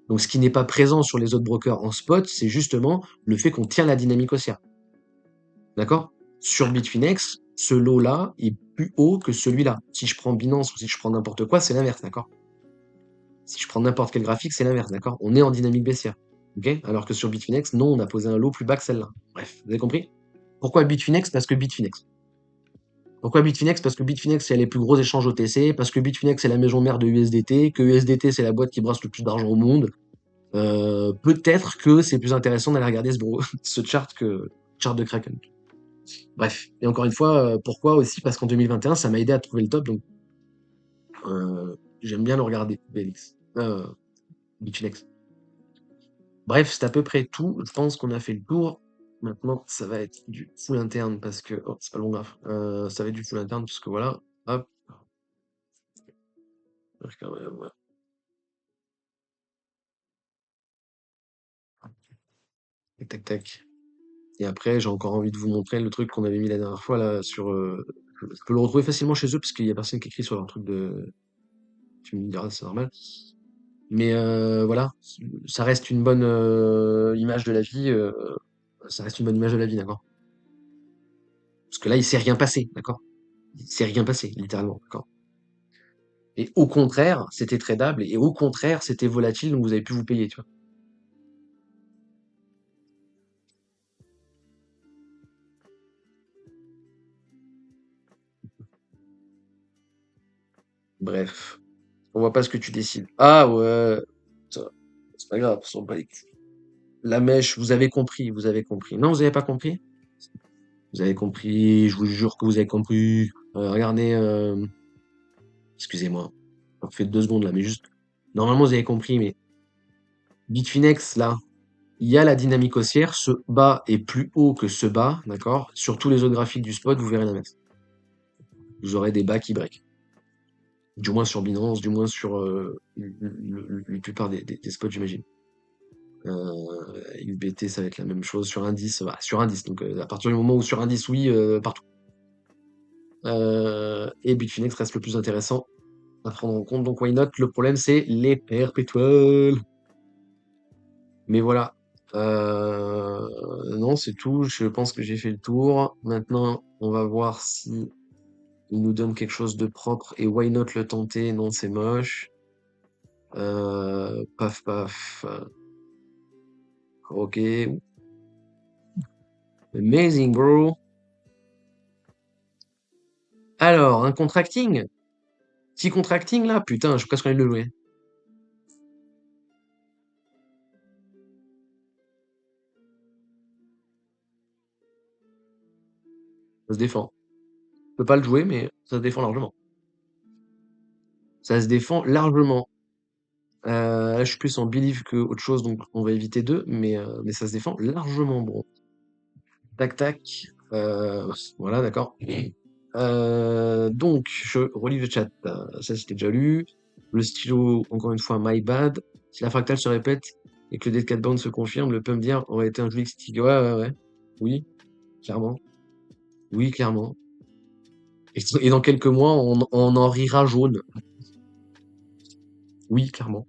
[SPEAKER 1] Donc, ce qui n'est pas présent sur les autres brokers en spot, c'est justement le fait qu'on tient la dynamique haussière. D'accord? Sur Bitfinex, ce lot-là est plus haut que celui-là. Si je prends Binance ou si je prends n'importe quoi, c'est l'inverse, d'accord? Si je prends n'importe quel graphique, c'est l'inverse, d'accord? On est en dynamique baissière. Ok? Alors que sur Bitfinex, non, on a posé un lot plus bas que celle-là. Bref, vous avez compris? Pourquoi Bitfinex? Parce que Bitfinex. Pourquoi Bitfinex? Parce que Bitfinex, c'est les plus gros échanges OTC, parce que Bitfinex, c'est la maison mère de USDT, que USDT, c'est la boîte qui brasse le plus d'argent au monde. Peut-être que c'est plus intéressant d'aller regarder ce chart que le chart de Kraken. Bref, et encore une fois, pourquoi aussi? Parce qu'en 2021, ça m'a aidé à trouver le top, donc j'aime bien le regarder, BLX. Bitfinex. Bref, c'est à peu près tout. Je pense qu'on a fait le tour. Maintenant, ça va être du full interne parce que... Oh, c'est pas long graphe. Ça va être du full interne parce que voilà. Hop. Ouais, quand même, ouais. Tac, tac, tac. Et après, j'ai encore envie de vous montrer le truc qu'on avait mis la dernière fois là sur. Je peux le retrouver facilement chez eux parce qu'il y a personne qui écrit sur leur truc de. Tu me diras, c'est normal. Mais voilà, ça reste une bonne image de la vie. Ça reste une bonne image de la vie, d'accord? Parce que là, il s'est rien passé, d'accord? Il s'est rien passé, littéralement, d'accord? Et au contraire, c'était tradable et au contraire, c'était volatile, donc vous avez pu vous payer, tu vois. Bref, on voit pas ce que tu décides. Ah ouais, ça, c'est pas grave, on s'en bat les couilles. La mèche, vous avez compris, vous avez compris. Non, vous avez pas compris? Vous avez compris, je vous jure que vous avez compris. Regardez, excusez-moi, ça fait 2 secondes là, mais juste, normalement vous avez compris, mais Bitfinex là, il y a la dynamique haussière, ce bas est plus haut que ce bas, d'accord? Sur tous les autres graphiques du spot, vous verrez l'inverse. Vous aurez des bas qui break. Du moins sur Binance, du moins sur la plupart des spots, j'imagine. UBT, ça va être la même chose. Sur indice, voilà, sur indice. Donc à partir du moment où sur indice, oui, partout. Et Bitfinex reste le plus intéressant à prendre en compte. Donc why not? Le problème, c'est les perpétuels. Mais voilà. Non, c'est tout. Je pense que j'ai fait le tour. Maintenant, on va voir si il nous donne quelque chose de propre. Et why not le tenter? Non, c'est moche. Paf, paf. Ok. Amazing, bro. Alors, un contracting? Petit contracting là? Putain, je suis presque envie de le jouer. Ça se défend. Je peux pas le jouer, mais ça se défend largement. Ça se défend largement. Là, je suis plus en believe que autre chose, donc on va éviter deux, mais ça se défend largement, bro. Tac, tac. Voilà, d'accord. Donc, je relis le chat. Ça, c'était déjà lu. Le stylo, encore une fois, my bad. Si la fractale se répète et que le dead cat bound se confirme, le pump dire aurait été un joli stick. Ouais, ouais, ouais. Oui, clairement. Oui, clairement. Et dans quelques mois, on en rira jaune. Oui, clairement.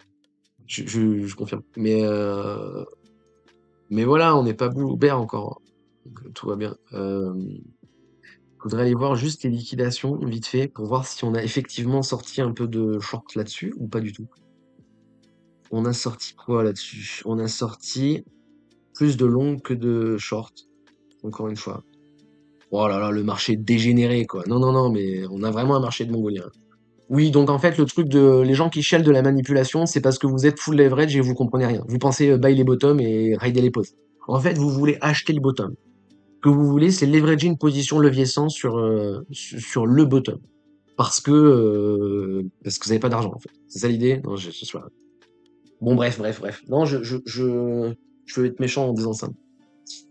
[SPEAKER 1] Je confirme. Mais voilà, on n'est pas Bert encore. Donc, tout va bien. Faudrait aller voir juste les liquidations, vite fait, pour voir si on a effectivement sorti un peu de short là-dessus ou pas du tout. On a sorti quoi là-dessus? On a sorti plus de long que de short, encore une fois. Oh là là, le marché dégénéré, quoi. Non, non, non, mais on a vraiment un marché de mongolien. Oui, donc en fait, le truc de les gens qui chialent de la manipulation, c'est parce que vous êtes full leverage et vous comprenez rien. Vous pensez buy les bottoms et rider les pauses. En fait, vous voulez acheter le bottom. Ce que vous voulez, c'est leverager une position levier 100 sur le bottom. Parce que vous avez pas d'argent, en fait. C'est ça l'idée? Non, je suis pas. Bon, bref, bref, bref. Non, je veux être méchant en disant ça.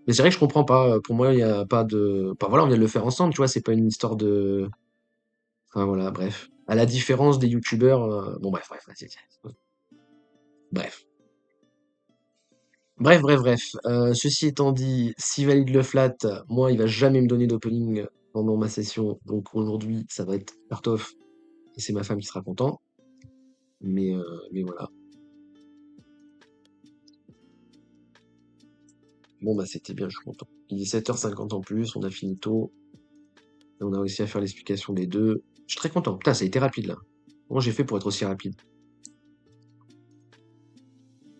[SPEAKER 1] Mais c'est vrai que je comprends pas. Pour moi, il y a pas de. Enfin, voilà, on vient de le faire ensemble, tu vois. C'est pas une histoire de. Enfin, voilà, bref. À la différence des youtubeurs. Bon, bref, bref. Bref. Bref, bref, bref. Ceci étant dit, s'il valide le flat, moi, il va jamais me donner d'opening pendant ma session. Donc aujourd'hui, ça va être part off. Et c'est ma femme qui sera content. Mais voilà. Bon, bah, c'était bien, je suis content. Il est 7h50 en plus, on a fini tôt, et on a réussi à faire l'explication des deux. Je suis très content. Putain, ça a été rapide, là. Comment j'ai fait pour être aussi rapide?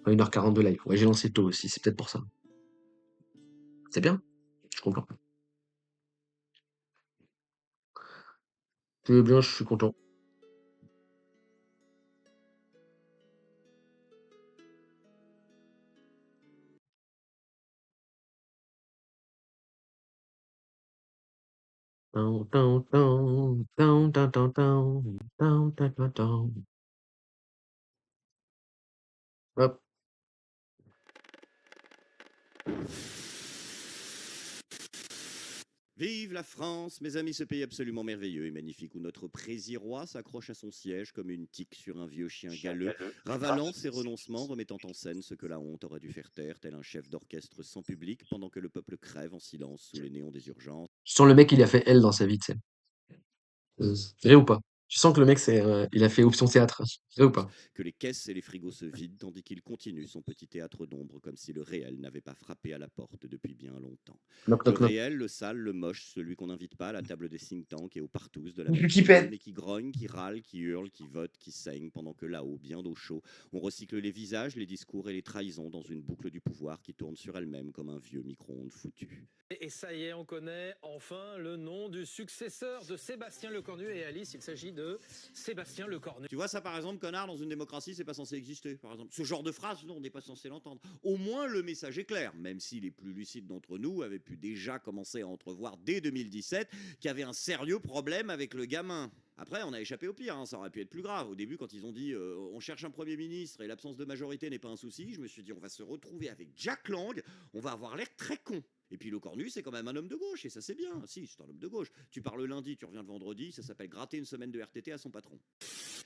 [SPEAKER 1] Enfin, 1h42 live. Ouais, j'ai lancé tôt aussi, c'est peut-être pour ça. C'est bien, je suis content. C'est bien, je suis content. Tan, tan, tan, tan, tan, tan, tan, tan, tan, tan, tan. Hop.
[SPEAKER 2] Vive la France, mes amis, ce pays absolument merveilleux et magnifique où notre prési-roi s'accroche à son siège comme une tique sur un vieux chien galeux, ravalant ses renoncements, remettant en scène ce que la honte aurait dû faire taire, tel un chef d'orchestre sans public, pendant que le peuple crève en silence sous les néons des urgences.
[SPEAKER 1] Je sens le mec, il a fait L dans sa vie, tu sais. Vrai ou pas? Tu sens que le mec, il a fait option théâtre. Vrai ou pas?
[SPEAKER 2] Que les caisses et les frigos se vident tandis qu'il continue son petit théâtre d'ombre comme si le réel n'avait pas frappé à la porte depuis bien longtemps.
[SPEAKER 1] Knock,
[SPEAKER 2] Le
[SPEAKER 1] knock, knock.
[SPEAKER 2] réel, le sale, le moche, celui qu'on n'invite pas à la table des think tanks et aux partous de la
[SPEAKER 1] Qui
[SPEAKER 2] métropole,
[SPEAKER 1] pète.
[SPEAKER 2] mais qui grogne, qui râle, qui hurle, qui vote, qui saigne, pendant que là-haut, bien au chaud, on recycle les visages, les discours et les trahisons dans une boucle du pouvoir qui tourne sur elle-même comme un vieux micro-ondes foutu.
[SPEAKER 3] Et ça y est, on connaît enfin le nom du successeur de Sébastien Lecornu et Alice. Il s'agit de Sébastien Lecornu.
[SPEAKER 2] Tu vois, ça par exemple, connard, dans une démocratie, c'est pas censé exister. Par exemple, ce genre de phrase, non, on n'est pas censé l'entendre. Au moins, le message est clair, même si les plus lucides d'entre nous avaient pu déjà commencer à entrevoir dès 2017 qu'il y avait un sérieux problème avec le gamin. Après, on a échappé au pire, hein, ça aurait pu être plus grave. Au début, quand ils ont dit on cherche un Premier ministre et l'absence de majorité n'est pas un souci, je me suis dit on va se retrouver avec Jack Lang, on va avoir l'air très con. Et puis le Cornu, c'est quand même un homme de gauche, et ça c'est bien. Si, c'est un homme de gauche. Tu pars le lundi, tu reviens le vendredi, ça s'appelle gratter une semaine de RTT à son patron.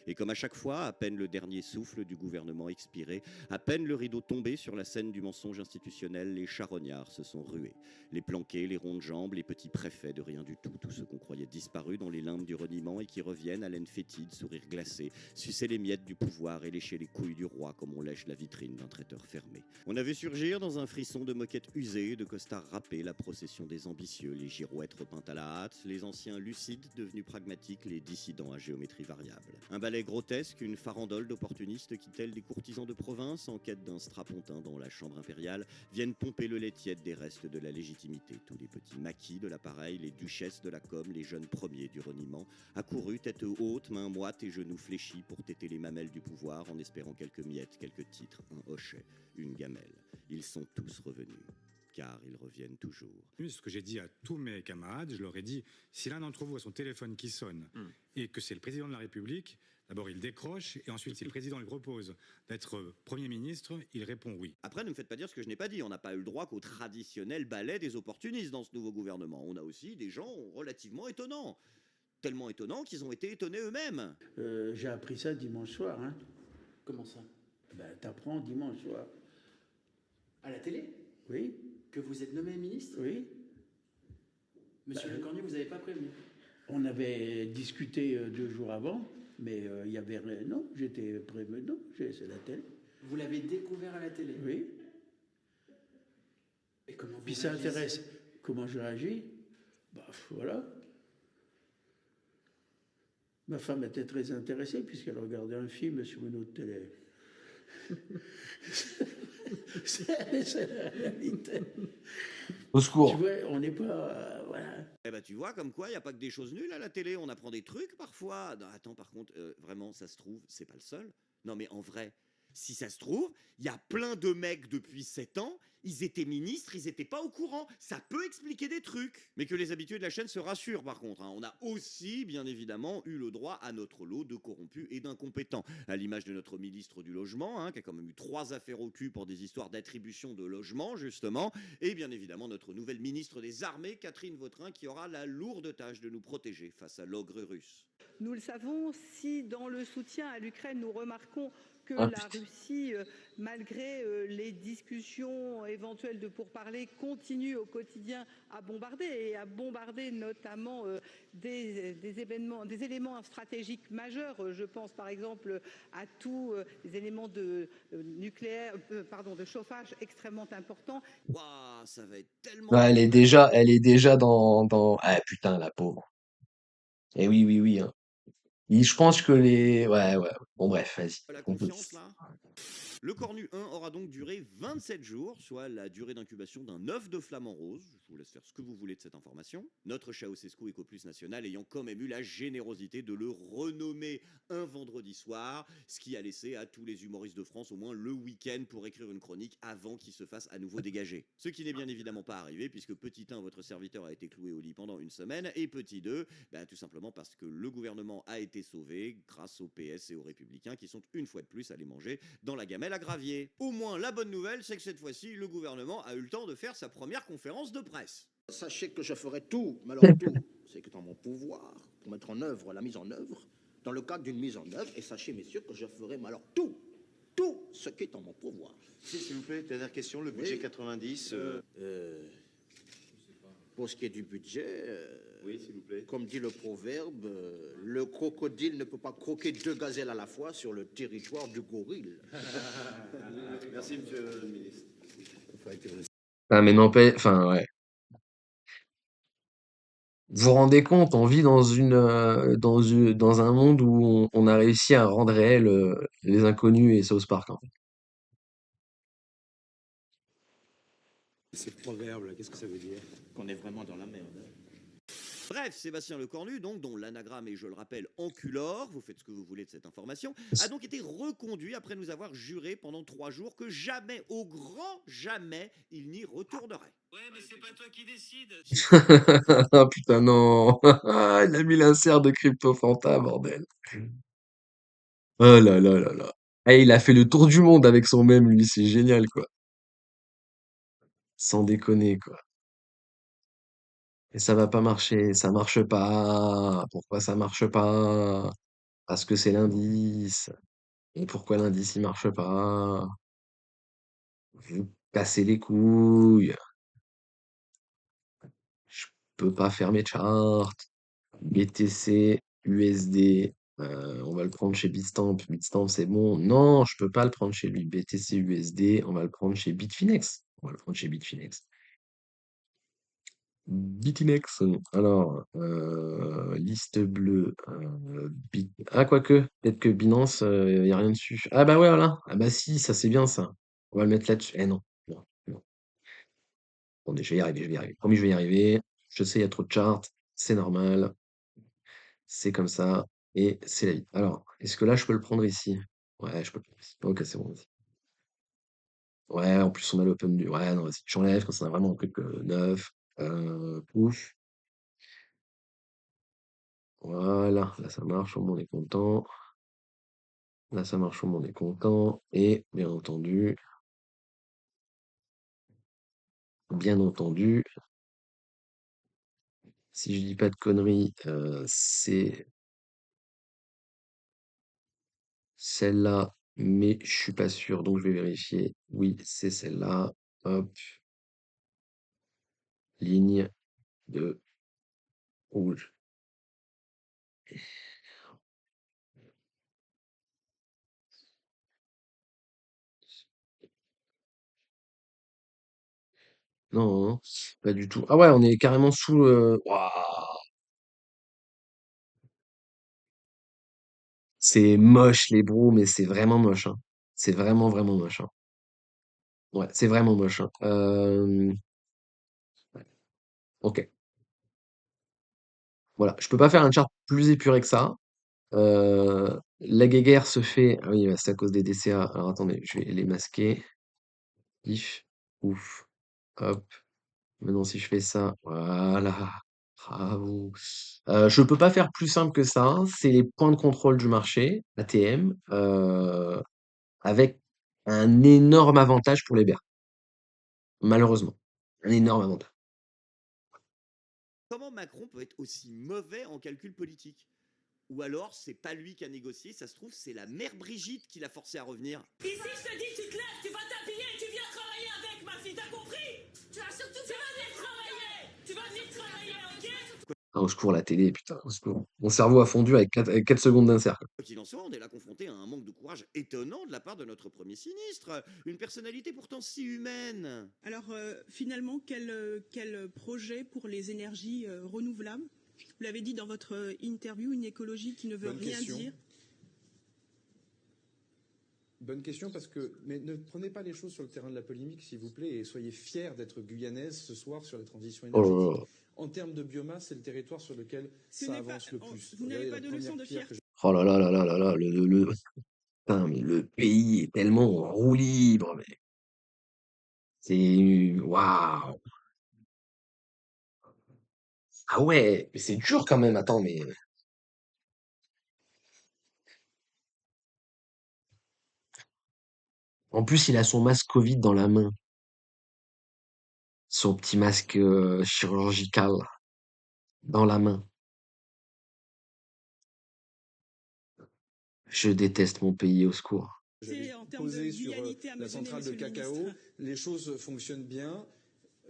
[SPEAKER 2] Et comme à chaque fois, à peine le dernier souffle du gouvernement expiré, à peine le rideau tombé sur la scène du mensonge institutionnel, les charognards se sont rués. Les planqués, les ronds de jambes, les petits préfets de rien du tout, tous ceux qu'on croyait disparus dans les limbes du reniement et qui reviennent, haleine fétide, sourire glacé, sucer les miettes du pouvoir et lécher les couilles du roi comme on lèche la vitrine d'un traiteur fermé. On a vu surgir dans un frisson de moquettes usées, de costards râpés, la procession des ambitieux, les girouettes repeintes à la hâte, les anciens lucides devenus pragmatiques, les dissidents à géométrie variable. Un ballet grotesque, une farandole d'opportunistes qui, tels des courtisans de province, en quête d'un strapontin dans la chambre impériale, viennent pomper le lait tiède des restes de la légitimité. Tous les petits maquis de l'appareil, les duchesses de la com, les jeunes premiers du reniement, accourus tête haute, mains moites et genoux fléchis pour téter les mamelles du pouvoir en espérant quelques miettes, quelques titres, un hochet, une gamelle. Ils sont tous revenus. Car ils reviennent toujours.
[SPEAKER 4] Ce que j'ai dit à tous mes camarades, je leur ai dit, si l'un d'entre vous a son téléphone qui sonne et que c'est le président de la République, d'abord il décroche et ensuite si le président lui propose d'être Premier ministre, il répond oui.
[SPEAKER 2] Après, ne me faites pas dire ce que je n'ai pas dit. On n'a pas eu le droit qu'au traditionnel ballet des opportunistes dans ce nouveau gouvernement. On a aussi des gens relativement étonnants. Tellement étonnants qu'ils ont été étonnés eux-mêmes.
[SPEAKER 5] J'ai appris ça dimanche soir. Hein.
[SPEAKER 6] Comment ça?
[SPEAKER 5] Ben, t'apprends dimanche soir.
[SPEAKER 6] À la télé?
[SPEAKER 5] Oui,
[SPEAKER 6] Que vous êtes nommé ministre?
[SPEAKER 5] oui.
[SPEAKER 6] Monsieur Lecornu, vous n'avez pas prévenu?
[SPEAKER 5] On avait discuté 2 jours avant, mais il y avait rien. Non, j'étais prévenu. Non, c'est la télé.
[SPEAKER 6] Vous l'avez découvert à la télé?
[SPEAKER 5] Oui.
[SPEAKER 6] Et comment vous
[SPEAKER 5] Puis ça
[SPEAKER 6] réagissez?
[SPEAKER 5] intéresse. Comment je réagis? Bah voilà. Ma femme était très intéressée puisqu'elle regardait un film sur une autre télé. c'est la réalité.
[SPEAKER 1] Au
[SPEAKER 5] Tu
[SPEAKER 1] secours.
[SPEAKER 5] vois, on n'est pas. Voilà.
[SPEAKER 2] Eh ben, tu vois, comme quoi, il n'y a pas que des choses nulles à la télé. On apprend des trucs parfois. Non, attends, par contre, vraiment, ça se trouve, c'est pas le seul. Non, mais en vrai, si ça se trouve, il y a plein de mecs depuis 7 ans, ils étaient ministres, ils étaient pas au courant. Ça peut expliquer des trucs. Mais que les habitués de la chaîne se rassurent, par contre, hein. On a aussi, bien évidemment, eu le droit à notre lot de corrompus et d'incompétents. À l'image de notre ministre du Logement, hein, qui a quand même eu 3 affaires au cul pour des histoires d'attribution de logement, justement. Et bien évidemment, notre nouvelle ministre des Armées, Catherine Vautrin, qui aura la lourde tâche de nous protéger face à l'ogre russe.
[SPEAKER 7] Nous le savons, si dans le soutien à l'Ukraine, nous remarquons que
[SPEAKER 1] Ah,
[SPEAKER 7] la
[SPEAKER 1] putain.
[SPEAKER 7] Russie, malgré les discussions éventuelles de pourparlers, continue au quotidien à bombarder notamment des éléments stratégiques majeurs. Je pense par exemple à tous les éléments de de chauffage extrêmement importants.
[SPEAKER 2] Waouh, ça va être tellement
[SPEAKER 1] Ouais,
[SPEAKER 2] dur.
[SPEAKER 1] elle est déjà dans. Ah putain, la pauvre. Et oui, oui, oui, hein. Je pense que les. Ouais, ouais. Bon, bref, vas-y.
[SPEAKER 2] La
[SPEAKER 1] On peut.
[SPEAKER 2] confiance, là. Le Cornu 1 aura donc duré 27 jours, soit la durée d'incubation d'un œuf de flamant rose. Je vous laisse faire ce que vous voulez de cette information. Notre Ceausescu Ecoplus National ayant quand même eu la générosité de le renommer un vendredi soir, ce qui a laissé à tous les humoristes de France au moins le week-end pour écrire une chronique avant qu'il se fasse à nouveau dégager. Ce qui n'est bien évidemment pas arrivé, puisque petit 1, votre serviteur a été cloué au lit pendant une semaine, et petit 2, tout simplement parce que le gouvernement a été sauvé grâce au PS et aux Républicains qui sont une fois de plus allés manger dans la gamelle à gravier. Au moins, la bonne nouvelle, c'est que cette fois-ci, le gouvernement a eu le temps de faire sa première conférence de presse.
[SPEAKER 8] Sachez que je ferai tout, mais alors tout, c'est que dans mon pouvoir, pour mettre en œuvre la mise en œuvre, dans le cadre d'une mise en œuvre, et sachez, messieurs, que je ferai, mais alors tout ce qui est en mon pouvoir.
[SPEAKER 9] S'il vous plaît, dernière question, le budget
[SPEAKER 8] Oui.
[SPEAKER 9] 90.
[SPEAKER 8] Pour ce qui est du budget,
[SPEAKER 9] Oui, s'il vous plaît.
[SPEAKER 8] comme dit le proverbe, le crocodile ne peut pas croquer 2 gazelles à la fois sur le territoire du gorille.
[SPEAKER 9] Merci, monsieur le ministre.
[SPEAKER 1] Ah, mais n'empêche, enfin, ouais. Vous vous rendez compte, on vit dans un monde où on a réussi à rendre réel les inconnus et South Park, en fait.
[SPEAKER 4] Ces proverbes, qu'est-ce que ça veut dire?
[SPEAKER 8] Qu'on est vraiment dans la merde.
[SPEAKER 2] Bref, Sébastien Lecornu, donc, dont l'anagramme est, je le rappelle, enculore, vous faites ce que vous voulez de cette information, a donc été reconduit après nous avoir juré pendant 3 jours que jamais, au grand jamais, il n'y retournerait.
[SPEAKER 3] Ouais, mais c'est pas toi qui décide.
[SPEAKER 1] Ah putain, non. Il a mis l'insert de Crypto Fanta, bordel. Oh là là là là. Eh, il a fait le tour du monde avec son mème, lui, c'est génial, quoi. Sans déconner, quoi. Et ça va pas marcher, ça marche pas. Pourquoi ça marche pas? Parce que c'est l'indice. Et pourquoi l'indice il marche pas? Vous cassez les couilles. Je peux pas faire mes charts. BTC, USD, on va le prendre chez Bitstamp. Bitstamp, c'est bon. Non, je peux pas le prendre chez lui. BTC, USD, on va le prendre chez Bitfinex. On va le prendre chez Bitfinex. Bitfinex. Alors, liste bleue. Ah, quoique, peut-être que Binance, il n'y a rien dessus. Ah bah ouais, voilà. Ah bah si, ça c'est bien ça. On va le mettre là-dessus. Eh non, non, non. Attendez, je vais y arriver, je vais y arriver. Promis, je vais y arriver. Je sais, il y a trop de charts. C'est normal. C'est comme ça. Et c'est la vie. Alors, est-ce que là, je peux le prendre ici? Ouais, je peux le prendre ici. Ok, c'est bon. Vas-y. Ouais, en plus, on a l'open du. Ouais, non, vas-y. J'enlève quand ça a vraiment un truc neuf. Pouf. Voilà. Là, ça marche. Au moins, on est content. Là, ça marche. Au moins, on est content. Et bien entendu, si je dis pas de conneries, c'est celle-là, mais je suis pas sûr, donc je vais vérifier. Oui, c'est celle-là. Hop, ligne de rouge. Non, hein, pas du tout. Ah ouais, on est carrément sous. Ouah, c'est moche les bros, mais c'est vraiment moche, hein. C'est vraiment vraiment moche, hein. Ouais, c'est vraiment moche, hein. Ouais, ok. Voilà, je peux pas faire un chart plus épuré que ça. La guéguerre se fait. Ah oui, bah, c'est à cause des DCA. Alors attendez, je vais les masquer. If, ouf, hop. Maintenant, si je fais ça, voilà. Bravo. Je peux pas faire plus simple que ça, hein. C'est les points de contrôle du marché, ATM, avec un énorme avantage pour les bears. Malheureusement. Un énorme avantage.
[SPEAKER 2] Comment Macron peut être aussi mauvais en calcul politique? Ou alors, c'est pas lui qui a négocié, ça se trouve, c'est la mère Brigitte qui l'a forcé à revenir.
[SPEAKER 10] Ici, je te dis, tu te lèves, tu vas t'habiller et tu viens travailler avec ma fille, t'as compris? Tu vas surtout venir travailler. Tu vas venir travailler, ok?
[SPEAKER 1] Ah, au secours, la télé, putain, au secours. Mon cerveau a fondu avec 4 secondes d'insert, quoi.
[SPEAKER 2] Quoi qu'il en soit, on est là confronté à un manque de courage étonnant de la part de notre premier sinistre. Une personnalité pourtant si humaine.
[SPEAKER 11] Alors, finalement, quel projet pour les énergies renouvelables? Vous l'avez dit dans votre interview, une écologie qui ne veut
[SPEAKER 12] Bonne
[SPEAKER 11] rien
[SPEAKER 12] question.
[SPEAKER 11] dire.
[SPEAKER 12] Bonne question mais ne prenez pas les choses sur le terrain de la polémique, s'il vous plaît, et soyez fiers d'être guyanaise ce soir sur la transition
[SPEAKER 1] Oh là
[SPEAKER 12] énergétique.
[SPEAKER 1] là.
[SPEAKER 12] En termes de biomasse, c'est le territoire sur lequel
[SPEAKER 11] Ce
[SPEAKER 12] ça
[SPEAKER 11] n'est pas-
[SPEAKER 12] avance le plus.
[SPEAKER 11] vous n'avez
[SPEAKER 12] Regardez
[SPEAKER 11] pas
[SPEAKER 12] la
[SPEAKER 11] de
[SPEAKER 12] première
[SPEAKER 11] leçon de
[SPEAKER 12] pierre
[SPEAKER 11] fierté.
[SPEAKER 1] Oh là là là là là là, putain, mais le pays est tellement en roue libre, mais c'est, waouh. Ah ouais, mais c'est dur quand même, attends, mais en plus, il a son masque Covid dans la main. son petit masque chirurgical dans la main. Je déteste mon pays, au secours.
[SPEAKER 12] J'avais
[SPEAKER 11] En termes de
[SPEAKER 12] posé sur
[SPEAKER 11] guyanité à me
[SPEAKER 12] la
[SPEAKER 11] donner,
[SPEAKER 12] centrale de
[SPEAKER 11] monsieur le
[SPEAKER 12] cacao,
[SPEAKER 11] ministre.
[SPEAKER 12] les choses fonctionnent bien.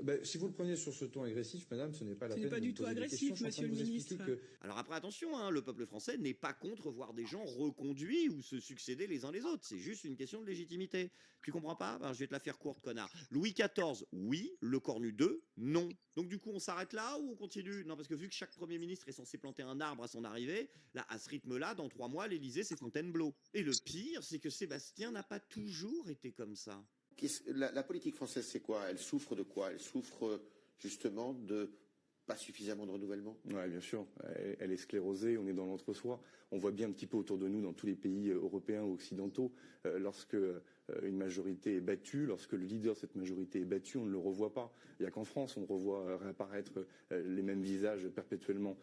[SPEAKER 12] Ben, si vous le prenez sur ce ton agressif, madame, ce n'est pas la
[SPEAKER 11] Ce
[SPEAKER 12] peine
[SPEAKER 11] n'est pas
[SPEAKER 12] de me
[SPEAKER 11] du tout
[SPEAKER 12] poser des
[SPEAKER 11] agressif,
[SPEAKER 12] questions. Je suis en train de
[SPEAKER 11] monsieur
[SPEAKER 12] vous
[SPEAKER 11] le
[SPEAKER 12] expliquer
[SPEAKER 11] ministre.
[SPEAKER 12] que
[SPEAKER 2] Alors après, attention, hein, le peuple français n'est pas contre voir des gens reconduits ou se succéder les uns les autres. C'est juste une question de légitimité. Tu comprends pas? Ben, je vais te la faire courte, connard. Louis XIV, oui. Le Cornu II, non. Donc du coup, on s'arrête là ou on continue? Non, parce que vu que chaque Premier ministre est censé planter un arbre à son arrivée, là, à ce rythme-là, dans 3 mois, l'Élysée, c'est Fontainebleau. Et le pire, c'est que Sébastien n'a pas toujours été comme ça.
[SPEAKER 13] La politique française, c'est quoi? Elle souffre de quoi? Elle souffre justement de pas suffisamment de renouvellement?
[SPEAKER 14] Oui, bien sûr. Elle est sclérosée, on est dans l'entre-soi. On voit bien un petit peu autour de nous, dans tous les pays européens ou occidentaux, lorsque une majorité est battue, lorsque le leader de cette majorité est battu, on ne le revoit pas. Il n'y a qu'en France, on revoit réapparaître les mêmes visages perpétuellement.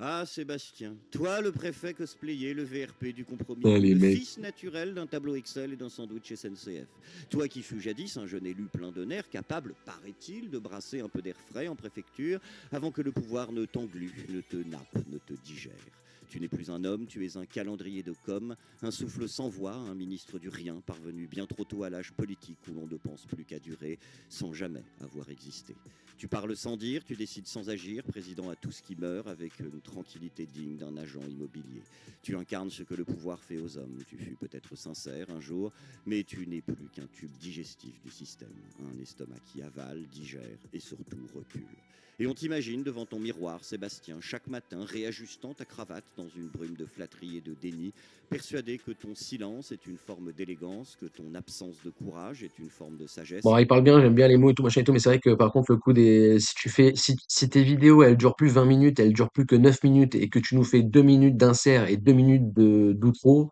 [SPEAKER 2] Ah, Sébastien, toi le préfet cosplayé, le VRP du compromis,
[SPEAKER 1] Ah, les
[SPEAKER 2] le
[SPEAKER 1] mecs.
[SPEAKER 2] fils naturel d'un tableau Excel et d'un sandwich SNCF. Toi qui fus jadis un jeune élu plein de nerfs, capable, paraît-il, de brasser un peu d'air frais en préfecture avant que le pouvoir ne t'englue, ne te nappe, ne te digère. Tu n'es plus un homme, tu es un calendrier de com, un souffle sans voix, un ministre du rien, parvenu bien trop tôt à l'âge politique où l'on ne pense plus qu'à durer, sans jamais avoir existé. Tu parles sans dire, tu décides sans agir, président à tout ce qui meurt, avec une tranquillité digne d'un agent immobilier. Tu incarnes ce que le pouvoir fait aux hommes. Tu fus peut-être sincère un jour, mais tu n'es plus qu'un tube digestif du système. Un estomac qui avale, digère et surtout recule. Et on t'imagine devant ton miroir, Sébastien, chaque matin, réajustant ta cravate dans une brume de flatterie et de déni, persuadé que ton silence est une forme d'élégance, que ton absence de courage est une forme de sagesse.
[SPEAKER 1] Bon, il parle bien, j'aime bien les mots et tout, machin et tout, mais c'est vrai que par contre, le coup des. Si tes vidéos, elles durent plus 20 minutes, elles durent plus que 9 minutes, et que tu nous fais 2 minutes d'insert et 2 minutes d'outro,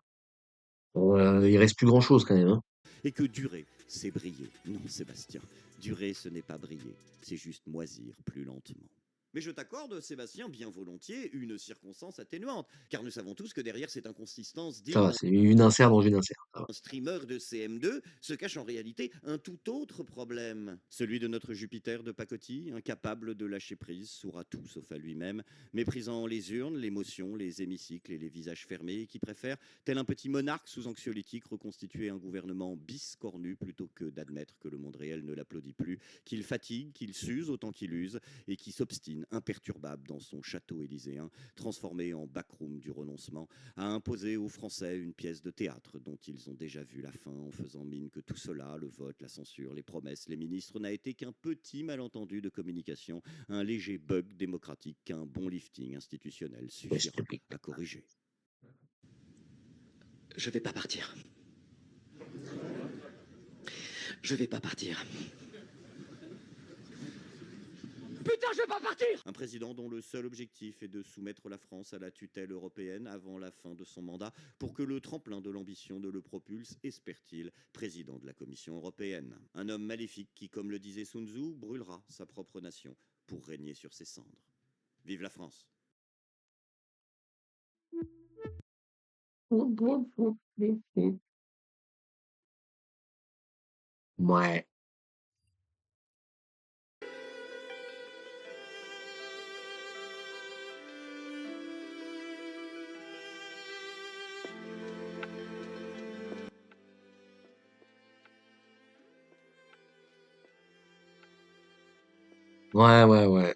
[SPEAKER 1] il reste plus grand-chose quand même, hein.
[SPEAKER 2] Et que durer, c'est briller. Non, Sébastien, durer, ce n'est pas briller, c'est juste moisir plus lentement. Mais je t'accorde, Sébastien, bien volontiers, une circonstance atténuante, car nous savons tous que derrière cette inconsistance
[SPEAKER 1] Ça va, c'est une insert dans une insert. Ça va.
[SPEAKER 2] un streamer de CM2 se cache en réalité un tout autre problème. Celui de notre Jupiter de pacotille, incapable de lâcher prise, sourd à tout sauf à lui-même, méprisant les urnes, l'émotion, les hémicycles et les visages fermés, et qui préfère, tel un petit monarque sous anxiolytique, reconstituer un gouvernement biscornu plutôt que d'admettre que le monde réel ne l'applaudit plus, qu'il fatigue, qu'il s'use autant qu'il use, et qui s'obstine imperturbable dans son château élyséen, transformé en backroom du renoncement, à imposer aux Français une pièce de théâtre dont ils ont déjà vu la fin, en faisant mine que tout cela, le vote, la censure, les promesses, les ministres, n'a été qu'un petit malentendu de communication, un léger bug démocratique qu'un bon lifting institutionnel suffira à corriger.
[SPEAKER 15] Je vais pas partir. Je vais pas partir. Putain, je vais pas partir!
[SPEAKER 2] Un président dont le seul objectif est de soumettre la France à la tutelle européenne avant la fin de son mandat pour que le tremplin de l'ambition ne le propulse, espère-t-il, président de la Commission européenne. Un homme maléfique qui, comme le disait Sun Tzu, brûlera sa propre nation pour régner sur ses cendres. Vive la France!
[SPEAKER 1] Ouais. Ouais, ouais, ouais.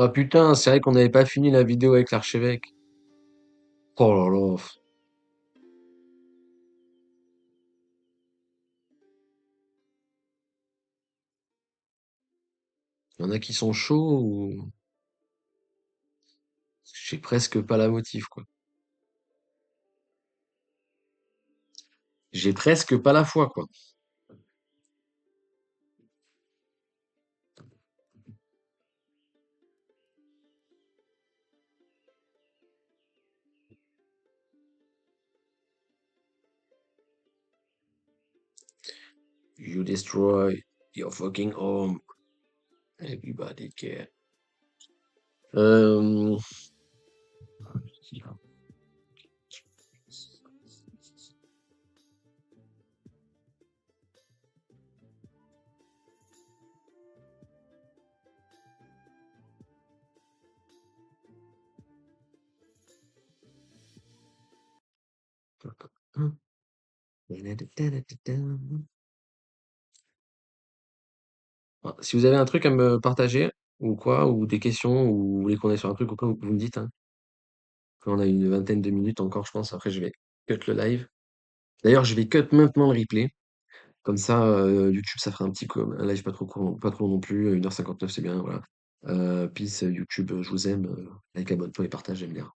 [SPEAKER 1] Ah putain, c'est vrai qu'on n'avait pas fini la vidéo avec l'archevêque. Oh là là. Il y en a qui sont chauds ou j'ai presque pas la motive, quoi. J'ai presque pas la foi, quoi. You destroy your fucking home. Everybody care. Euh... Ah, si vous avez un truc à me partager, ou quoi, ou des questions, ou vous voulez qu'on aille sur un truc, ou quoi, vous me dites, hein. On a une vingtaine de minutes encore, je pense. Après, je vais cut le live. D'ailleurs, je vais cut maintenant le replay. Comme ça, YouTube, ça fera un live pas trop court, pas trop long non plus. 1h59, c'est bien, voilà. Peace, YouTube, je vous aime. Like, abonne-toi et partage, j'aime bien.